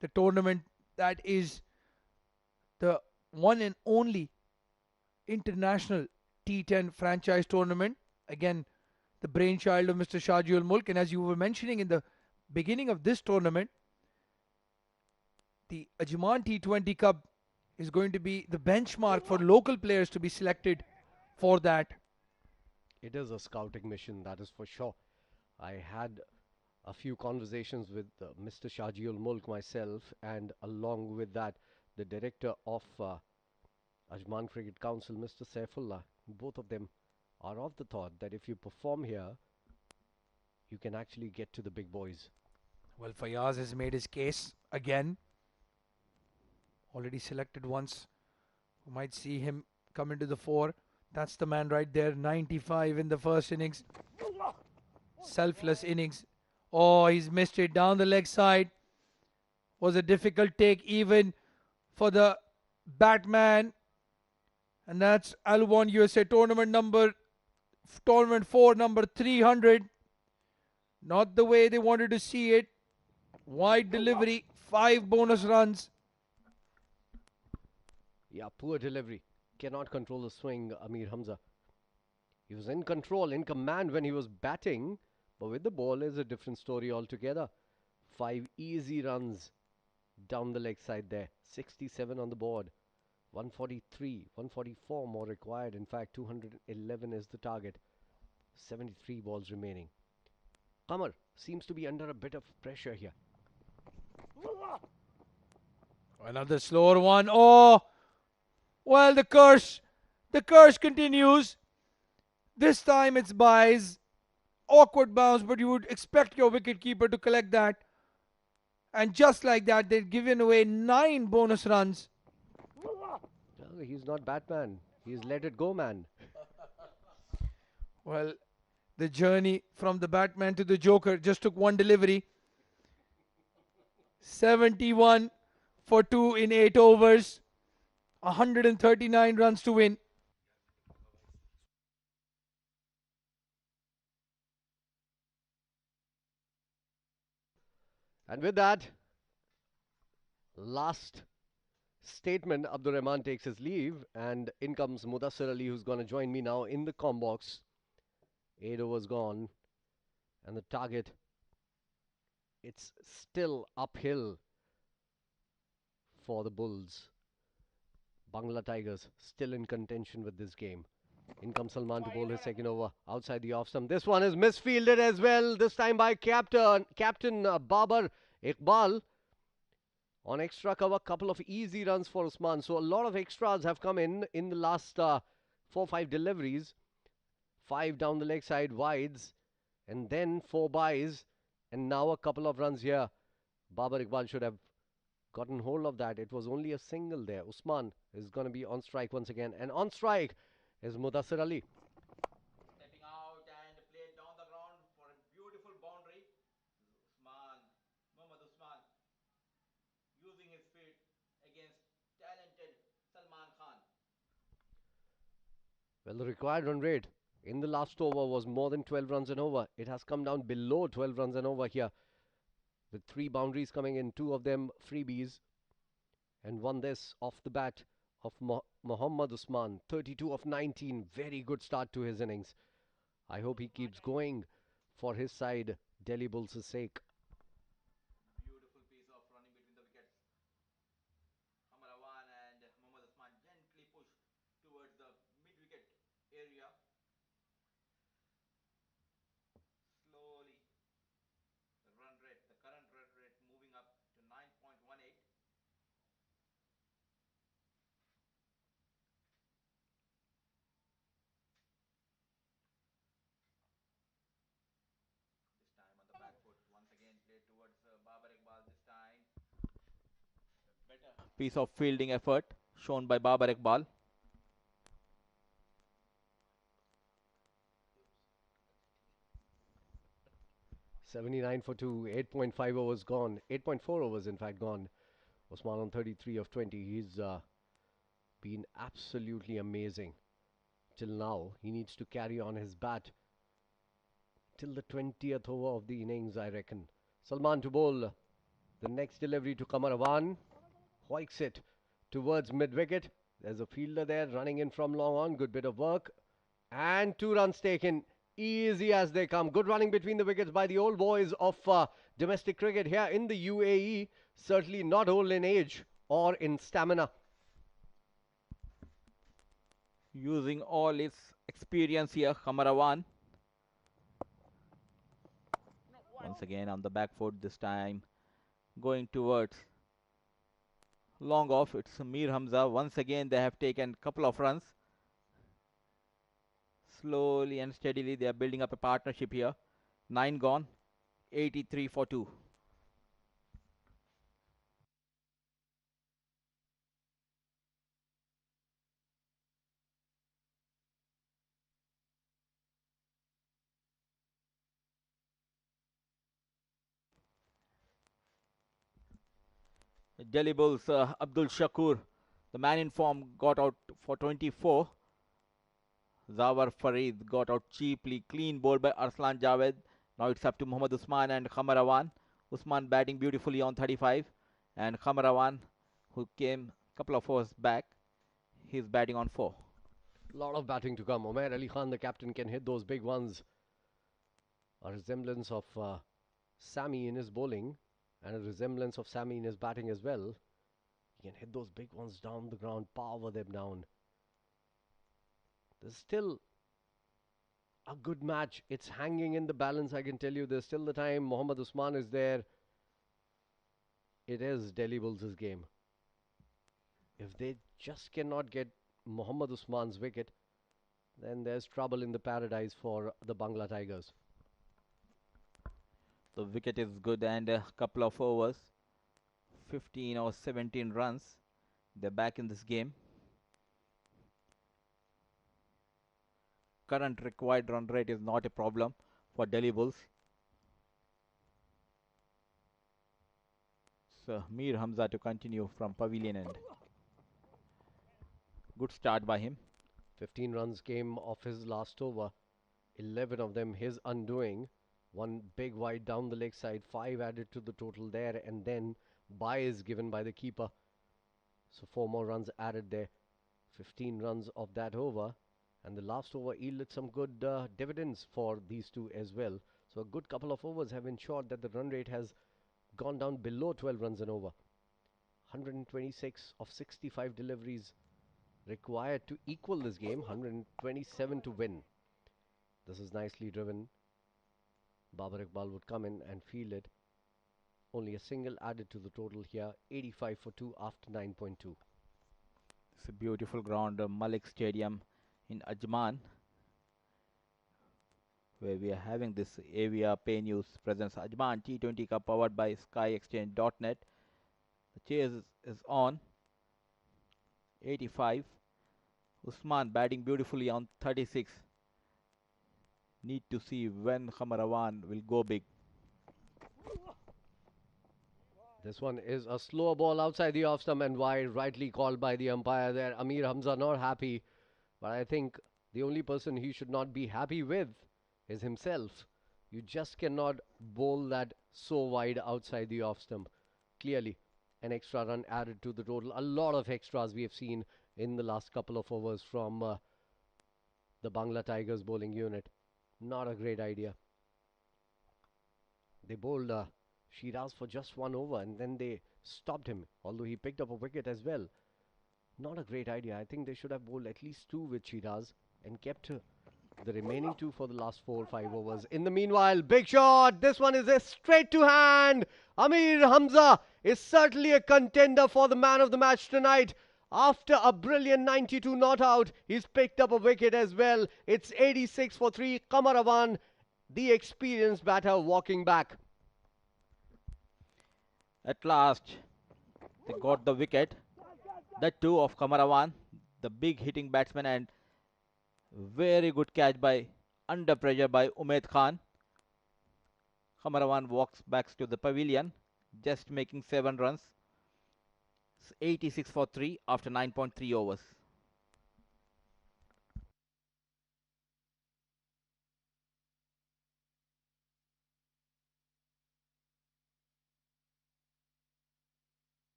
The tournament that is the one and only international T10 franchise tournament. Again, the brainchild of Mr. Shahjul Mulk. And as you were mentioning in the beginning of this tournament, the Ajman T20 Cup is going to be the benchmark for local players to be selected for that.
It is a scouting mission, that is for sure. I had a few conversations with Mr. Shajiul Mulk myself, and along with that, the director of Ajman Cricket Council, Mr. Saifullah. Both of them are of the thought that if you perform here, you can actually get to the big boys.
Well, Fayyaz has made his case again. Already selected once. We might see him come into the fore. That's the man right there. 95 in the first innings. Selfless innings. Oh, he's missed it down the leg side. Was a difficult take even for the Batman. And that's Alwan USA tournament 4, number 300. Not the way they wanted to see it. Wide delivery, 5 bonus runs.
Yeah, poor delivery. Cannot control the swing, Ameer Hamza. He was in control, in command when he was batting, but with the ball is a different story altogether. 5 easy runs down the leg side there. 67 on the board. 143, 144 more required. In fact, 211 is the target. 73 balls remaining. Qamar seems to be under a bit of pressure here.
Another slower one. Oh, well, the curse continues. This time it's buys. Awkward bounce, but you would expect your wicketkeeper to collect that. And just like that, they've given away 9 bonus runs.
Well, he's not Batman. He's let it go, man.
Well, the journey from the Batman to the Joker just took one delivery. 71 for 2 in 8 overs. 139 runs to win.
And with that, last statement, Abdur Rahman takes his leave, and in comes Mudassir Ali, who's going to join me now in the comm box. 8 overs gone, and the target, it's still uphill for the Bulls. Bangla Tigers still in contention with this game. In comes Salman to bowl his second over outside the off stump. This one is misfielded as well, this time by Captain Babar Iqbal. On extra cover, couple of easy runs for Usman. So a lot of extras have come in the last 4-5 deliveries. 5 down the leg side wides, and then 4 buys, and now a couple of runs here. Babar Iqbal should have gotten hold of that. It was only a single there. Usman is going to be on strike once again, and on strike is Mudassir Ali.
Stepping out and played down the ground for a beautiful boundary. Mohammad Usman, using his feet against talented Salman Khan.
Well, the required run rate in the last over was more than 12 runs and over. It has come down below 12 runs and over here, with 3 boundaries coming in, 2 of them freebies, and 1 this off the bat of Mohammad Usman. 32 of 19. Very good start to his innings. I hope he keeps going for his side, Delhi Bulls' sake.
Beautiful piece of running between the wickets. Amarawan and Mohammad Usman gently pushed towards the mid-wicket area. Slowly, the current run rate moving up to 9.18. This time on the back foot, once again played towards Babar Iqbal. This time, better piece of fielding effort shown by Babar Iqbal.
79 for 2, 8.5 overs gone, 8.4 overs in fact gone. Usman on 33 of 20. He's been absolutely amazing till now. He needs to carry on his bat till the 20th over of the innings, I reckon. Salman to bowl. The next delivery to Kamarawan. Hoiks it towards mid-wicket. There's a fielder there running in from long on. Good bit of work. And 2 runs taken. Easy as they come. Good running between the wickets by the old boys of domestic cricket here in the UAE. Certainly not old in age or in stamina.
Using all his experience here, Kamarawan. Once again on the back foot, this time going towards long off. It's Mir Hamza. Once again, they have taken a couple of runs. Slowly and steadily, they are building up a partnership here. 9 gone, 83 for 2. Delhi Bulls, Abdul Shakur, the man in form, got out for 24. Zawar Farid got out cheaply, clean ball by Arsalan Javed. Now it's up to Muhammad Usman and Kamarawan. Usman batting beautifully on 35, and Kamarawan, who came a couple of overs back, he's batting on 4.
A lot of batting to come. Umair Ali Khan, the captain, can hit those big ones. A resemblance of Sammy in his bowling and a resemblance of Sammy in his batting as well. He can hit those big ones down the ground, power them down. There's still a good match. It's hanging in the balance, I can tell you. There's still the time. Mohammad Usman is there. It is Delhi Bulls' game. If they just cannot get Mohammad Usman's wicket, then there's trouble in the paradise for the Bangla Tigers.
The wicket is good and a couple of overs. 15 or 17 runs. They're back in this game. Current required run rate is not a problem for Delhi Bulls. So Mir Hamza to continue from pavilion end. Good start by him.
15 runs came off his last over. 11 of them his undoing. One big wide down the leg side. 5 added to the total there, and then bye is given by the keeper. So 4 more runs added there. 15 runs of that over. And the last over yielded some good dividends for these two as well. So a good couple of overs have ensured that the run rate has gone down below 12 runs and over. 126 of 65 deliveries required to equal this game. 127 to win. This is nicely driven. Babar Iqbal would come in and field it. Only a single added to the total here. 85 for 2 after 9.2.
It's a beautiful ground, Malik Stadium in Ajman, where we are having this AVR Pay News presents Ajman T20 Cup powered by SkyExchange.net. The chase is on. 85. Usman batting beautifully on 36. Need to see when Kamarawan will go big.
This one is a slower ball outside the off stump and wide, rightly called by the umpire there. Amir Hamza not happy, but I think the only person he should not be happy with is himself. You just cannot bowl that so wide outside the off stump. Clearly, an extra run added to the total. A lot of extras we have seen in the last couple of overs from the Bangla Tigers bowling unit. Not a great idea. They bowled Sheraz for just 1 over and then they stopped him, although he picked up a wicket as well. Not a great idea. I think they should have bowled at least 2 with Sheraz and kept the remaining 2 for the last 4 or 5 overs. In the meanwhile, big shot. This one is a straight to hand. Amir Hamza is certainly a contender for the man of the match tonight. After a brilliant 92 not out, he's picked up a wicket as well. It's 86 for 3. Kamarawan, the experienced batter, walking back.
At last, they got the wicket. That too of Kamarawan, the big hitting batsman, and very good catch by under pressure by Umaid Khan. Kamarawan walks back to the pavilion, just making 7 runs. It's 86 for 3 after 9.3 overs.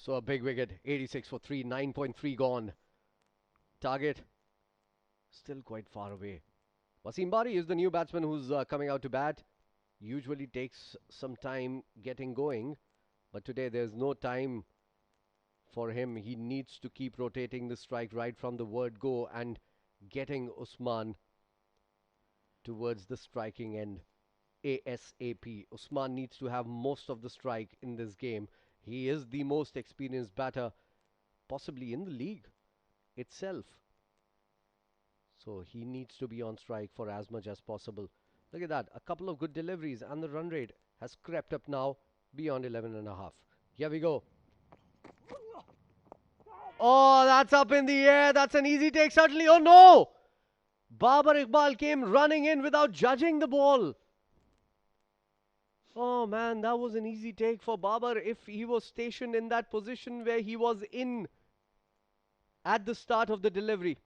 So a big wicket, 86 for 3, 9.3 gone. Target still quite far away. Wasim Bari is the new batsman who's coming out to bat. Usually takes some time getting going, but today there's no time for him. He needs to keep rotating the strike right from the word go and getting Usman towards the striking end ASAP. Usman needs to have most of the strike in this game. He is the most experienced batter possibly in the league itself. So he needs to be on strike for as much as possible. Look at that. A couple of good deliveries and the run rate has crept up now beyond 11.5. Here we go. Oh, that's up in the air. That's an easy take certainly. Oh no! Babar Iqbal came running in without judging the ball. Oh man, that was an easy take for Babar if he was stationed in that position where he was in at the start of the delivery.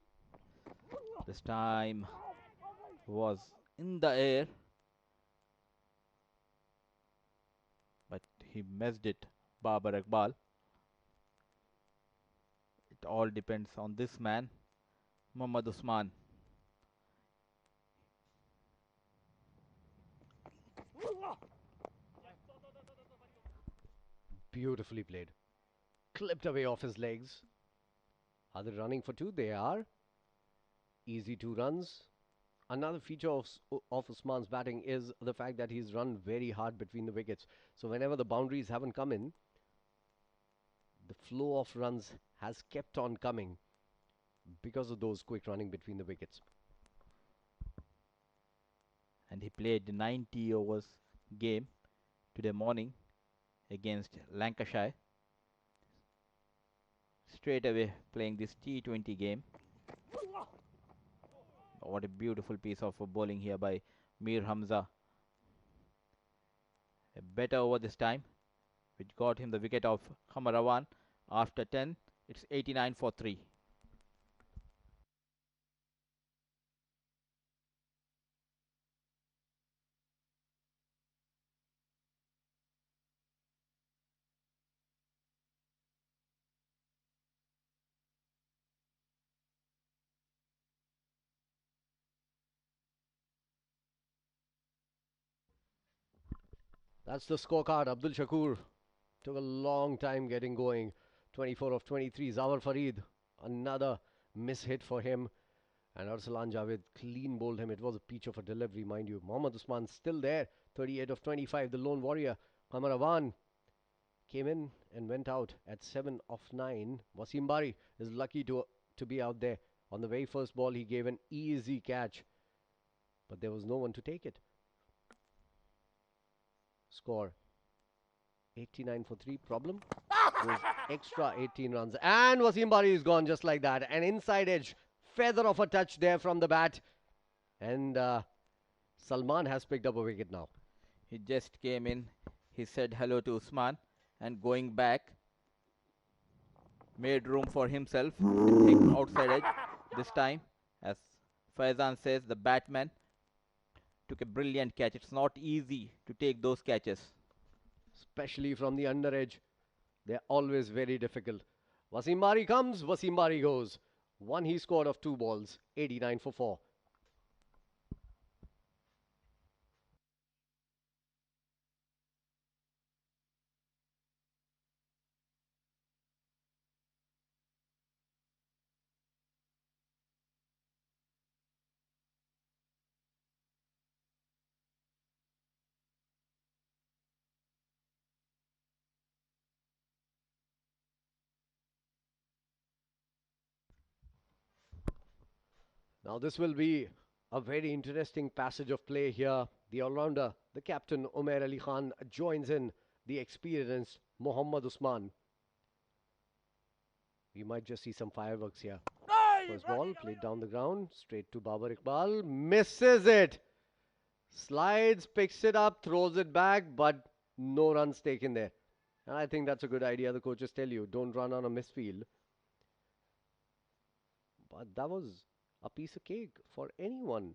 This time was in the air, but he missed it, Babar Iqbal. It all depends on this man, Mohammad Usman.
Beautifully played. Clipped away off his legs. Are they running for two? They are. Easy 2 runs. Another feature of Usman's batting is the fact that he's run very hard between the wickets. So whenever the boundaries haven't come in, the flow of runs has kept on coming because of those quick running between the wickets.
And he played the 90 overs game today morning against Lancashire. Straight away playing this T20 game. What a beautiful piece of bowling here by Mir Hamza. A better over this time, which got him the wicket of Kamarawan. After 10, it's 89 for 3.
That's the scorecard. Abdul Shakur took a long time getting going. 24 of 23. Zawar Farid, another miss hit for him. And Arsalan Javed clean bowled him. It was a peach of a delivery, mind you. Mohammad Usman still there. 38 of 25. The lone warrior, Kamarawan, came in and went out at 7 of 9. Wasim Bari is lucky to be out there. On the very first ball, he gave an easy catch. But there was no one to take it. Score 89 for 3. Problem? Those extra 18 runs. And Wasim Bari is gone just like that. An inside edge. Feather of a touch there from the bat. And Salman has picked up a wicket now.
He just came in. He said hello to Usman. And going back, made room for himself. A thick outside edge. This time, as Faizan says, the batman took a brilliant catch. It's not easy to take those catches.
Especially from the under edge. They're always very difficult. Wasim Bari comes, Wasim Bari goes. One he scored of 2 balls, 89 for 4. Now this will be a very interesting passage of play here. The all-rounder, the captain Umair Ali Khan, joins in the experienced Mohammad Usman. We might just see some fireworks here. First ball played down the ground, straight to Babar Iqbal, misses it. Slides, picks it up, throws it back, but no runs taken there. And I think that's a good idea. The coaches tell you, don't run on a misfield. But that was a piece of cake for anyone.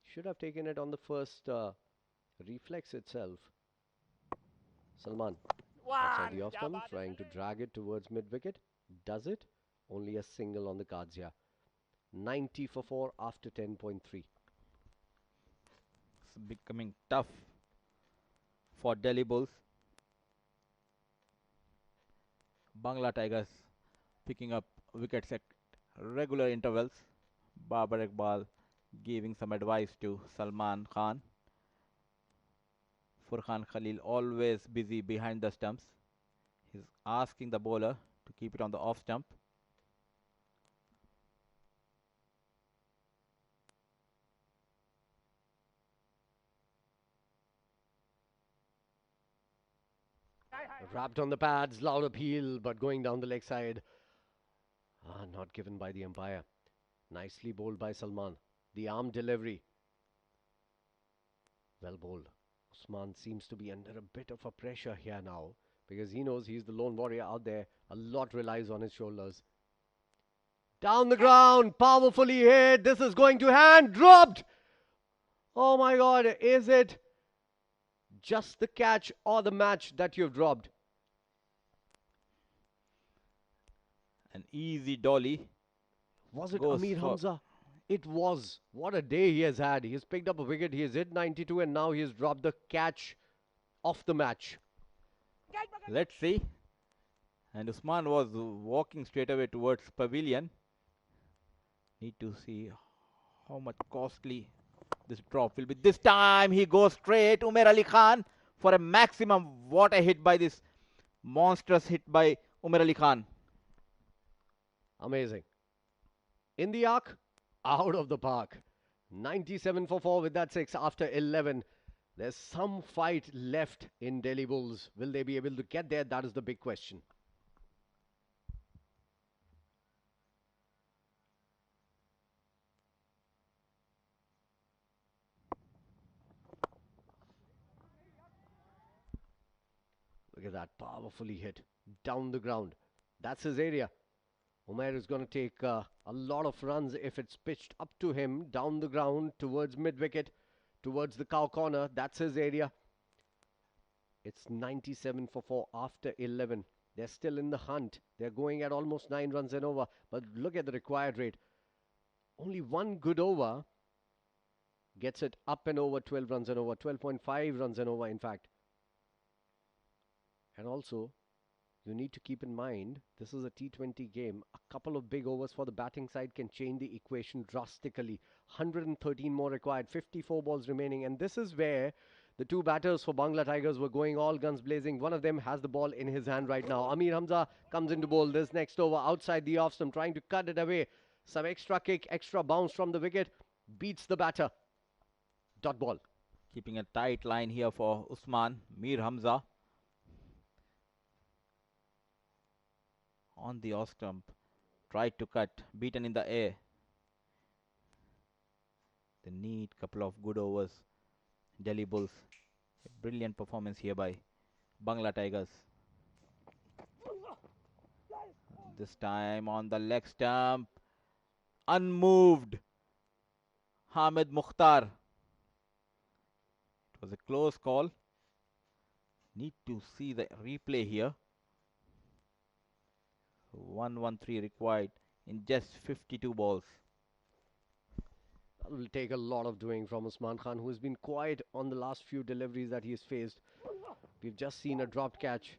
Should have taken it on the first reflex itself. Salman. Outside the off stump, trying to drag it towards mid-wicket. Does it? Only a single on the cards here. 90 for 4 after 10.3.
It's becoming tough for Delhi Bulls. Bangla Tigers picking up wickets at regular intervals. Babar Iqbal giving some advice to Salman Khan. Furqan Khalil always busy behind the stumps. He's asking the bowler to keep it on the off stump.
Wrapped on the pads, loud appeal, but going down the leg side. Not given by the umpire. Nicely bowled by Salman. The arm delivery. Well bowled. Usman seems to be under a bit of a pressure here now, because he knows he's the lone warrior out there. A lot relies on his shoulders. Down the ground, powerfully hit. This is going to hand. Dropped. Oh my God, is it just the catch or the match that you've dropped?
An easy dolly.
Was it
Goes
Ameer
for-
Hamza? It was. What a day he has had. He has picked up a wicket. He has hit 92 and now he has dropped the catch of the match.
Let's see. And Usman was walking straight away towards pavilion. Need to see how much costly this drop will be. This time he goes straight. Umer Ali Khan for a maximum. What a hit by this monstrous hit by Umer Ali Khan.
Amazing. In the arc, out of the park. 97 for 4 with that 6 after 11. There's some fight left in Delhi Bulls. Will they be able to get there? That is the big question. Look at that, powerfully hit down the ground. That's his area. Umer is going to take a lot of runs if it's pitched up to him, down the ground, towards mid-wicket, towards the cow corner. That's his area. It's 97 for 4 after 11. They're still in the hunt. They're going at almost 9 runs and over. But look at the required rate. Only one good over gets it up and over 12 runs and over, 12.5 runs and over, in fact. And also, you need to keep in mind, this is a T20 game. A couple of big overs for the batting side can change the equation drastically. 113 more required, 54 balls remaining. And this is where the two batters for Bangla Tigers were going all guns blazing. One of them has the ball in his hand right now. Ameer Hamza comes into bowl this next over outside the off stump, trying to cut it away. Some extra kick, extra bounce from the wicket. Beats the batter. Dot ball.
Keeping a tight line here for Usman. Mir Hamza on the off stump, tried to cut, beaten in the air. They need couple of good overs. Delhi Bulls. A brilliant performance here by Bangla Tigers. This time on the leg stump, unmoved, Hamid Mukhtar. It was a close call. Need to see the replay here. 113 required in just 52 balls.
That will take a lot of doing from Usman Khan, who has been quiet on the last few deliveries that he has faced. We've just seen a dropped catch.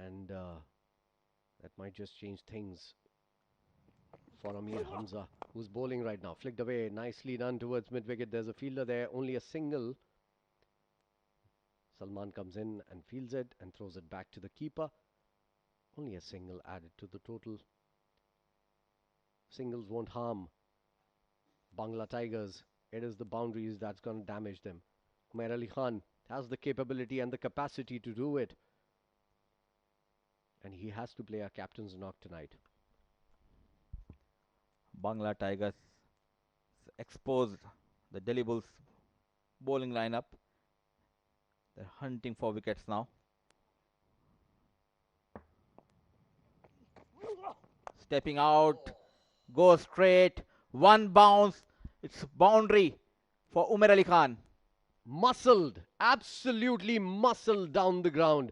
And that might just change things for Ameer Hamza, who's bowling right now. Flicked away, nicely done towards mid-wicket. There's a fielder there, only a single. Salman comes in and fields it and throws it back to the keeper. Only a single added to the total. Singles won't harm Bangla Tigers. It is the boundaries that's going to damage them. Umer Ali Khan has the capability and the capacity to do it. And he has to play a captain's knock tonight.
Bangla Tigers exposed the Delhi Bulls bowling lineup. They're hunting for wickets now. Stepping out, goes straight, one bounce. It's boundary for Umer Ali Khan.
muscled, absolutely muscled down the ground.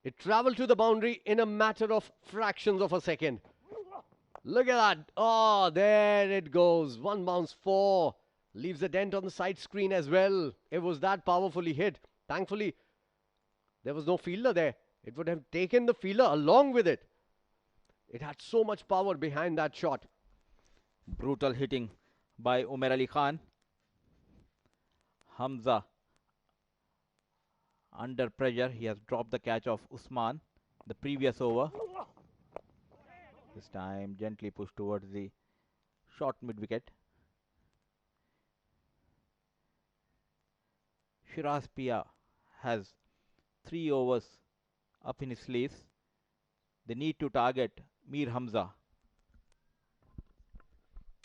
It traveled to the boundary in a matter of fractions of a second. Look at that. Oh, there it goes. One bounce, four. Leaves a dent on the side screen as well. It was that powerfully hit. Thankfully, there was no fielder there. It would have taken the fielder along with it. It had so much power behind that shot.
Brutal hitting by Umar Ali Khan. Hamza under pressure. He has dropped the catch of Usman the previous over. This time gently pushed towards the short mid wicket. Sheraz Piya has 3 overs up in his sleeves. They need to target Mir Hamza.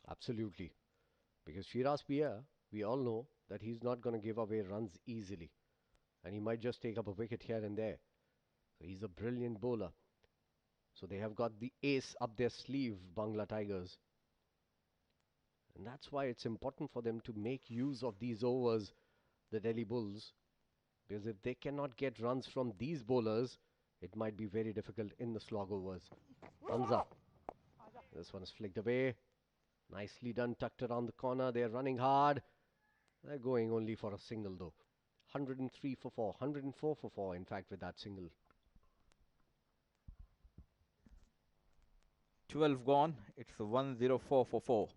Absolutely. Because Sheraz Piya, we all know that he's not going to give away runs easily. And he might just take up a wicket here and there. So he's a brilliant bowler. So they have got the ace up their sleeve, Bangla Tigers. And that's why it's important for them to make use of these overs, the Delhi Bulls. Because if they cannot get runs from these bowlers, it might be very difficult in the slog overs. Hamza. This one is flicked away. Nicely done, tucked around the corner. They're running hard. They're going only for a single though. 103 for 4, 104 for 4 in fact with that single.
12 gone. It's 104 for 4.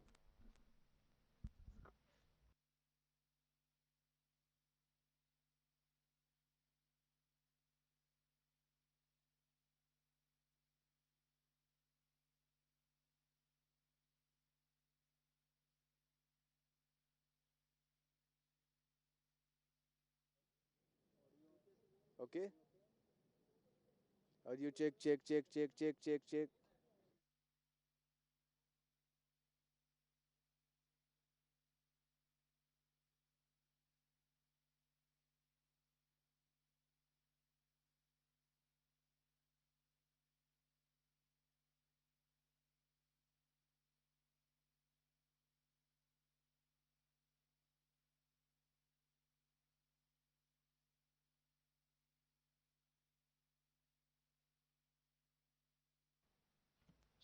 Okay. Audio check, check, check, check, check, check, check.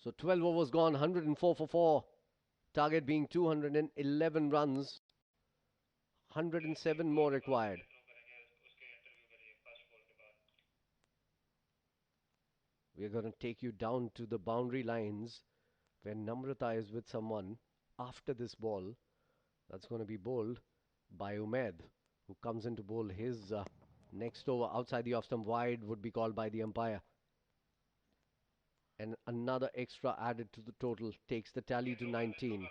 So 12 overs gone, 104 for 4. Target being 211 runs. 107 more required. We're going to take you down to the boundary lines where Namrata is with someone after this ball. That's going to be bowled by Umaid, who comes in to bowl his next over outside the off stump wide, would be called by the umpire. And another extra added to the total takes the tally to 19.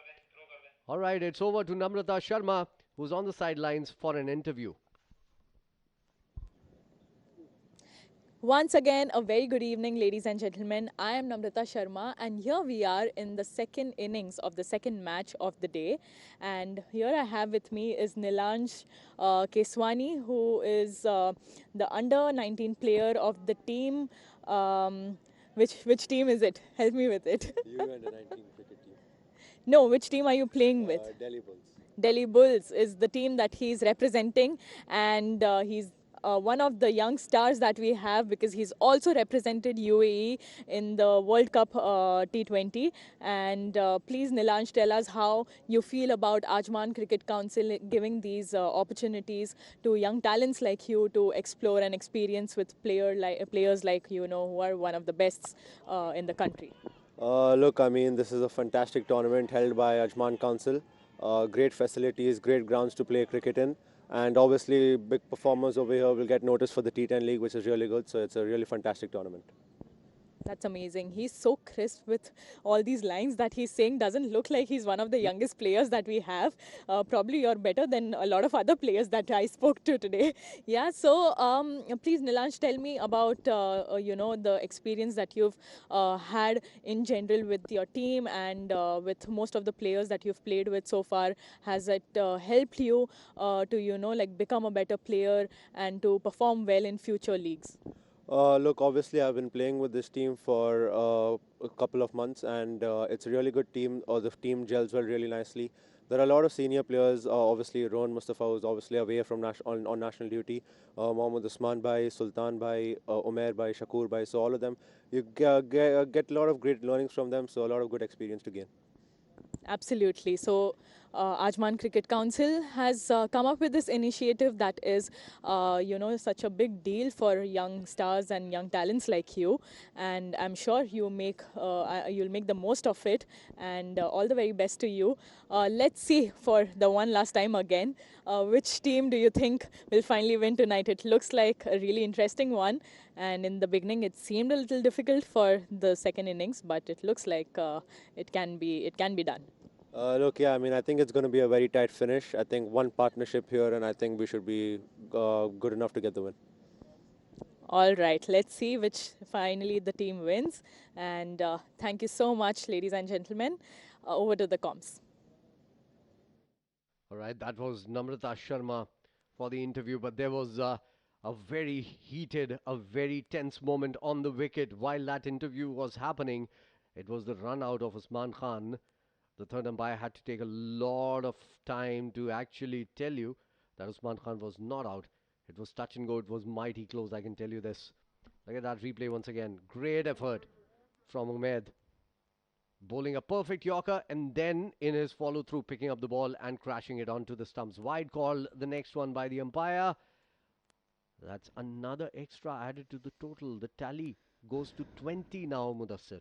All right, it's over to Namrata Sharma, who's on the sidelines for an interview.
Once again, a very good evening, ladies and gentlemen. I am Namrata Sharma, and here we are in the second innings of the second match of the day. And here I have with me is Nilansh Keswani, who is the under 19 player of the team. Which team is it? Help me with it.
You under 19 cricket team.
No, which team are you playing with?
Delhi Bulls.
Delhi Bulls is the team that he's representing, and he's one of the young stars that we have, because he's also represented UAE in the World Cup T20. And please, Nilansh, tell us how you feel about Ajman Cricket Council giving these opportunities to young talents like you to explore and experience with players like you know who are one of the best in the country.
Look, I mean, this is a fantastic tournament held by Ajman Council. Great facilities, great grounds to play cricket in. And obviously, big performers over here will get noticed for the T10 League, which is really good. So it's a really fantastic tournament.
That's amazing. He's so crisp with all these lines that he's saying. Doesn't look like he's one of the youngest players that we have. Probably you're better than a lot of other players that I spoke to today. Yeah, so please, Nilansh, tell me about, you know, the experience that you've had in general with your team and with most of the players that you've played with so far. Has it helped you to, you know, like become a better player and to perform well in future leagues?
Look, obviously, I've been playing with this team for a couple of months, and it's a really good team. The team gels well really nicely. There are a lot of senior players. Obviously, Rohan Mustafa was obviously away from on national duty. Mohammad Usman Bhai, Sultan Bhai, Umair Bhai, Shakur Bhai. So all of them, you get a lot of great learnings from them. So a lot of good experience to gain.
Absolutely. So, Ajman Cricket Council has come up with this initiative that is, such a big deal for young stars and young talents like you. And I'm sure you'll make the most of it. And all the very best to you. Let's see for the one last time again. Which team do you think will finally win tonight? It looks like a really interesting one. And in the beginning, it seemed a little difficult for the second innings, but it looks like it can be done.
Look, yeah, I mean, I think it's going to be a very tight finish. I think one partnership here, and I think we should be good enough to get the win.
All right, let's see which finally the team wins. And thank you so much, ladies and gentlemen. Over to the comms.
All right, that was Namrata Sharma for the interview, but there was a very heated, a very tense moment on the wicket while that interview was happening. It was the run out of Usman Khan. The third umpire had to take a lot of time to actually tell you that Usman Khan was not out. It was touch and go. It was mighty close, I can tell you this. Look at that replay once again. Great effort from Ahmed. Bowling a perfect Yorker and then in his follow through picking up the ball and crashing it onto the stumps. Wide call, the next one by the umpire. That's another extra added to the total. The tally goes to 20 now, Mudassir.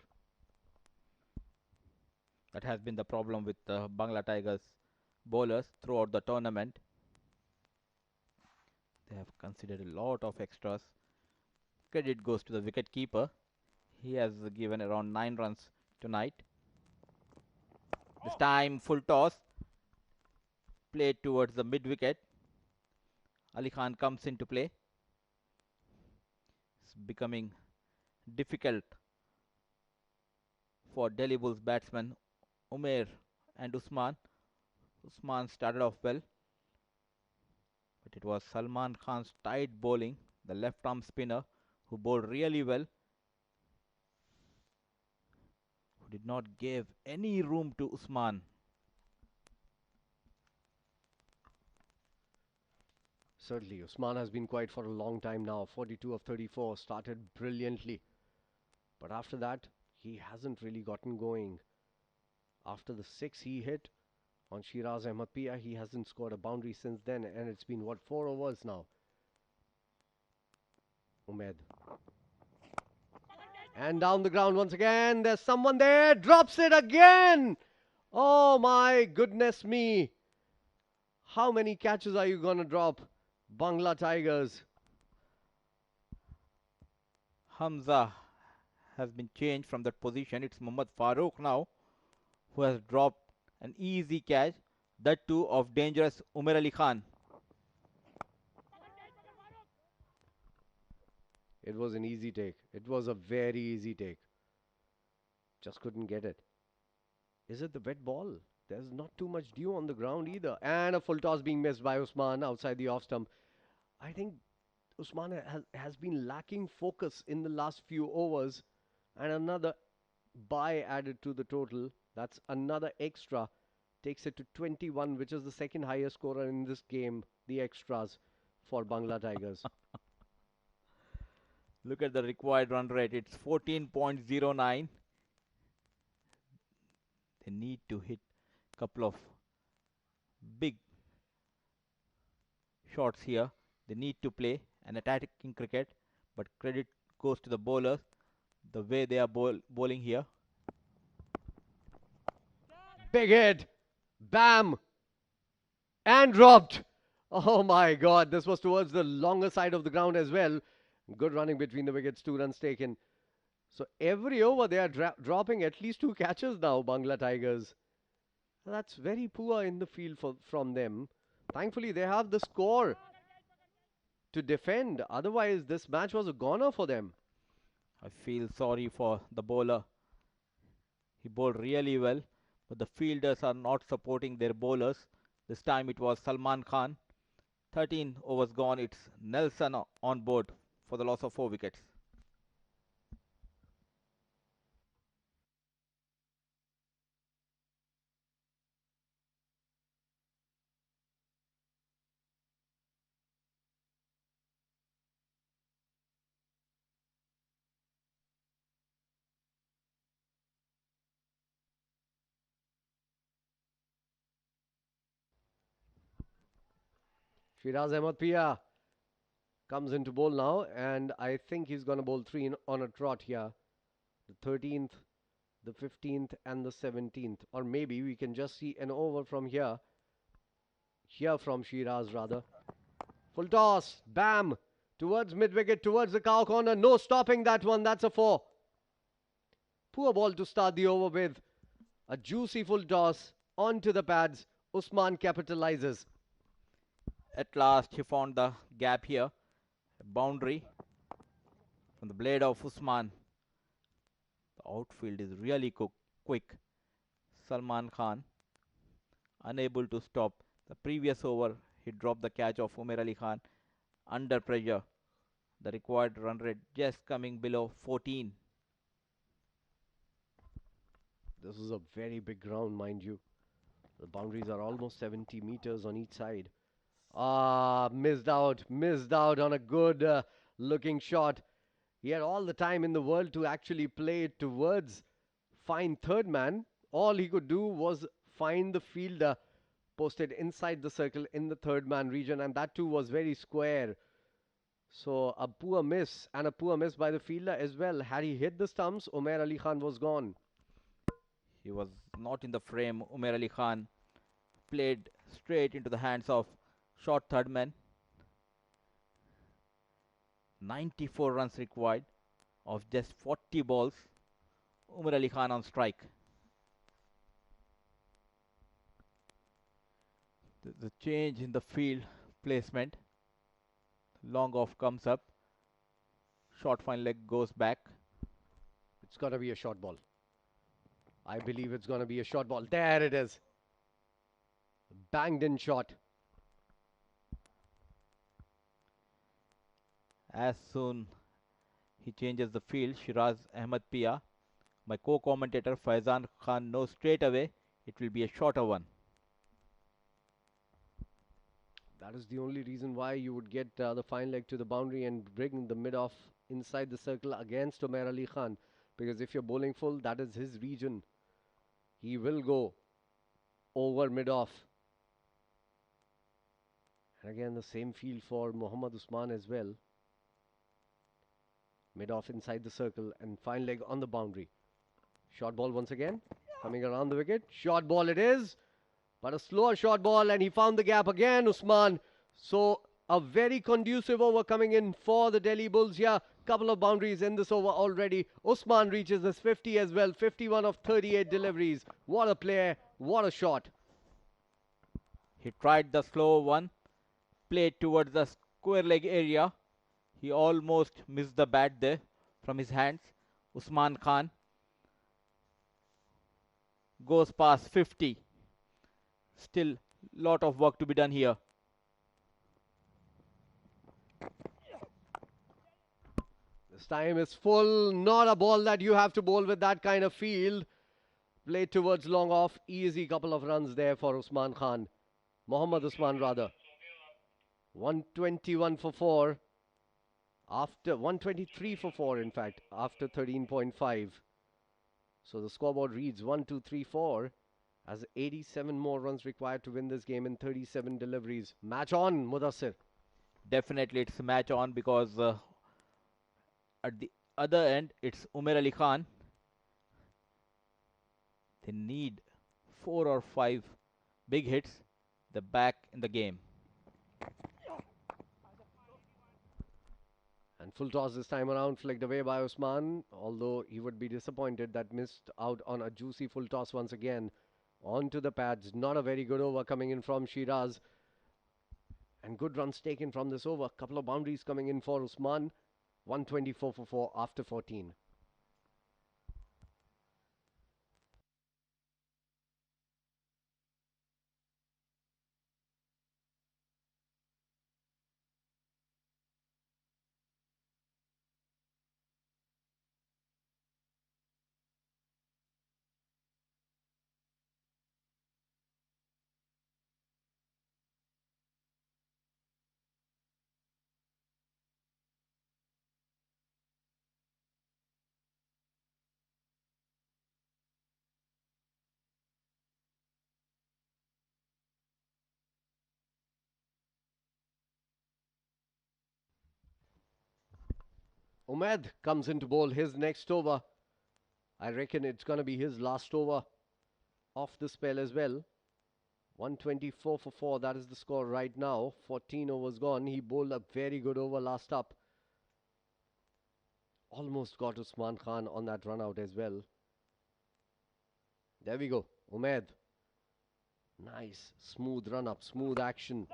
That has been the problem with the Bangla Tigers bowlers throughout the tournament. They have considered a lot of extras. Credit goes to the wicket keeper. He has given around 9 runs tonight. This time full toss. Played towards the mid wicket. Ali Khan comes into play. It's becoming difficult for Delhi Bulls batsmen Umair and Usman. Usman started off well, but it was Salman Khan's tight bowling, the left arm spinner, who bowled really well, who did not give any room to Usman.
Certainly, Usman has been quiet for a long time now. 42 of 34, started brilliantly. But after that, he hasn't really gotten going. After the 6 he hit on Sheraz Ahmed Piya, he hasn't scored a boundary since then. And it's been, what, 4 overs now? Umaid. And down the ground once again. There's someone there. Drops it again. Oh my goodness me. How many catches are you going to drop, Bangla Tigers?
Hamza has been changed from that position. It's Mohammad Farooq now, who has dropped an easy catch, that too of dangerous Umar Ali Khan.
It was an easy take. It was a very easy take. Just couldn't get it. Is it the wet ball? There's not too much dew on the ground either. And a full toss being missed by Usman outside the off stump. I think Usman has been lacking focus in the last few overs. And another bye added to the total. That's another extra. Takes it to 21, which is the second highest scorer in this game. The extras for Bangla Tigers.
Look at the required run rate. It's 14.09. They need to hit a couple of big shots here. They need to play an attacking cricket, but credit goes to the bowlers, the way they are bowling here.
Big hit. Bam. And dropped. Oh my God. This was towards the longer side of the ground as well. Good running between the wickets. 2 runs taken. So every over they are dropping at least 2 catches now, Bangla Tigers. That's very poor in the field from them. Thankfully, they have the score to defend. Otherwise, this match was a goner for them.
I feel sorry for the bowler. He bowled really well, but the fielders are not supporting their bowlers. This time it was Salman Khan. 13 overs gone. It's Nelson on board for the loss of 4 wickets.
Shiraz Ahmed Piya comes into bowl now, and I think he's going to bowl three on a trot here. The 13th, the 15th, and the 17th. Or maybe we can just see an over from here. Here from Shiraz, rather. Full toss. Bam. Towards mid-wicket, towards the cow corner. No stopping that one. That's a 4. Poor ball to start the over with. A juicy full toss onto the pads. Usman capitalizes.
At last, he found the gap here. A boundary from the blade of Usman. The outfield is really quick. Salman Khan unable to stop. The previous over, he dropped the catch of Umair Ali Khan under pressure. The required run rate just coming below 14.
This is a very big ground, mind you. The boundaries are almost 70 meters on each side. Missed out on a good looking shot. He had all the time in the world to actually play it towards fine third man. All he could do was find the fielder posted inside the circle in the third man region, and that too was very square. So a poor miss, and a poor miss by the fielder as well. Had he hit the stumps, Umair Ali Khan was gone.
He was not in the frame. Umair Ali Khan played straight into the hands of short third man. 94 runs required of just 40 balls. Umair Ali Khan on strike. The change in the field placement. Long off comes up. Short fine leg goes back.
It's got to be a short ball. I believe it's going to be a short ball. There it is. Banged in shot.
As soon he changes the field, Shiraz Ahmed Piya, my co-commentator Faizan Khan knows straight away it will be a shorter one.
That is the only reason why you would get the fine leg to the boundary and bring the mid-off inside the circle against Umair Ali Khan. Because if you're bowling full, that is his region. He will go over mid-off. And again, the same field for Mohammad Usman as well. Mid-off inside the circle and fine leg on the boundary. Short ball once again. Coming around the wicket. Short ball it is. But a slower short ball, and he found the gap again, Usman. So a very conducive over coming in for the Delhi Bulls here. Couple of boundaries in this over already. Usman reaches his 50 as well. 51 of 38 deliveries. What a player. What a shot.
He tried the slow one. Played towards the square leg area. He almost missed the bat there from his hands. Usman Khan goes past 50. Still lot of work to be done here.
This time is full. Not a ball that you have to bowl with that kind of field. Played towards long off. Easy couple of runs there for Usman Khan. Mohammad Usman rather. 121 for 4. After 123 for 4 in fact. After 13.5. So the scoreboard reads 1, 2, 3, 4. As 87 more runs required to win this game in 37 deliveries. Match on, Mudassir.
Definitely it's a match on because at the other end it's Umair Ali Khan. They need 4 or 5 big hits. They're back in the game.
And full toss this time around, flicked away by Usman. Although he would be disappointed that missed out on a juicy full toss once again. Onto the pads. Not a very good over coming in from Sheraz. And good runs taken from this over. Couple of boundaries coming in for Usman. 124 for 4 after 14. Ahmed comes into bowl his next over. I reckon it's going to be his last over of the spell as well. 124 for 4, that is the score right now. 14 overs gone. He bowled a very good over last up. Almost got Usman Khan on that run out as well. There we go. Ahmed. Nice. Smooth run up. Smooth action.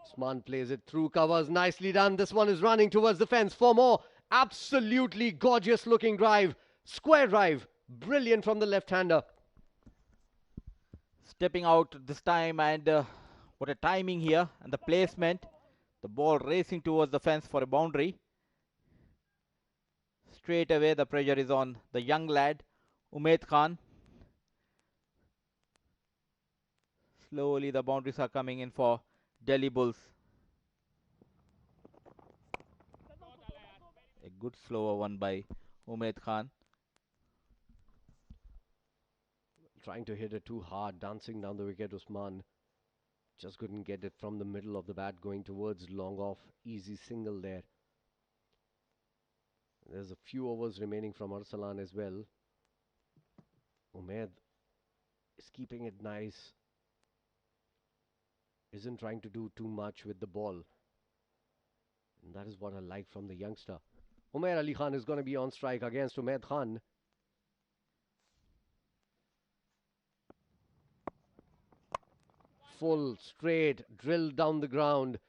Usman plays it through covers. Nicely done. This one is running towards the fence for more. Absolutely gorgeous looking drive. Square drive. Brilliant from the left-hander.
Stepping out this time, and what a timing here and the placement. The ball racing towards the fence for a boundary. Straight away the pressure is on the young lad, Umaid Khan. Slowly the boundaries are coming in for Delhi Bulls. A good slower one by Umaid Khan.
Trying to hit it too hard, dancing down the wicket. Usman just couldn't get it from the middle of the bat, going towards long off. Easy single there. There's a few overs remaining from Arsalan as well. Umaid is keeping it nice. Isn't trying to do too much with the ball. And that is what I like from the youngster. Umair Ali Khan is going to be on strike against Umaid Khan. Full, straight, drilled down the ground.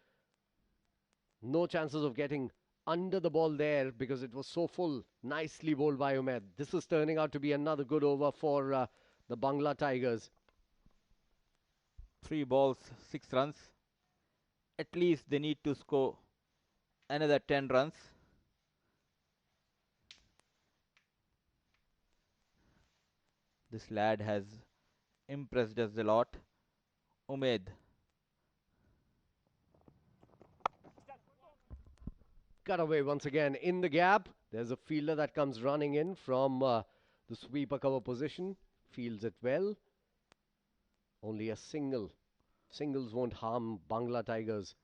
No chances of getting under the ball there because it was so full. Nicely bowled by Umaid. This is turning out to be another good over for the Bangla Tigers.
3 balls, 6 runs. At least they need to score another 10 runs. This lad has impressed us a lot. Umaid.
Cut away once again in the gap. There's a fielder that comes running in from the sweeper cover position. Fields it well. Only a single. Singles won't harm Bangla Tigers.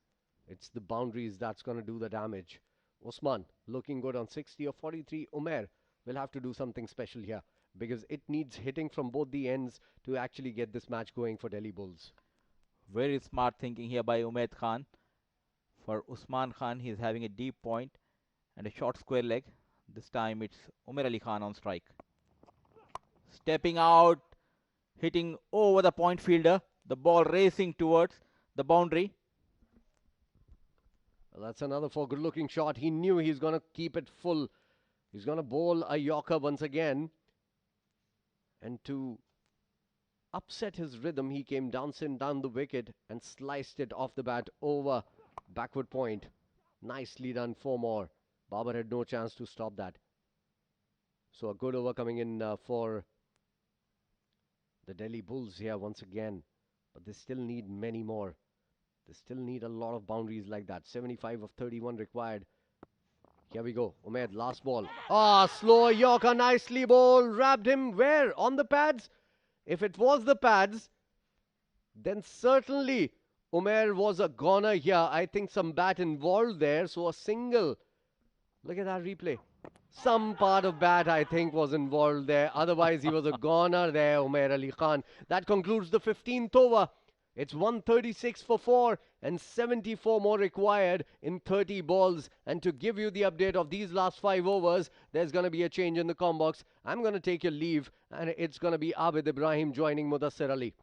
It's the boundaries that's going to do the damage. Usman looking good on 60 or 43. Umair will have to do something special here because it needs hitting from both the ends to actually get this match going for Delhi Bulls.
Very smart thinking here by Umaid Khan. For Usman Khan, he is having a deep point and a short square leg. This time it's Umair Ali Khan on strike. Stepping out, hitting over the point fielder. The ball racing towards the boundary.
Well, that's another good looking shot. He knew he's going to keep it full. He's going to bowl a Yorker once again. And to upset his rhythm, he came dancing down the wicket and sliced it off the bat over backward point. Nicely done, 4 more. Babar had no chance to stop that. So a good over coming in for the Delhi Bulls here once again. But they still need many more. They still need a lot of boundaries like that. 75 of 31 required. Here we go. Umaid, last ball. Slow Yorker, nicely bowled. Wrapped him where? On the pads? If it was the pads, then certainly Umair was a goner here. I think some bat involved there. So a single. Look at that replay. Some part of bat, I think, was involved there. Otherwise, he was a goner there, Umair Ali Khan. That concludes the 15th over. It's 136 for 4 and 74 more required in 30 balls. And to give you the update of these last 5 overs, there's going to be a change in the comm box. I'm going to take your leave, and it's going to be Abid Ibrahim joining Mudassir Ali.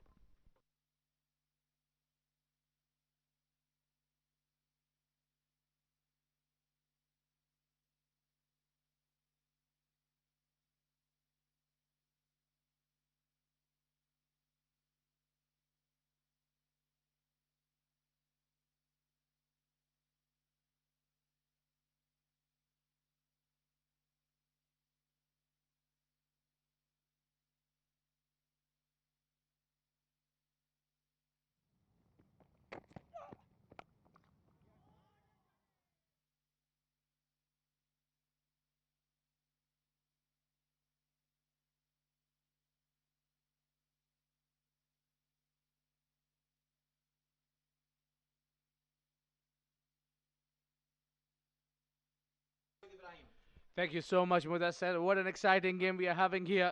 Thank you so much, Mudassar. What an exciting game we are having here.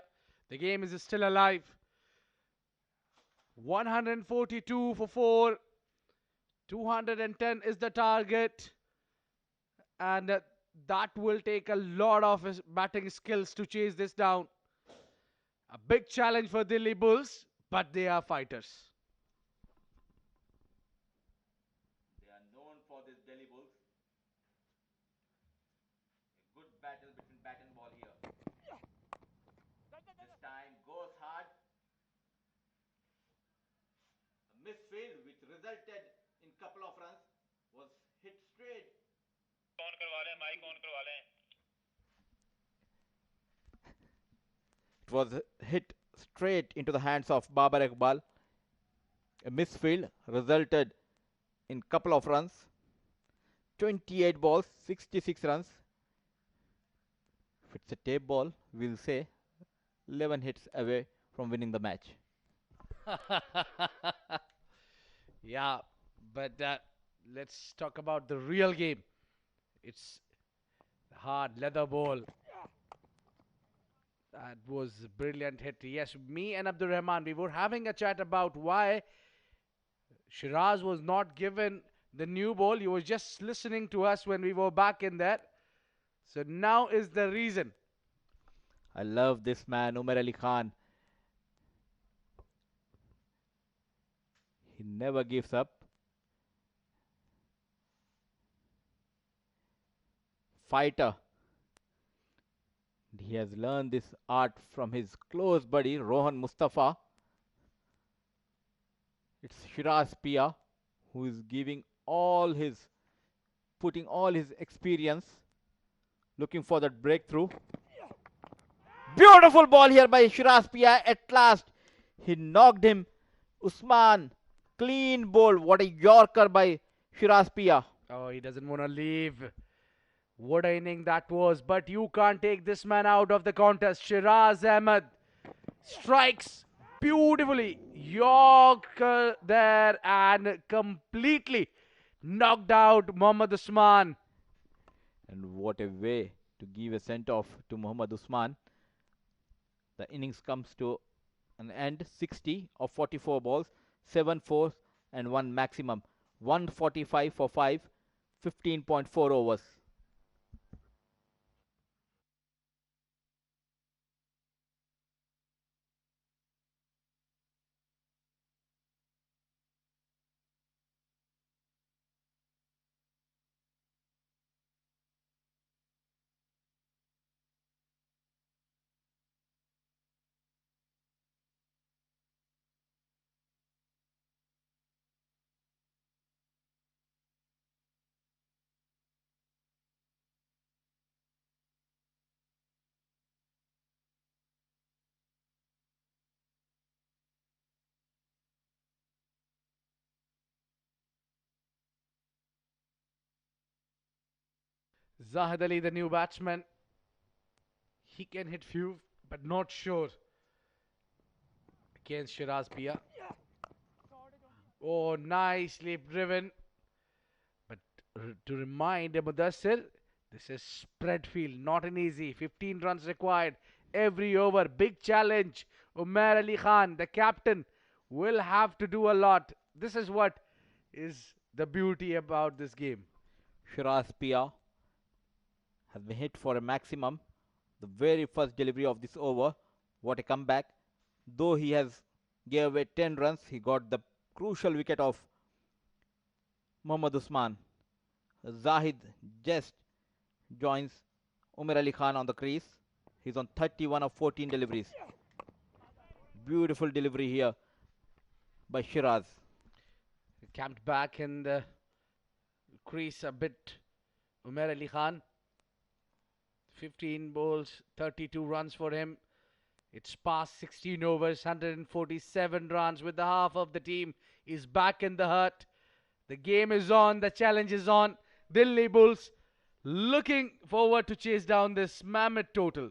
The game is still alive. 142 for 4. 210 is the target. And that will take a lot of batting skills to chase this down. A big challenge for Delhi Bulls, but they are fighters.
They are known for this Delhi Bulls. A good battle between bat and ball here. This time goes hard. A misfield which resulted in couple of runs was hit straight. It was hit straight into the hands of Babar Iqbal. A misfield resulted in couple of runs. 28 balls, 66 runs. If it's a tape ball, we'll say 11 hits away from winning the match.
Yeah, but let's talk about the real game. It's hard leather ball. That was a brilliant hit. Yes, me and Abdul Rahman, we were having a chat about why Sheraz was not given the new ball. He was just listening to us when we were back in there. So now is the reason.
I love this man, Umar Ali Khan. He never gives up. Fighter. He has learned this art from his close buddy, Rohan Mustafa. It's Sheraz Piya who is putting all his experience, looking for that breakthrough. Beautiful ball here by Sheraz Piya. At last, he knocked him. Usman, clean ball. What a Yorker by Sheraz Piya.
Oh, he doesn't want to leave. What an inning that was. But you can't take this man out of the contest. Sheraz Ahmed strikes beautifully. Yorker there and completely knocked out Mohammad Usman.
And what a way to give a sent-off to Mohammad Usman. The innings comes to an end. 60 of 44 balls, 7 fours and 1 maximum. 145 for 5, 15.4 overs.
Zahid Ali, the new batsman. He can hit few, but not sure against Sheraz Piya. Oh, nicely driven. But to remind Mudassir, this is spread field, not an easy. 15 runs required every over. Big challenge. Umar Ali Khan, the captain, will have to do a lot. This is what is the beauty about this game.
Sheraz Piya has been hit for a maximum. The very first delivery of this over. What a comeback. Though he has gave away 10 runs, he got the crucial wicket of Mohammad Usman. Zahid just joins Umar Ali Khan on the crease. He's on 31 of 14 deliveries. Beautiful delivery here by Sheraz.
Camped back in the crease a bit. Umar Ali Khan. 15 balls, 32 runs for him. It's past 16 overs, 147 runs with the half of the team is back in the hut. The game is on, the challenge is on. Delhi Bulls looking forward to chase down this mammoth total.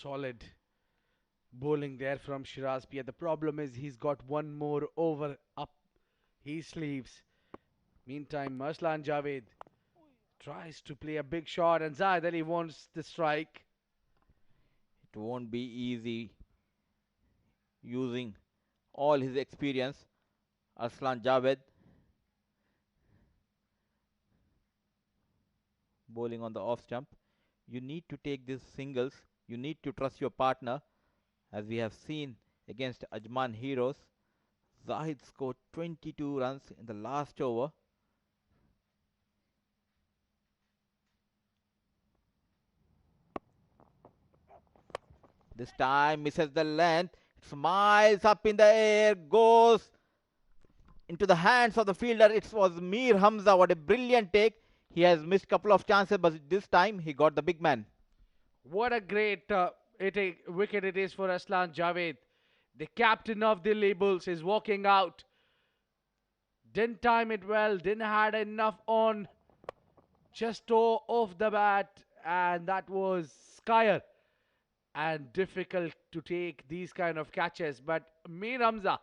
Solid bowling there from Sheraz Piya. The problem is he's got one more over up his sleeves. Meantime, Arslan Javed tries to play a big shot and Zahid Ali wants the strike.
It won't be easy using all his experience. Arslan Javed bowling on the off stump. You need to take these singles. You need to trust your partner. As we have seen against Ajman Heroes, Zahid scored 22 runs in the last over. This time misses the length. Smiles up in the air, goes into the hands of the fielder. It was Mir Hamza. What a brilliant take. He has missed a couple of chances, but this time he got the big man.
What a great wicket it is for Arslan Javed. The captain of the labels is walking out. Didn't time it well, didn't had enough on. Just toe off the bat, and that was Skyer. And difficult to take these kind of catches, but Mir Hamza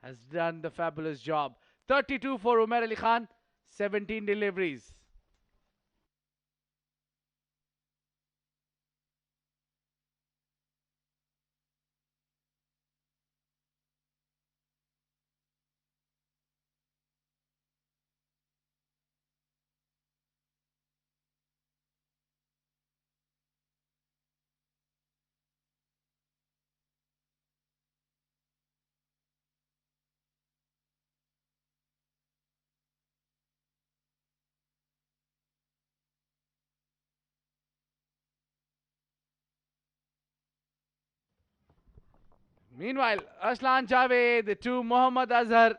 has done the fabulous job. 32 for Umar Ali Khan, 17 deliveries. Meanwhile, Arslan Javed to Mohammad Azhar.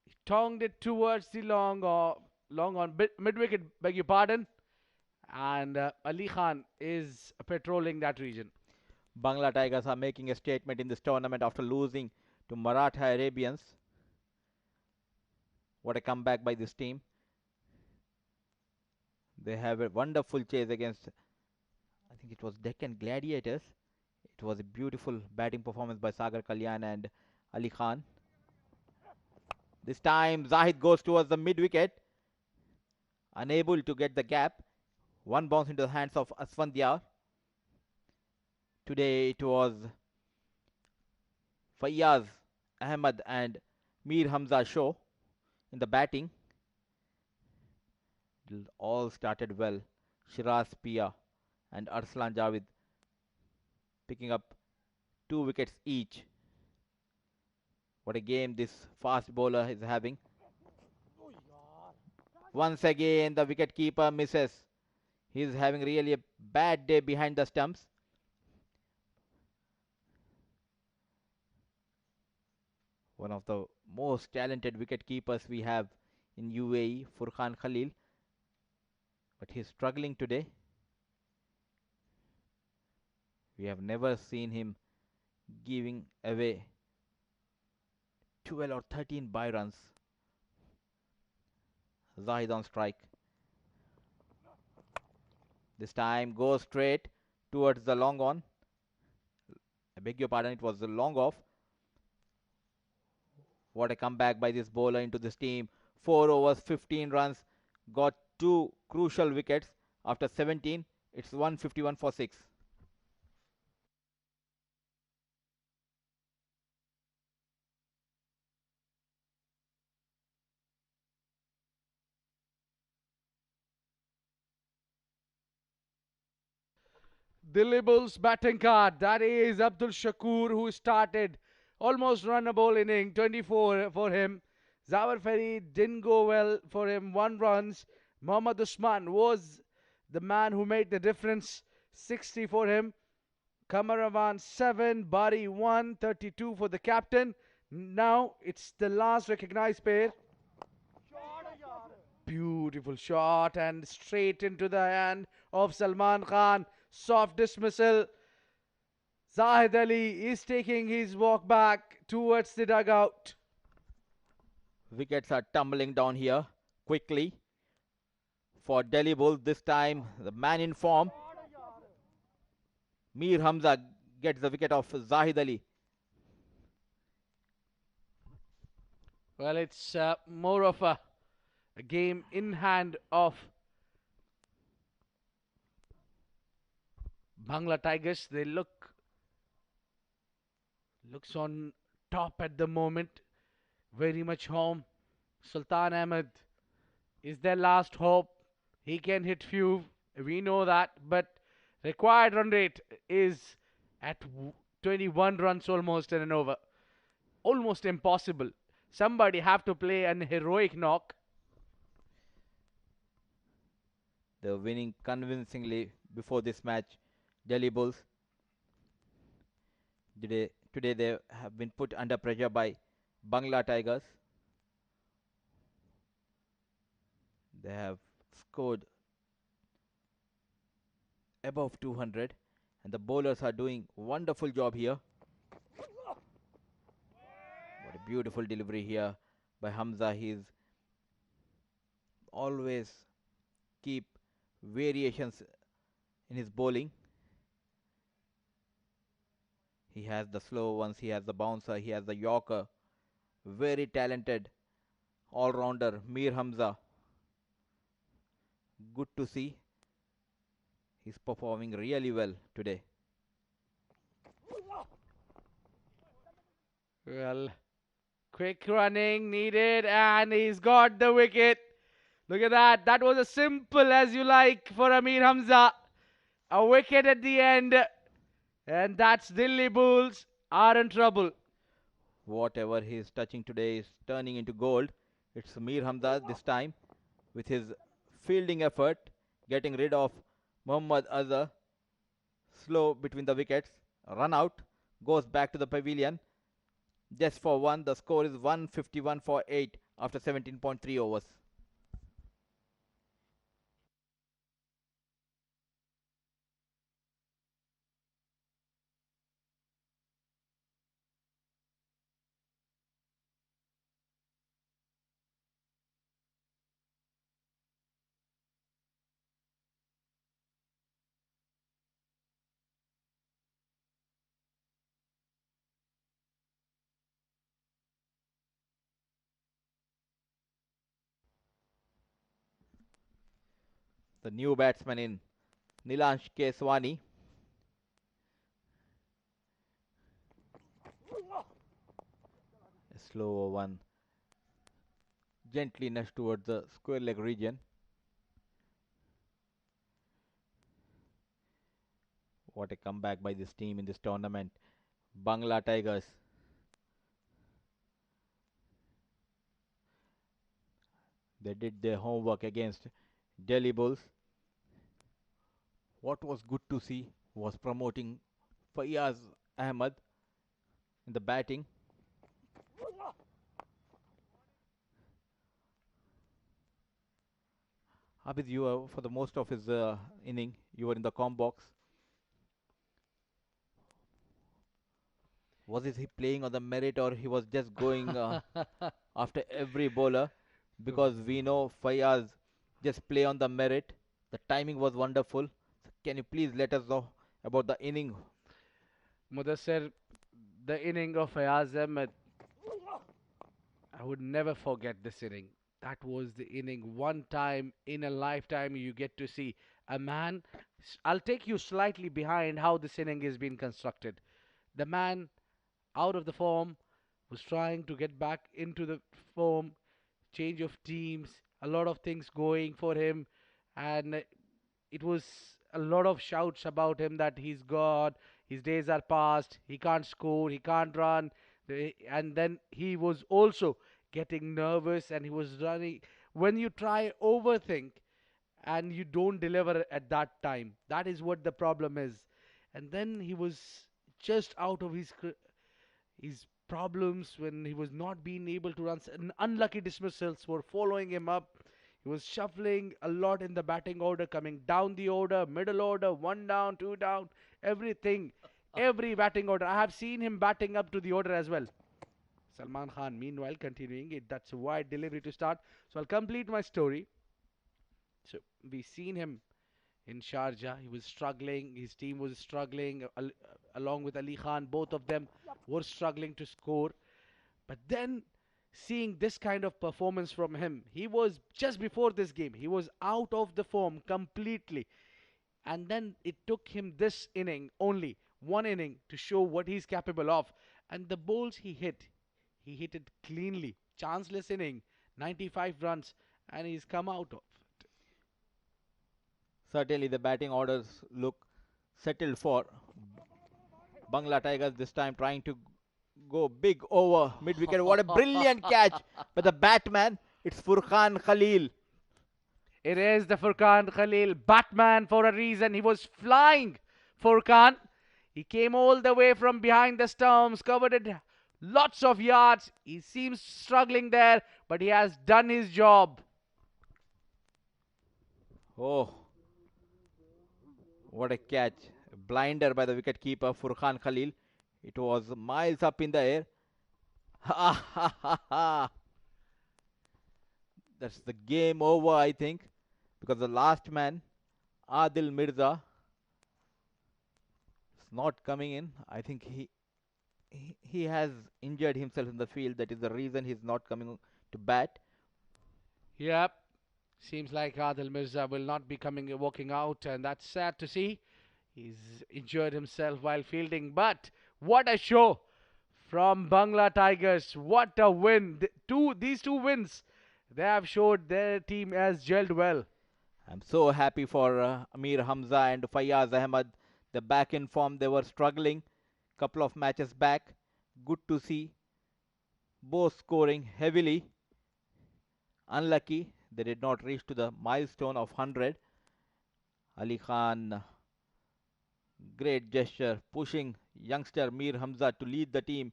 He tongued it towards the long on mid wicket, beg your pardon. And Ali Khan is patrolling that region.
Bangla Tigers are making a statement in this tournament after losing to Maratha Arabians. What a comeback by this team. They have a wonderful chase against, I think it was Deccan Gladiators. It was a beautiful batting performance by Sagar, Kalyan and Ali Khan. This time Zahid goes towards the mid wicket. Unable to get the gap. One bounce into the hands of Asfand Dyar. Today it was Fayyaz, Ahmed and Mir Hamza show in the batting. It all started well. Sheraz, Piya and Arsalan Javed picking up 2 wickets each. What a game this fast bowler is having. Once again the wicket keeper misses. He is having really a bad day behind the stumps. One of the most talented wicket keepers we have in UAE, Furqan Khalil. But he is struggling today. We have never seen him giving away 12 or 13 bye runs. Zahid on strike. This time goes straight towards the long on. I beg your pardon, it was the long off. What a comeback by this bowler into this team. 4 overs, 15 runs. Got 2 crucial wickets. After 17, it's 151 for 6.
The Liberals batting card. That is Abdul Shakur, who started almost runnable inning, 24 for him. Zawar Farid didn't go well for him, 1 runs. Mohammad Usman was the man who made the difference, 60 for him. Kamaravan 7, Bari 1, 32 for the captain. Now it's the last recognized pair. Beautiful shot and straight into the hand of Salman Khan. Soft dismissal. Zahid Ali is taking his walk back towards the dugout.
Wickets are tumbling down here quickly for Delhi Bulls. This time the man in form. Mir Hamza gets the wicket of Zahid Ali.
Well, it's more of a game in hand of Bangla Tigers. They looks on top at the moment, very much home. Sultan Ahmed is their last hope. He can hit few, we know that, but required run rate is at 21 runs almost in an over. Almost impossible. Somebody have to play an heroic knock.
They're winning convincingly before this match. Delhi Bulls. Today they have been put under pressure by Bangla Tigers. They have scored above 200 and the bowlers are doing wonderful job here. What a beautiful delivery here by Hamza. He's always keep variations in his bowling. He has the slow ones, he has the bouncer, he has the yorker. Very talented all-rounder Mir Hamza. Good to see. He's performing really well today.
Well, quick running needed and he's got the wicket. Look at that. That was as simple as you like for Amir Hamza. A wicket at the end. And that's Delhi Bulls are in trouble.
Whatever he's touching today is turning into gold. It's Mir Hamza this time with his fielding effort, getting rid of Muhammad Azhar. Slow between the wickets. Run out. Goes back to the pavilion. Just for one. The score is 151 for 8 after 17.3 overs. The new batsman in Nilansh Keswani. A slow one. Gently nudged towards the square leg region. What a comeback by this team in this tournament. Bangla Tigers. They did their homework against Delhi Bulls. What was good to see was promoting Fayyaz Ahmed in the batting. Abid, you were, for the most of his inning, you were in the com box. Was he playing on the merit or he was just going after every bowler? Because we know Fayyaz just play on the merit. The timing was wonderful. So can you please let us know about the inning?
Mudassir, the inning of Fayyaz Ahmed, I would never forget this inning. That was the inning. One time in a lifetime you get to see a man. I'll take you slightly behind how this inning is being constructed. The man out of the form was trying to get back into the form, change of teams, a lot of things going for him, and it was a lot of shouts about him that he's God, his days are past, he can't score, he can't run, and then he was also getting nervous and he was running. When you try overthink and you don't deliver at that time, that is what the problem is. And then he was just out of his problems when he was not being able to run. Unlucky dismissals were following him up. He was shuffling a lot in the batting order, coming down the order, middle order, one down, two down, everything, every batting order. I have seen him batting up to the order as well. Salman Khan, meanwhile, continuing it. That's a wide delivery to start. So I'll complete my story. So we've seen him in Sharjah. He was struggling. His team was struggling along with Ali Khan. Both of them were struggling to score. But then seeing this kind of performance from him, he was just before this game, he was out of the form completely. And then it took him this inning, only one inning, to show what he's capable of. And the bowls he hit it cleanly. Chanceless inning, 95 runs, and he's come out of it.
Certainly, the batting orders look settled for Bangla Tigers this time, trying to go big over mid wicket. What a brilliant catch by the batman. It's Furqan Khalil.
It is the Furqan Khalil, Batman for a reason. He was flying, Furqan. He came all the way from behind the stumps, covered it lots of yards. He seems struggling there, but he has done his job.
Oh, what a catch. A blinder by the wicket keeper Furqan Khalil. It was miles up in the air. Ha ha ha ha. That's the game over, I think, because the last man, Adil Mirza, is not coming in. I think he has injured himself in the field. That is the reason he's not coming to bat.
Yep. Seems like Adil Mirza will not be walking out, and that's sad to see. He's injured himself while fielding, but what a show from Bangla Tigers. What a win. These two wins, they have showed their team has gelled well.
I'm so happy for Ameer Hamza and Fayyaz Ahmed. They're back in form. They were struggling couple of matches back. Good to see both scoring heavily. Unlucky they did not reach to the milestone of 100. Ali Khan, great gesture, pushing youngster Mir Hamza to lead the team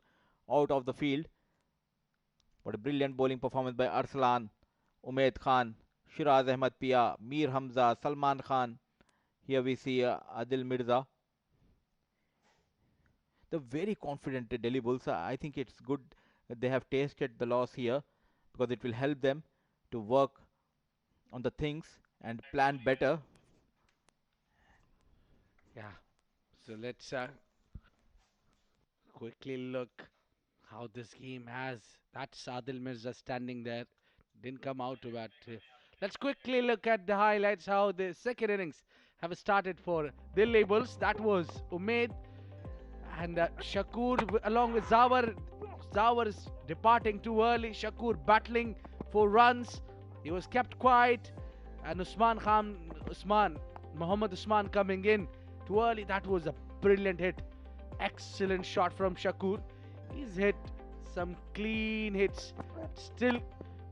out of the field. What a brilliant bowling performance by Arsalan, Umaid Khan, Sheraz Ahmed Piya, Mir Hamza, Salman Khan. Here we see Adil Mirza. The very confident Delhi Bulls. I think it's good that they have tasted the loss here, because it will help them to work on the things and plan better.
Yeah. So let's quickly look how this game has. That's Adil Mirza standing there. Didn't come out to bat. Let's quickly look at the highlights, how the second innings have started for Delhi Bulls. That was Umaid and Shakur along with Zawar. Zawar is departing too early. Shakur battling for runs. He was kept quiet. And Mohammad Usman coming in too early. That was a brilliant hit. Excellent shot from Shakur. He's hit some clean hits. Still,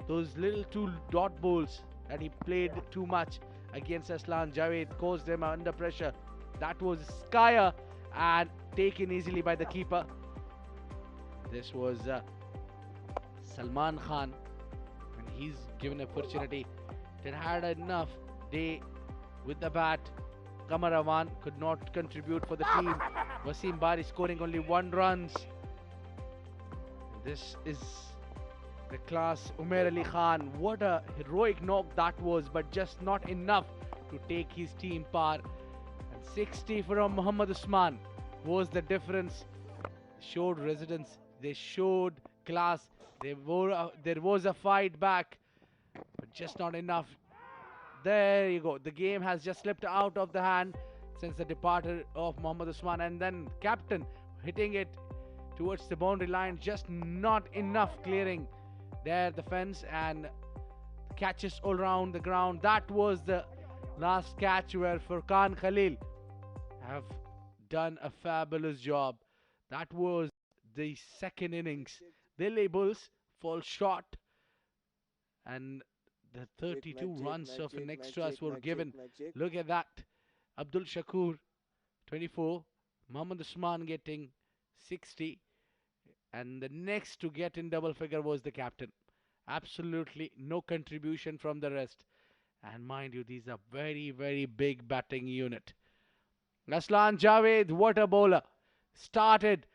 those little two dot bowls that he played too much against Aslan Javed caused him under pressure. That was Skyer and taken easily by the keeper. This was Salman Khan, and he's given opportunity. They had enough day with the bat. Kamarawan could not contribute for the team. Wasim Bari scoring only 1 runs. This is the class Umair Ali Khan. What a heroic knock that was, but just not enough to take his team par. And 60 from Mohammad Usman was the difference. Showed residence. They showed class. There was a fight back, but just not enough. There you go. The game has just slipped out of the hand since the departure of Mohammad Usman, and then captain hitting it towards the boundary line, just not enough clearing there the fence, and catches all around the ground. That was the last catch where Furqan Khalil have done a fabulous job. That was the second innings. Delhi Bulls fall short, and the 32 runs of an extras were given. Look at that. Abdul Shakur 24, Mohammad Usman getting 60, and the next to get in double figure was the captain. Absolutely no contribution from the rest. And mind you, these are very, very big batting unit. Aslan Javed, what a bowler. Started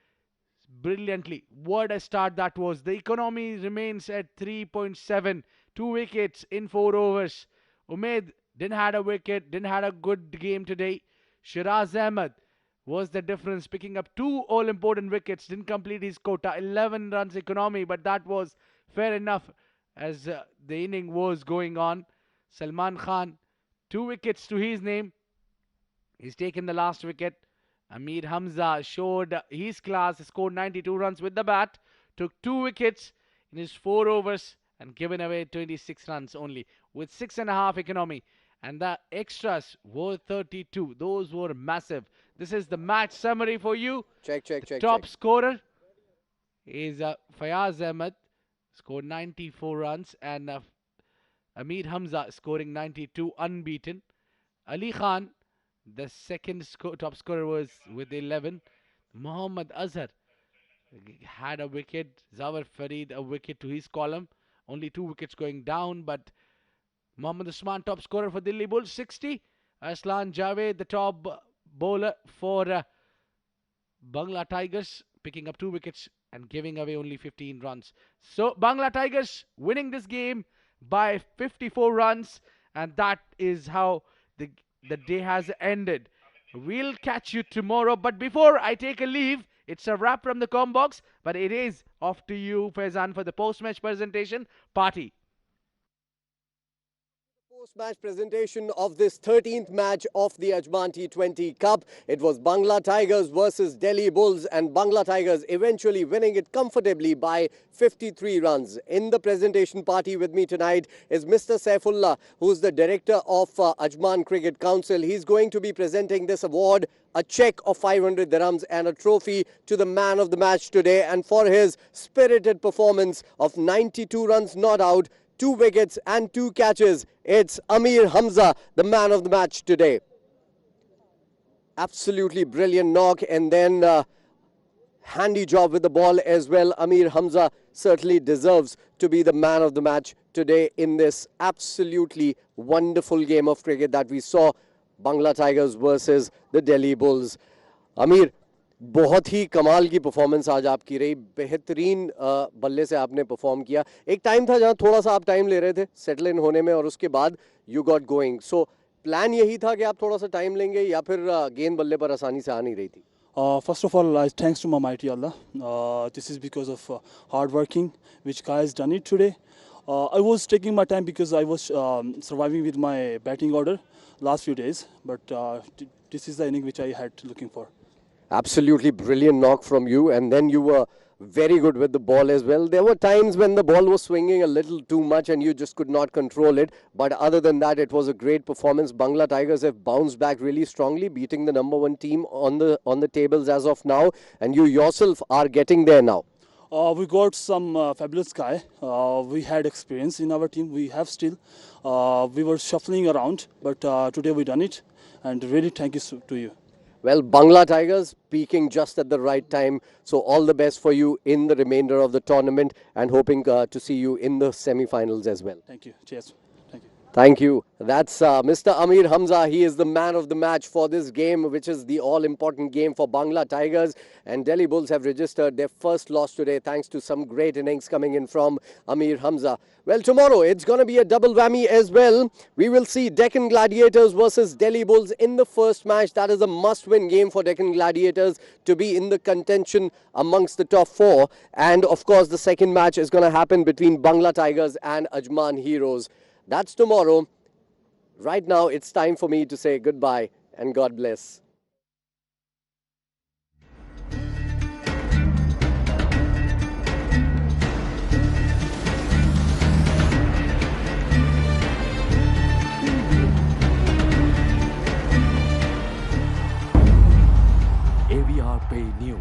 brilliantly. What a start that was. The economy remains at 3.7. 2 wickets in 4 overs. Umaid Didn't had a wicket, didn't had a good game today. Sheraz Ahmed was the difference, picking up two all-important wickets. Didn't complete his quota, 11 runs economy, but that was fair enough as the inning was going on. Salman Khan, 2 wickets to his name. He's taken the last wicket. Ameer Hamza showed his class, scored 92 runs with the bat, took 2 wickets in his 4 overs and given away 26 runs only with 6.5 economy. And the extras were 32. Those were massive. This is the match summary for you.
Check, check,
The
check,
top
check.
scorer is Fayyaz Ahmed, scored 94 runs, and Ameer Hamza scoring 92, unbeaten. Ali Khan, the second top scorer, was with 11. Mohammad Azhar had a wicket. Zawar Farid, a wicket to his column. Only 2 wickets going down, but Mohammad Usman, top scorer for Delhi Bulls, 60. Aslan Javed, the top bowler for Bangla Tigers, picking up 2 wickets and giving away only 15 runs. So Bangla Tigers winning this game by 54 runs, and that is how the day has ended. We'll catch you tomorrow, but before I take a leave, it's a wrap from the Combox, but it is off to you, Faizan, for the post-match presentation party.
Post-match presentation of this 13th match of the Ajman T20 Cup. It was Bangla Tigers versus Delhi Bulls, and Bangla Tigers eventually winning it comfortably by 53 runs. In the presentation party with me tonight is Mr. Saifullah, who's the director of Ajman Cricket Council. He's going to be presenting this award, a check of 500 dirhams and a trophy to the man of the match today, and for his spirited performance of 92 runs not out, 2 wickets and 2 catches. It's Ameer Hamza, the man of the match today. Absolutely brilliant knock, and then handy job with the ball as well. Ameer Hamza certainly deserves to be the man of the match today in this absolutely wonderful game of cricket that we saw. Bangla Tigers versus the Delhi Bulls. Ameer, बहुत ही कमाल की performance आज आपकी रही, बेहतरीन बल्ले से आपने परफॉर्म किया. एक टाइम था जहां थोड़ा सा आप टाइम ले रहे थे सेटल इन होने में, और उसके बाद you got going. So plan यही था कि आप थोड़ा सा टाइम लेंगे, या फिर गेंद बल्ले पर आसानी से आ नहीं रही थी?
First of all, thanks to my mighty Allah. This is because of hard working, which guys done it today. I was taking my time because I was surviving with my batting order last few days, but this is the inning which I had looking for.
Absolutely brilliant knock from you, and then you were very good with the ball as well. There were times when the ball was swinging a little too much and you just could not control it, but other than that, it was a great performance. Bangla Tigers have bounced back really strongly, beating the #1 team on the tables as of now, and you yourself are getting there now.
We got some fabulous guy. We had experience in our team. We have still. We were shuffling around, but today we done it, and really thank you to you.
Well, Bangla Tigers peaking just at the right time. So all the best for you in the remainder of the tournament, and hoping to see you in the semi-finals as well.
Thank you. Cheers. Thank you.
Thank you. That's Mr. Ameer Hamza. He is the man of the match for this game, which is the all-important game for Bangla Tigers. And Delhi Bulls have registered their first loss today, thanks to some great innings coming in from Ameer Hamza. Well, tomorrow it's going to be a double whammy as well. We will see Deccan Gladiators versus Delhi Bulls in the first match. That is a must-win game for Deccan Gladiators to be in the contention amongst the top 4. And of course, the second match is going to happen between Bangla Tigers and Ajman Heroes. That's tomorrow. Right now, it's time for me to say goodbye and God bless.
AVR Pay News.